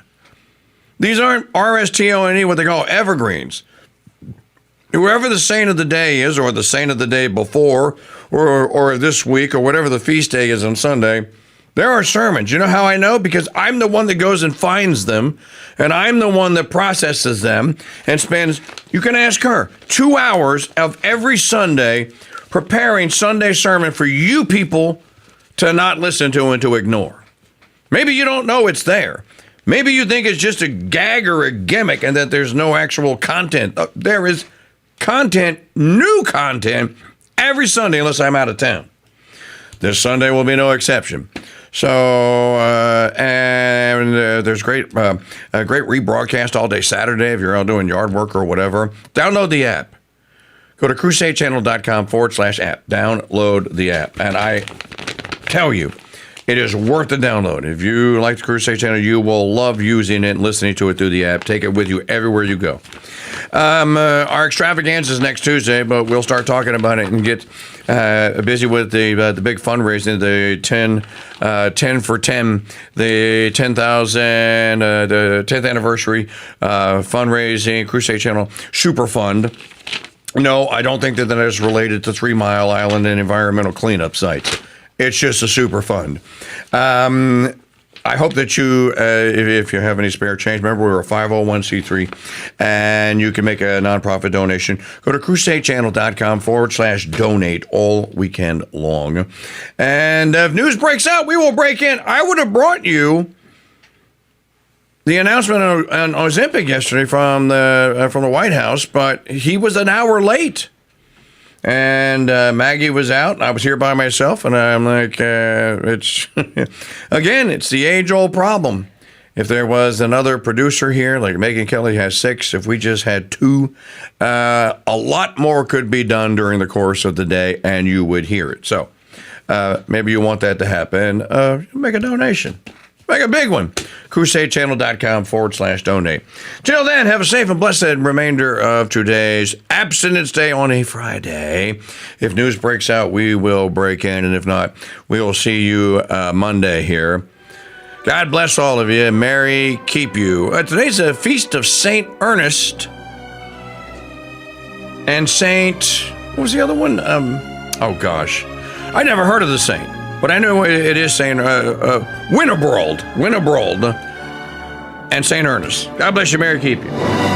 These aren't RSTONE, what they call evergreens. Whoever the saint of the day is, or the saint of the day before, or this week, or whatever the feast day is on Sunday, there are sermons. You know how I know? Because I'm the one that goes and finds them, and I'm the one that processes them and spends, you can ask her, 2 hours of every Sunday preparing Sunday sermon for you people to not listen to and to ignore. Maybe you don't know it's there. Maybe you think it's just a gag or a gimmick and that there's no actual content. There is content, new content, every Sunday unless I'm out of town. This Sunday will be no exception. So, there's great rebroadcast all day Saturday if you're out doing yard work or whatever. Download the app. Go to crusadechannel.com/app. Download the app. And I tell you, it is worth the download. If you like the Crusade Channel, you will love using it and listening to it through the app. Take it with you everywhere you go. Our extravaganza is next Tuesday, but we'll start talking about it and get busy with the big fundraising, the 10 for 10, the 10,000, the 10th anniversary fundraising, Crusade Channel Super Fund. No, I don't think that is related to 3 Mile Island and environmental cleanup sites. It's just a super fund. I hope that you, if you have any spare change, remember we're a 501c3, and you can make a nonprofit donation. Go to crusadechannel.com/donate all weekend long. And if news breaks out, we will break in. I would have brought you the announcement on Ozempire yesterday from the White House, but he was an hour late. And Maggie was out, and I was here by myself, and I'm like, it's, again, it's the age-old problem. If there was another producer here, like Megyn Kelly has 6, if we just had 2, a lot more could be done during the course of the day, and you would hear it. So maybe you want that to happen. Make a donation. Make a big one. CrusadeChannel.com/donate. Till then, have a safe and blessed remainder of today's Abstinence Day on a Friday. If news breaks out, we will break in, and if not, we will see you Monday here. God bless all of you. Mary keep you. Today's a feast of St. Ernest and St. What was the other one? Oh, gosh. I never heard of the saint, but I know it is St. Winterbold and St. Ernest. God bless you. Mary keep you.